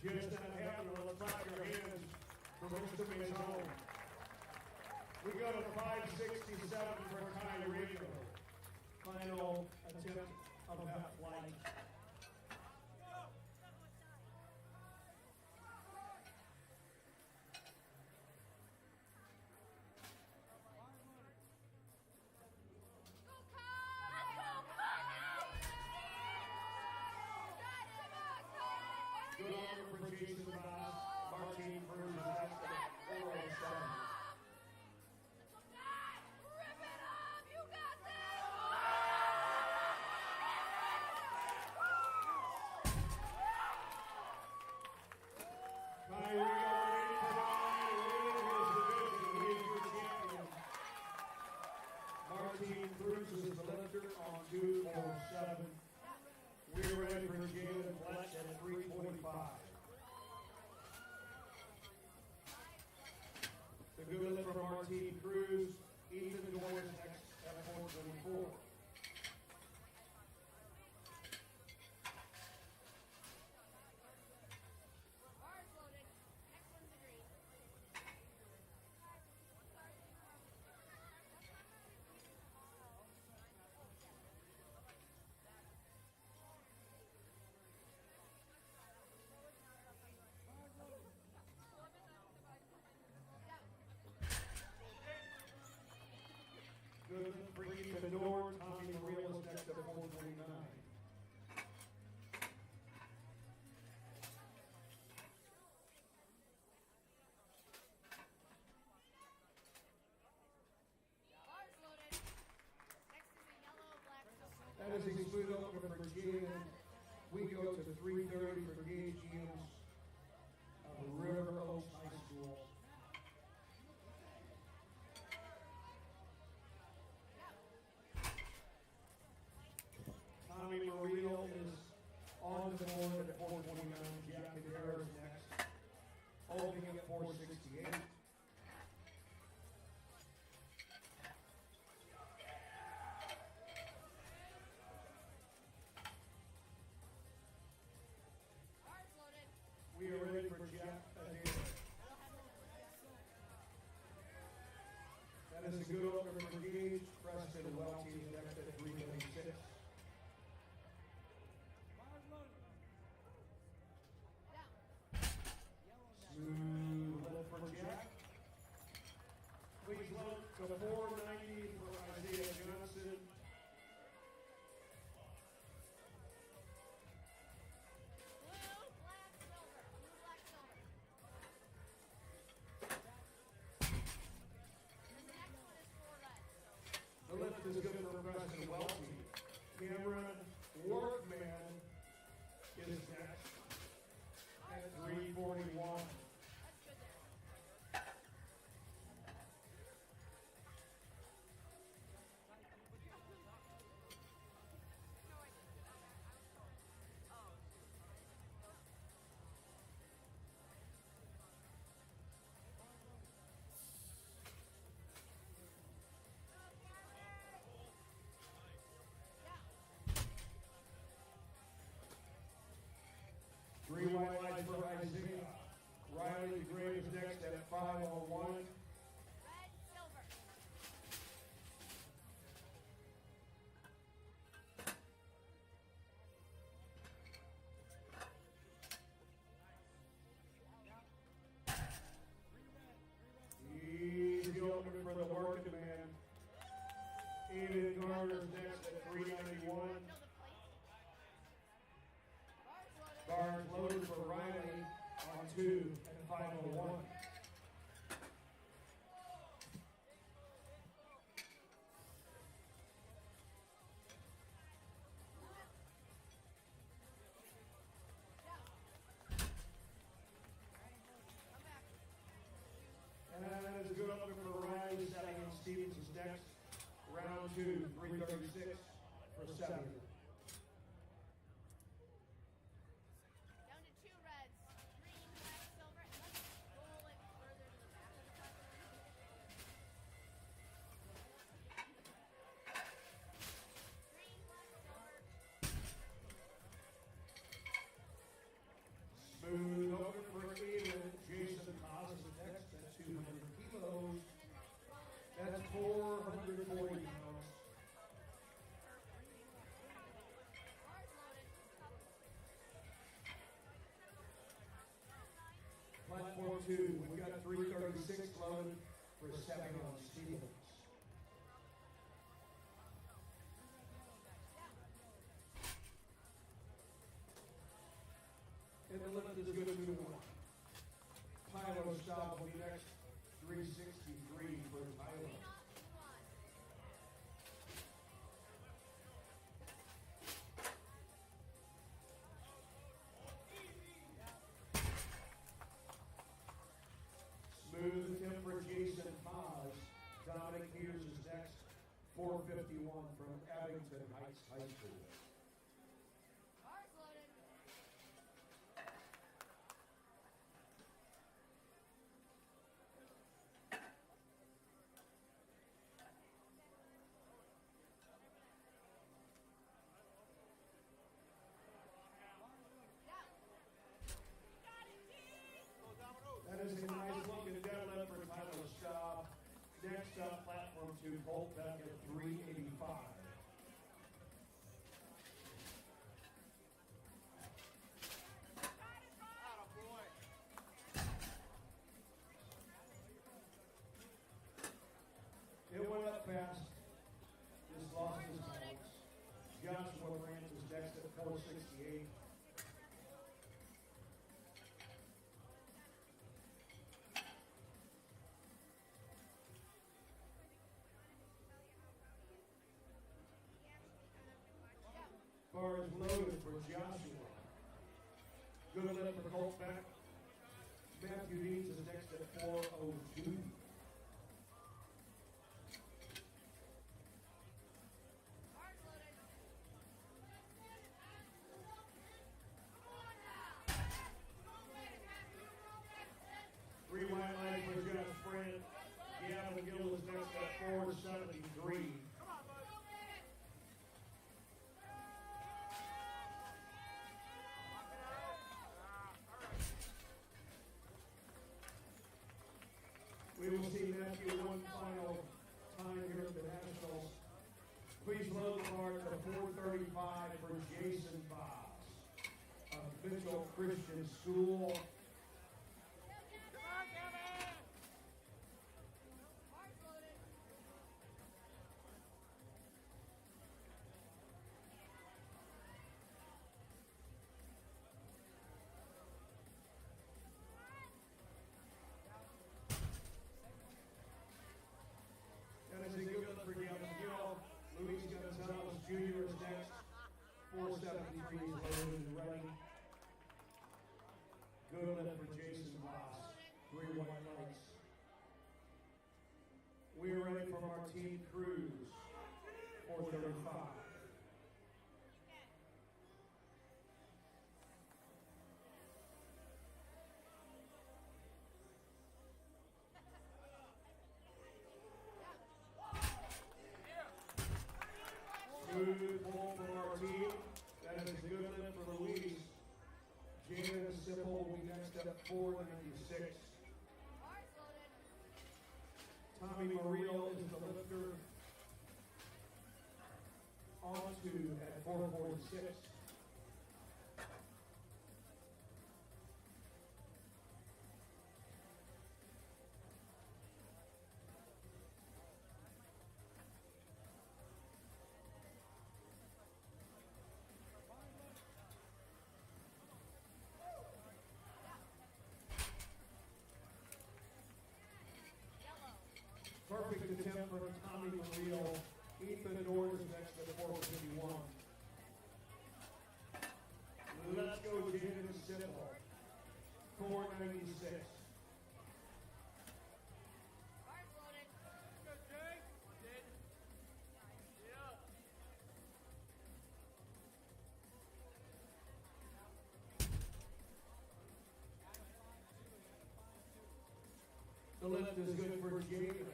Just not happening. Let's clap your hands for Mr. Maison. We go to 567 for Kai Rico. Final attempt of that flight. Good order for Jason Boss. Martin Cruz next at 407. Martin Cruz is the lifter on 247. We're ready for Jalen Fletch at 345. The good lift from Martin Cruz. Ethan Doyle next at 424. Good for Ethan Doyle. Tommy Murillo is next at 429. That is a split over for Jalen. We go to 330 for Gage Eels of River Oaks High School. Tommy Murillo is on the board at 429. Jack Madera is next, holding at 468. We are ready for Jack Madera. That is a good opener for Gage. Preston Welty is next at 326. Smooth lift for Jack. Please look to 490 for Isaiah Johnson. The lift is good for Preston Welty. Cameron Workman is next at 341. Three white lights for Isaiah. Riley Gray is next at 501. Red, silver. He's the opener for the working man. Aiden Garner's next at 391. 2 and final 1. And that is good up for Riley. Sagan Stevens is next. Round 2, 336 for 7. Down to 2 reds. Green, black, silver, and let's roll it further to the back of the puck. Green, black, silver. Smooth over for even. Jason Haas is next at 200 kilos. That's 440 pounds. Platform 2, we got 336 loaded for 7 on Stevens. And the lift is good to 1. Tyler stop will be next, 363 for Tyler. Smooth attempt for Jason Haas. Dominic Peters is next, 451 from Abington Heights High School. Cars loaded. That is a nice looking deadlift for Tyler Staub. Next up, platform 2, Colt Beck at 385. It went up fast. Just lost his balance. Joshua Grant is next at 468. Bar is loaded for Joshua. Good lift for Colt Beck. Matthew Deeds is next at 402. Cars loaded. 3 wide leg for Jeff Sprint. Gavin Gill is next at 473. We will see Matthew one final time here at the Nationals. Please load the bar to 435 for Jason Voss of Mitchell Christian School. Cars loaded. That is a good lift for Gavin Gill. Luis Gonzalez Jr. is next. 473 is loaded and ready. Good lift for Jason Voss. 3 white lights. We are ready for Martine Cruz. 435. Good ball for Martine. That is a good lift for Louise. Jana Sipple will be next up 496. Cars loaded. Tommy Murillo is the lifter. Onto at 446. for Tommy Murillo. Ethan Norton is next at 451. Let's go, Jaden Simple. 496. Bars loaded. Go, Jay. Yeah. The lift is good for Jaden.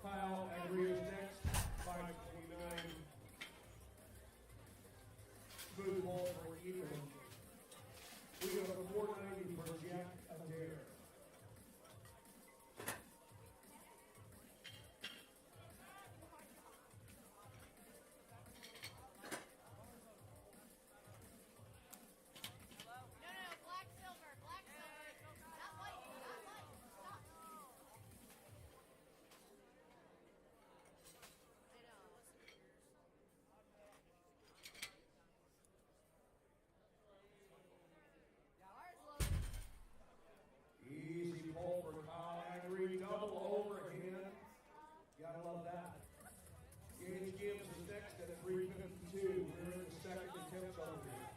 Kyle Andreas next, 529. Good ball for Ethan. We go to 490 for Jack Adair. No, black, silver, black, silver. Not white, not white. Stop. I know. Bars loaded. Easy pull for Kyle Angry. Double overhand. Gotta love that. Gage Gibbs is next at 352. We're in the second attempt over here.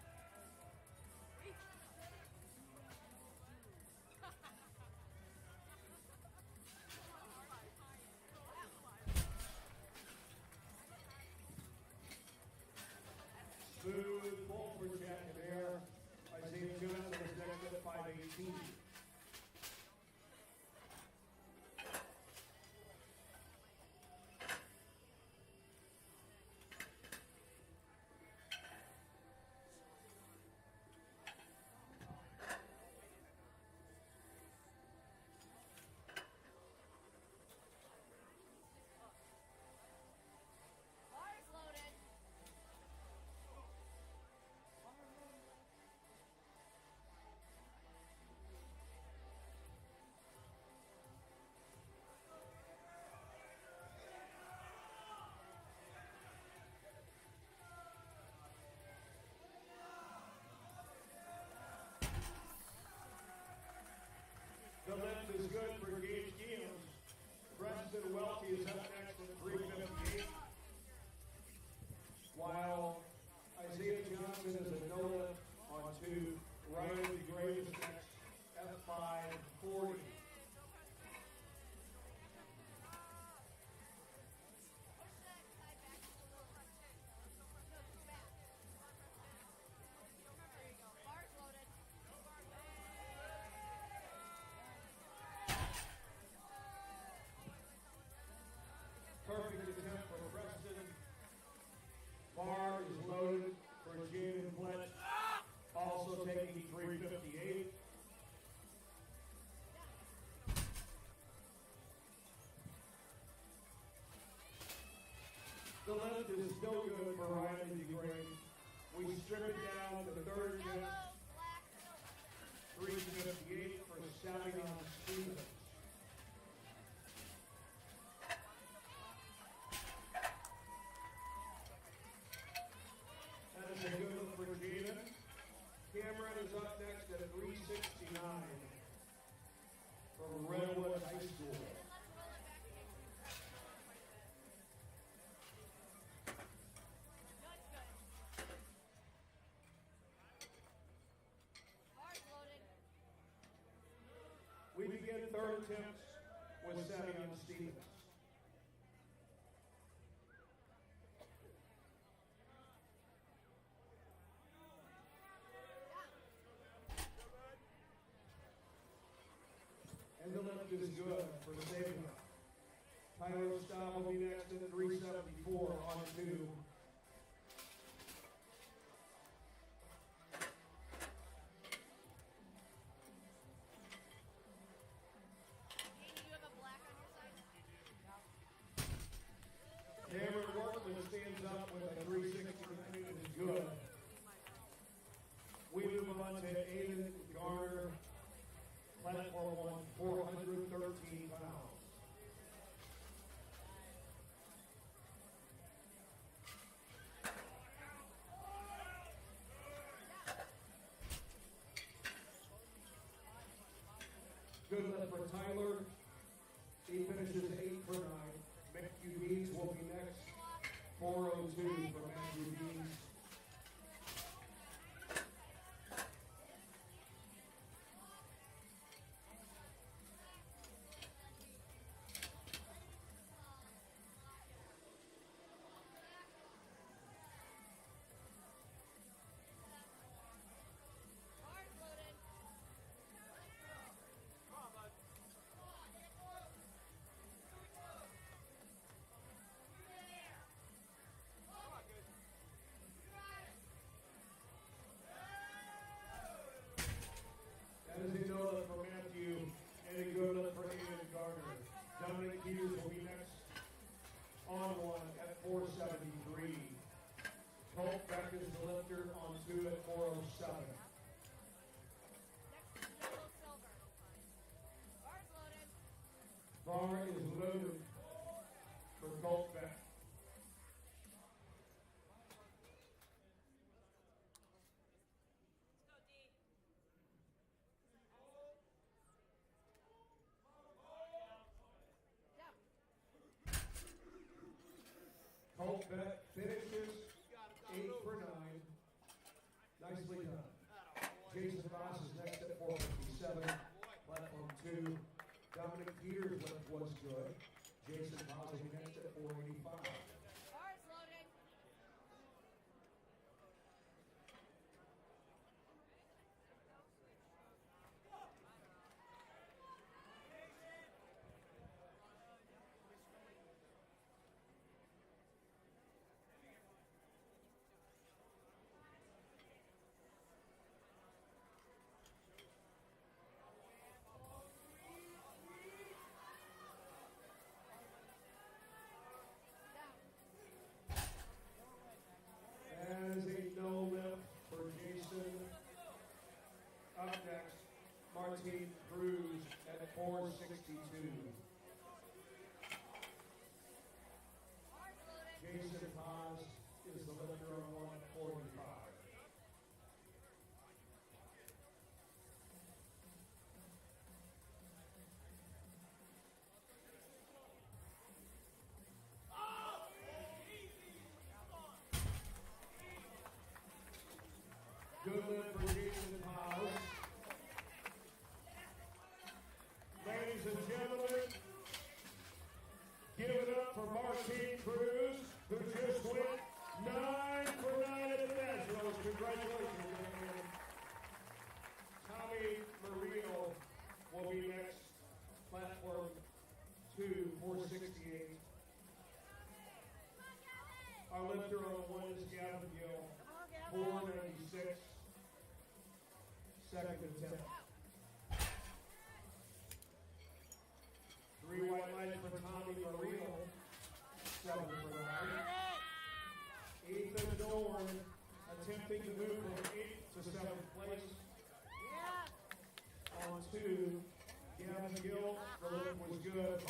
Smooth pull for Jack Adair. Isaiah Johnson is next at 518. Bars loaded. The lift is good for Gage Gibbs. Preston Welty is up next at 358. While Isaiah Johnson is a no lift on 2. Ryan DeGray is next at 540. Push that side back just a little. No, just back. There you go. Bars loaded. Perfect attempt for Preston. Bar is loaded for Jaden Fletch. Also taking 358. The lift is no good for Ryan DeGray. We strip it down to the third attempt. Yellow, black, silver. 358 for Savion Stevens. That is a good look for Jaden. Cameron is up next at 369 from Redwood High School. Bars loaded. We begin third attempts with Savion Stevens. And the lift is good for Savion. Tyler Staub will be next at 374 on 2. Katie, do you have a black on your side? Cameron Workman stands up with a 360 that is good. We move on to Aiden Garner, platform 1, 413 pounds. Good lift for Tyler. He finishes 8 for 9. Matthew Deans will be next. 402 for Matthew Deans. That is a no-look for Matthew and a good look for Ian Gardner. Dominic Hughes will be next on one at 473. Colt back is the lifter on two at 407. Bar is loaded for Colt back. Colt bet finishes 8 for 9. Nicely done. Jason Ross is next at 457. Platform 2. Dominic Peters was good. Jason Ross is next at 485. As a no lift for Jason. Up next, Martine Cruz at 462. Jason Haas is the lifter on one at 45. Good lift for Jason Haas. Ladies and gentlemen, give it up for Martine Cruz, who just went 9 for 9 at the Nationals. Congratulations, man. Tommy Marino will be next. Platform 2, 468. Our lifter on one is Gavin Gill, 496. Second attempt. 3 white lights for Tommy Marino, 7 for 9. Ethan Dorn attempting to move from 8th to 7th place. On 2, Gavin Gill, the lift was good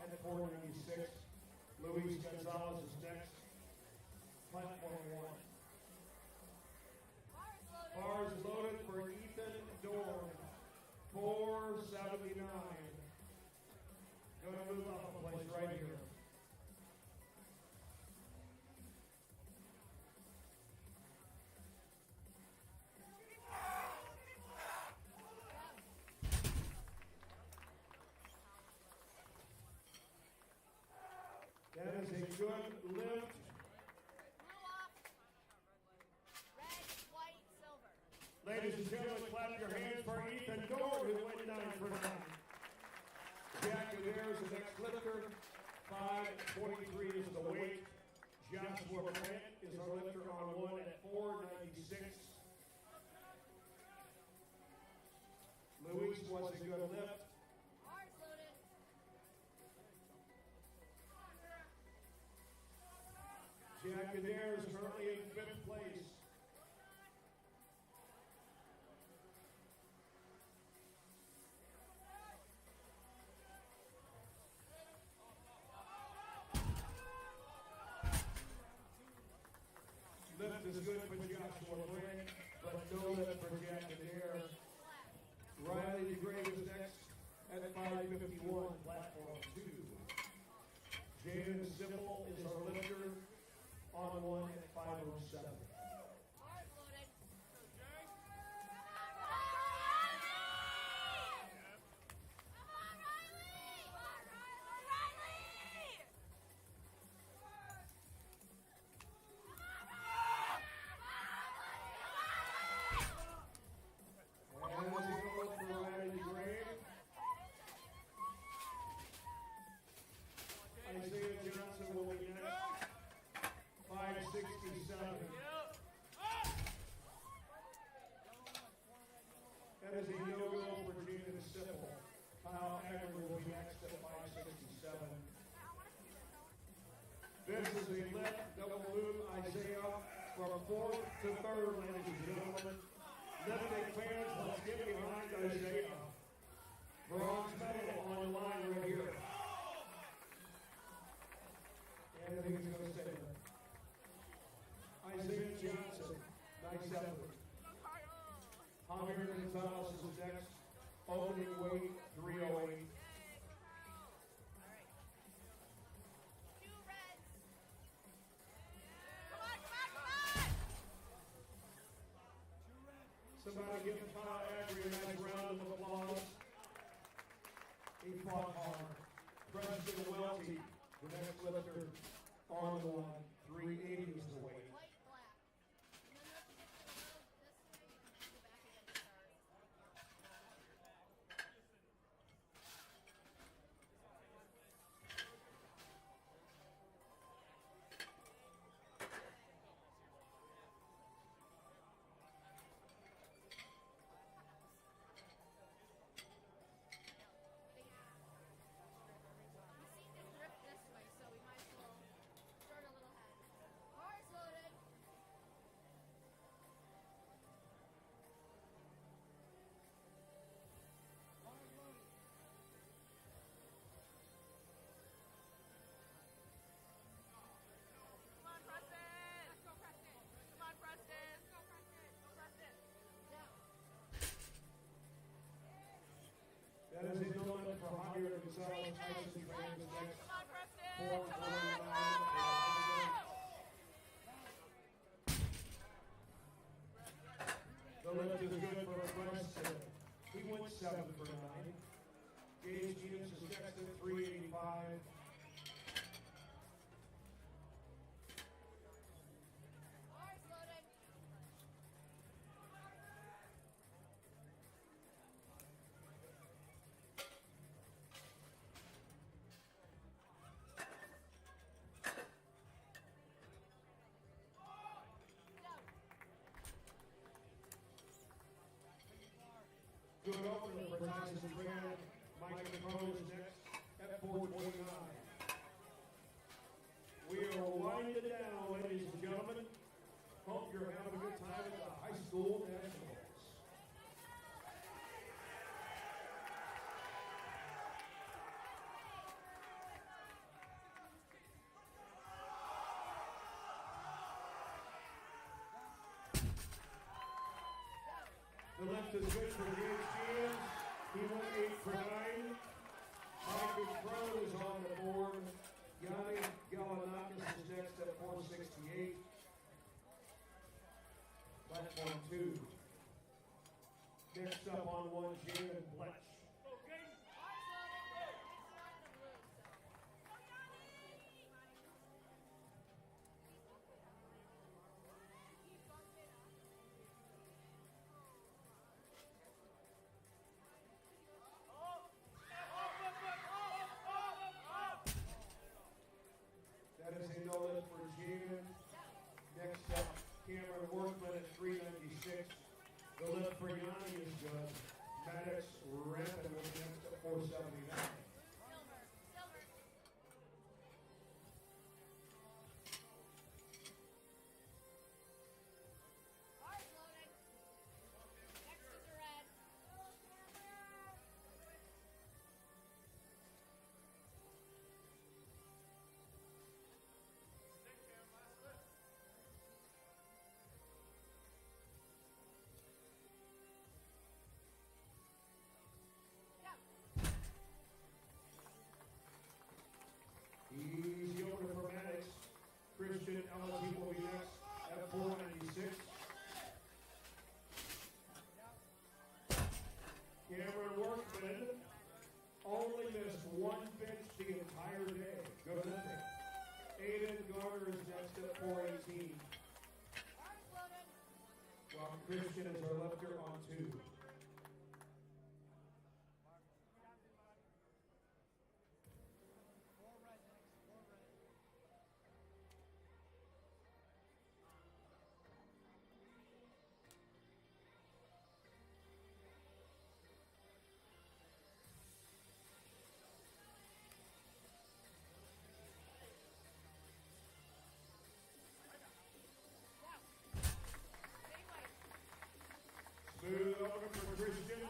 at 496. Luis Gonzalez is next. Platform 1. Bars is loaded for Ethan Dorn, 479. Going to move off a place right here. That is a good lift. Ladies and gentlemen, clap your hands for Ethan Dorn, who went 9 for 9. Jack Adair is the next lifter. 523 is the weight. Joshua Grant is our lifter on one at 496. Luis was a good lift. Jack Adair is currently in 5th place. Lift is good for Joshua Grant, but no lift for Jack Adair. Riley DeGray is next at 551, platform 2. Jaden Simple is our lifter on one at 507. Bars loaded. Come on, Riley! Come on, Riley! And we'll go for Riley Gray. Isaiah Johnson will be next. 567. That is a no-go for Jaden Simple. Kyle Agnew will be next at 567. This is a lift that will move Isaiah from fourth to third, ladies and gentlemen. Lifting fans, let's get behind Isaiah. Bronze medal on the line right here. And I think he's going to stay there. Isaiah Johnson, nice effort. Javier Gonzalez is next. Opening weight, 308. Two reds. Come on, come on, come on! Somebody give Kyle Agnew a nice round of applause. He fought hard. Preston Welty, the next lifter on the line. 380 is the weight. White, black. And then you have to get a little this way and go back against the stars. We seem to drift this way, so we might as well start a little head. Bars loaded. Come on, Preston! Let's go, Preston! Come on, Preston! Let's go, Preston! Go, Preston! Down. That is a no limit for Javier Gonzalez. Tyson Trans is next. Come on, Preston! 449. The lift is good for Preston. He went 7 for 9. Gage Enos is next at 385. Bars loaded. Down. Good opener for Tyson Trans. Mike McCone is next at 429. We are winding down, ladies and gentlemen. Hope you're having a good time at the high school nationals. The left is good for Gage James. He went 8 for 9. Michael Crow is on the board. Yanni Galanakis is next at 468. Platform 2. Next up on one, Jaden Bletch. Bars loaded. It's not in the blue, so. That is a no lift for Jaden. Next up, Cameron Workman at 396. The lift for Yanni is good. Maddox Rampin was next at 479. Silver. Silver. Bars loaded. Next is a red. Good lifting. Aiden Garner is next at 418. While Christian is our lifter on 2. Smooth over for Christian.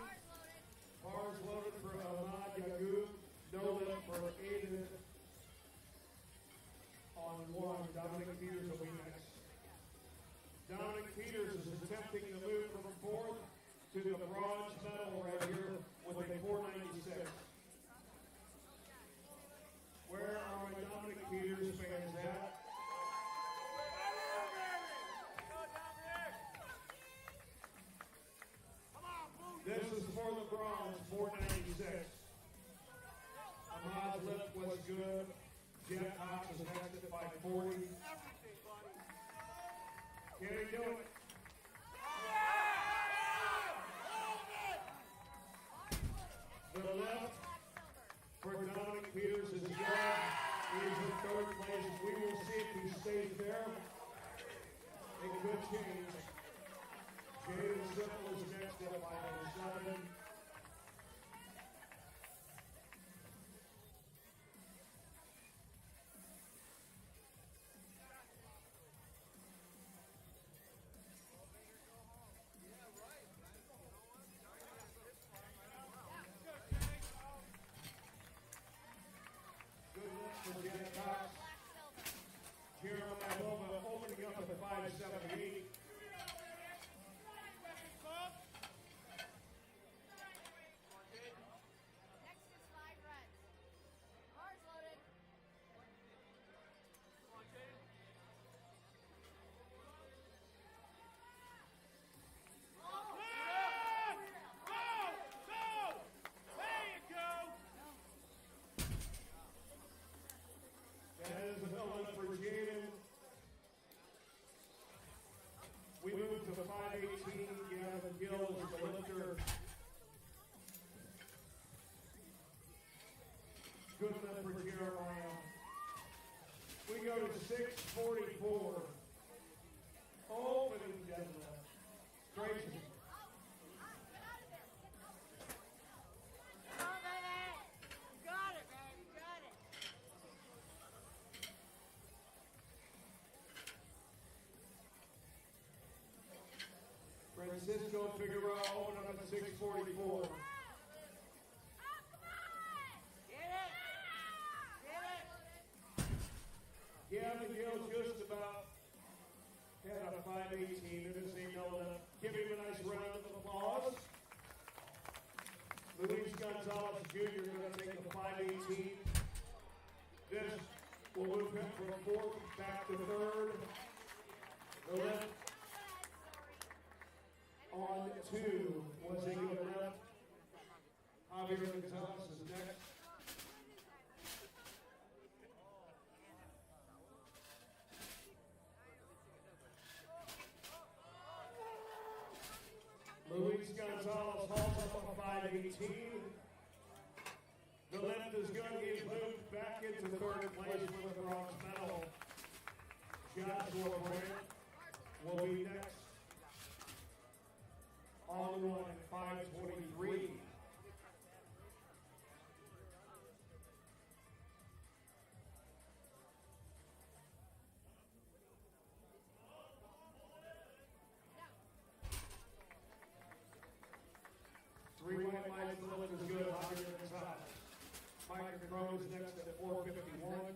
Bars loaded for Ahmad Yagub. No lift for Aiden on 1. Dominic Peters will be next. Dominic Peters is attempting to move from 4th to the bronze medal right here with a 496. Where are my Dominic Peters fans at? This is for the bronze, 496. Ahmad's lift was good. Jeff Cox is next at 540. Can he do it? The lift for Dominic Peters is good. He's in 3rd place. We will see if he stays there. Make a good change. Jaden Simple is next at 507. Good lift for Janet Cox. Jeremiah Homa opening up at 578. That is a lift for Jaden. We move to 518. Gavin Gill is the lifter. Good lift for Jeremiah. We go to 644. Opening deadlift. Crazy. Francisco Figueroa opening up at 644. Gavin Gill just about had a 518. It doesn't even know that. Give him a nice round of applause. Luis Gonzalez Jr. going to take the 518. This will move him from 4th back to 3rd. The lift on 2 was a good lift. Javier Gonzalez is next. Luis Gonzalez hauls up a 518. The lift is good. He's moved back into 3rd place with a bronze medal. Joshua Brandt will be next on the 1 at 523. Three white lights, the lift is good. Javier Gonzalez. Mike Crow is next at 451.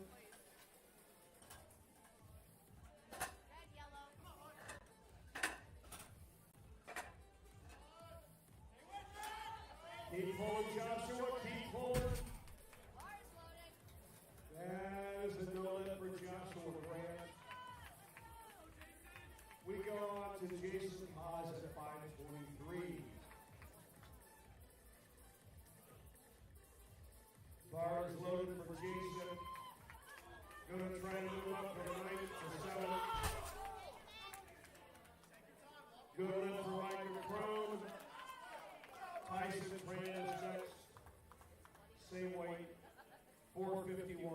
Keep pulling, Joshua. Keep pulling. That is a no lift for Joshua Brandt. We go on to Jason Haas at 523. Bar is loaded for Jason. Tyson Brandon is next. Same weight, 451.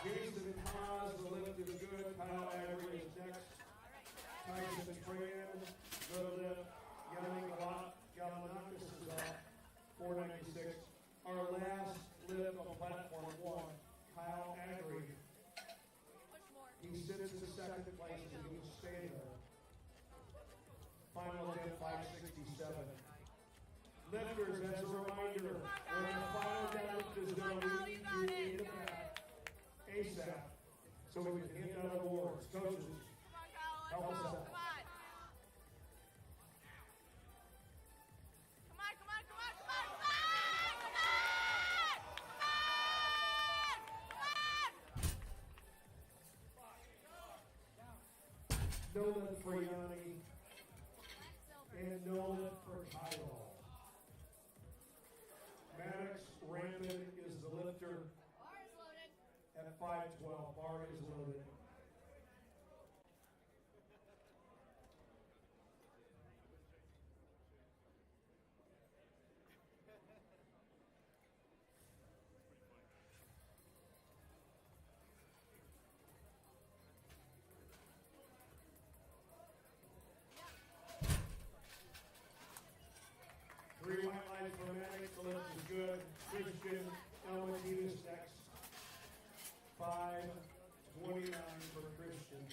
Jason Haas, the lift is good. Kyle Avery is next. Tyson Tran, good lift. Yanni Galanakis is off, 496. Our last lift on platform 1, Kyle Avery. He sits in second place and he will stay there. Final attempt 567. Lifters, as a reminder, when the final deadlift is done, we need you in the back ASAP so we can hit other boards. Coaches, help us out. No lift for Yanni, and no lift for Kyle. Maddox Rampant is the lifter at 512. Bar is loaded. Three white lights for Maddox. The lift is good. Christian Elmatinus next. 529 for Christian.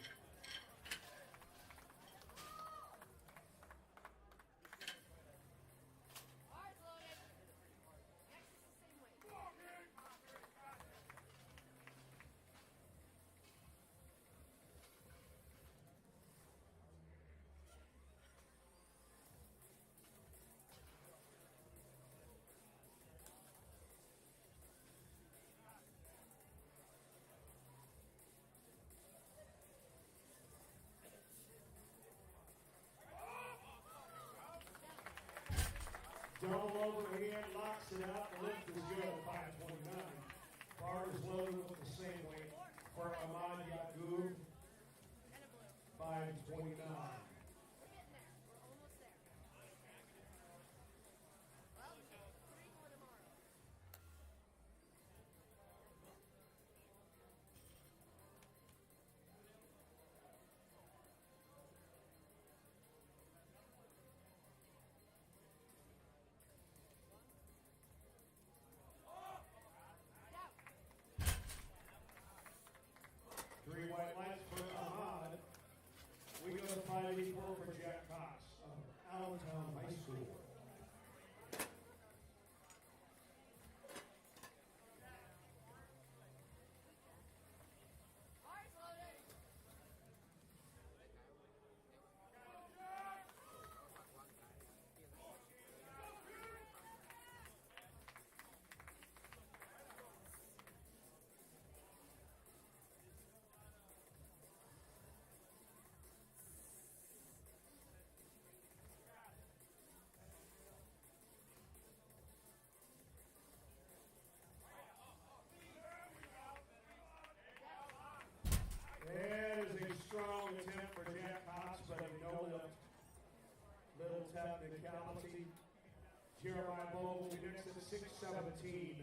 Double overhand, locks it out. The lift is good at 529. Bar is loaded with the same weight for Ahmad Yaqub, 529. Three white lights for Ahmad. We go to 584 for Jack Cox of Allentown High School. That is a strong attempt for Jack Cox, but a no lift. Little technicality. Jeremiah Bogle will be next at 617.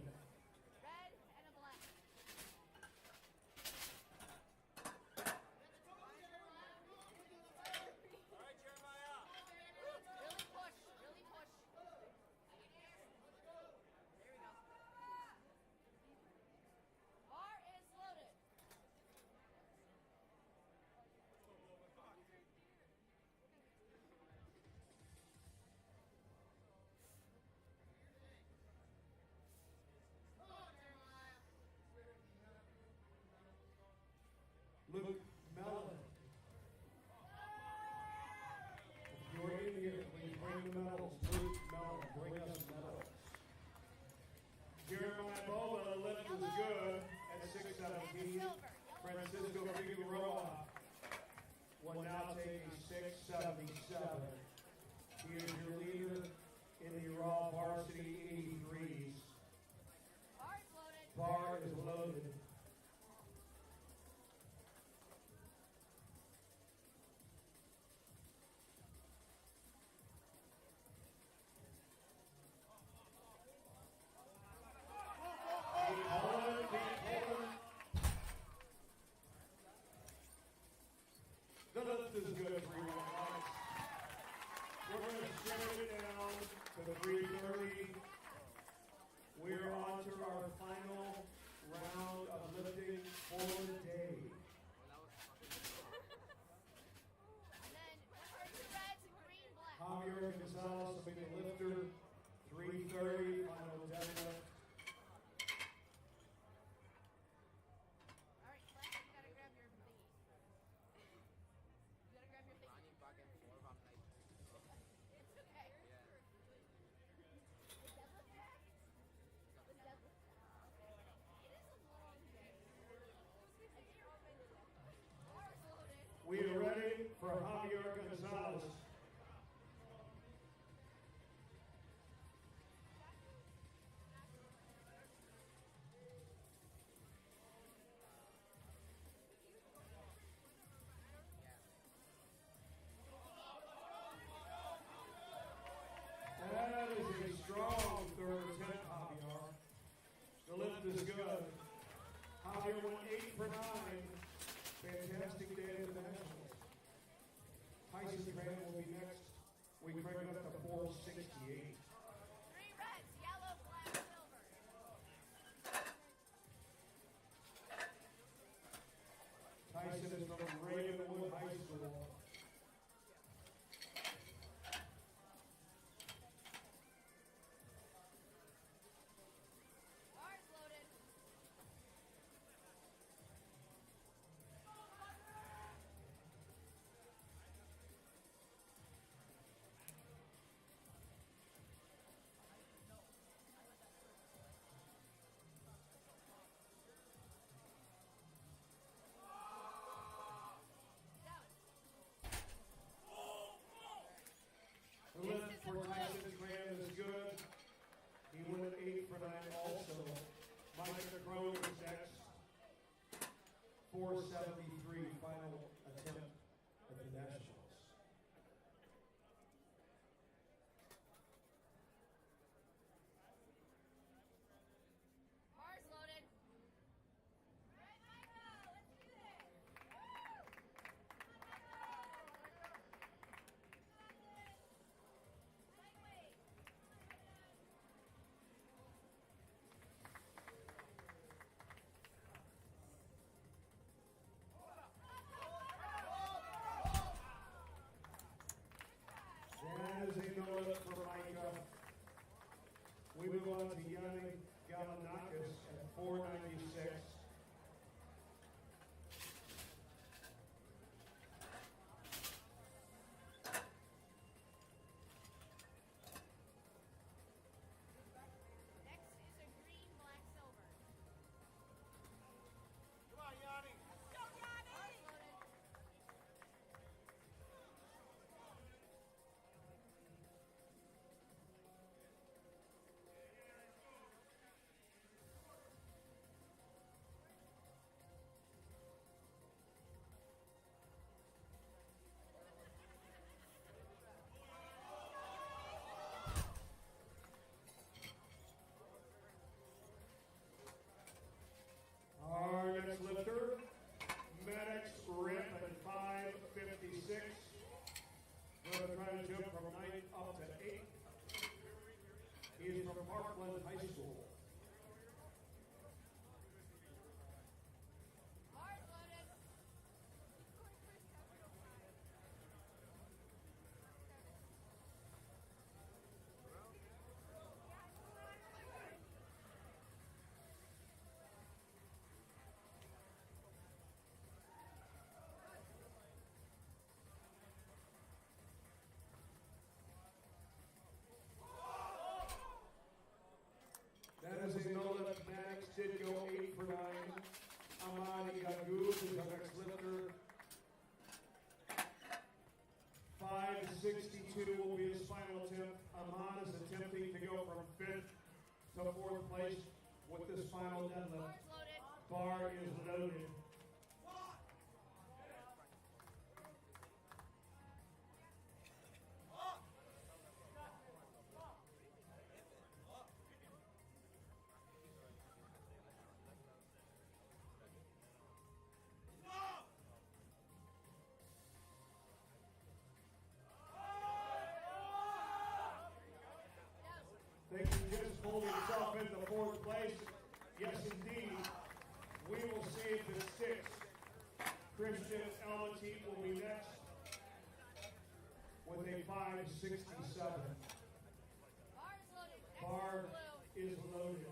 Luke Mellon. If you're in here, please bring the medals. Luke Mellon, bring us medals. Jeremiah Bowen, the lift is good at 617. Francisco Figueroa will now take a 677. to 330. We're on to our final round of lifting for the day. And then for two reds, green, black. Javier Gonzalez will be the lifter. 330, final deadlift. All right, Flex, you gotta grab your thingy. You gotta grab your thingy. It's okay. The deadlift. It is a long day. Bars loaded. We are ready for Javier Gonzalez. That is a strong third attempt, Javier. The lift is good. Javier went 8 for 9. Fantastic day at the Nationals. Tyson Graham will be next. We crank it up to 468. 3 reds, yellow, black, silver. Tyson is from Ravenwood High School. Bars loaded. The lift for Tyson Graham is good. He went 8 for 9 also. Mike Crow is next. 473, final attempt at the Nationals. Bars loaded. Alright, Michael, let's do this. Woo! Lightweight. That is a no lift for Micah. We move on to Yannick Galanakis at 496. Next is a green, black, silver. Come on, Yanni. Go, Yanni! Bars loaded. Our next lifter, Maddox Rip at 556. We're trying to jump from 9 up to 8. He is from Parkland High School. Bars loaded. That is a no lift. Maddox did go 8 for 9. Amani Gagoub is our next lifter. 562 will be his final attempt. Aman is attempting to go from 5th to 4th place with this final deadlift. Bars loaded. Bar is loaded. Christian Almaty will be next with a 567. Bar is loaded.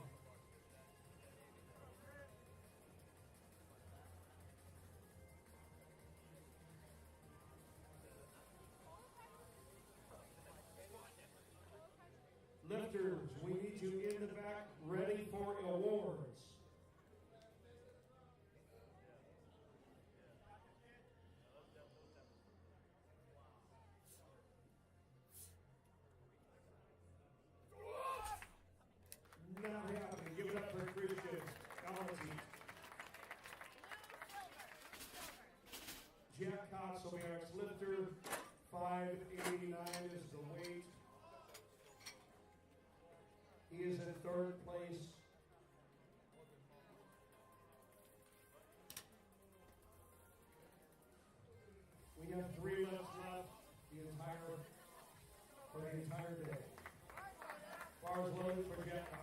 Lifters, we need you in the back, ready for awards. Not happening. Give it up for Christian Almaty. Jack Cox will be our next lifter. 589 is the weight. He is in third place. We have 3 lifts left for the entire day. Bars loaded for Jack Cox.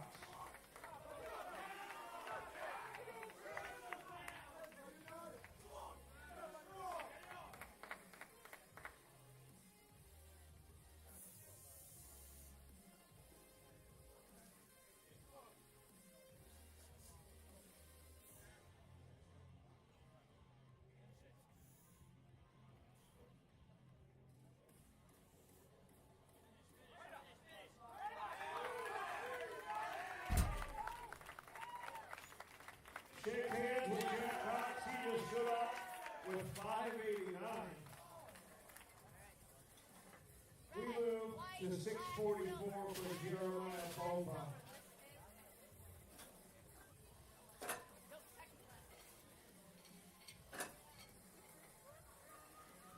Shake hands with Jack Cox. He just stood up with 589. We move to 644 for Jeremiah Boba.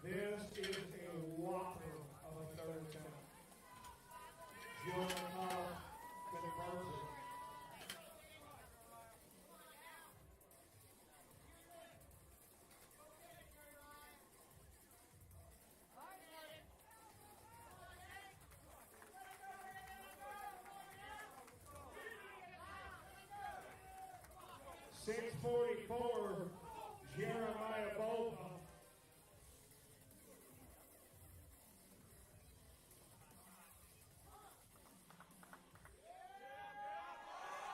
This is a whopper of a third attempt. Jeremiah confirms it. $644, Jeremiah Boba.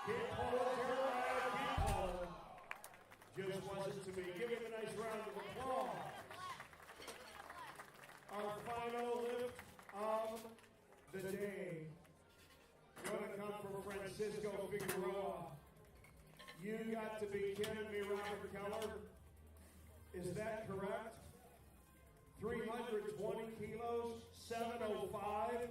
Keep pulling, Jeremiah, keep pulling. Just wasn't to be. Give him a nice round of applause. Our final lift of the day. Going to come from Francisco Figueroa. You got to be kidding me, Robert Keller. Is that correct? 320 kilos, 705.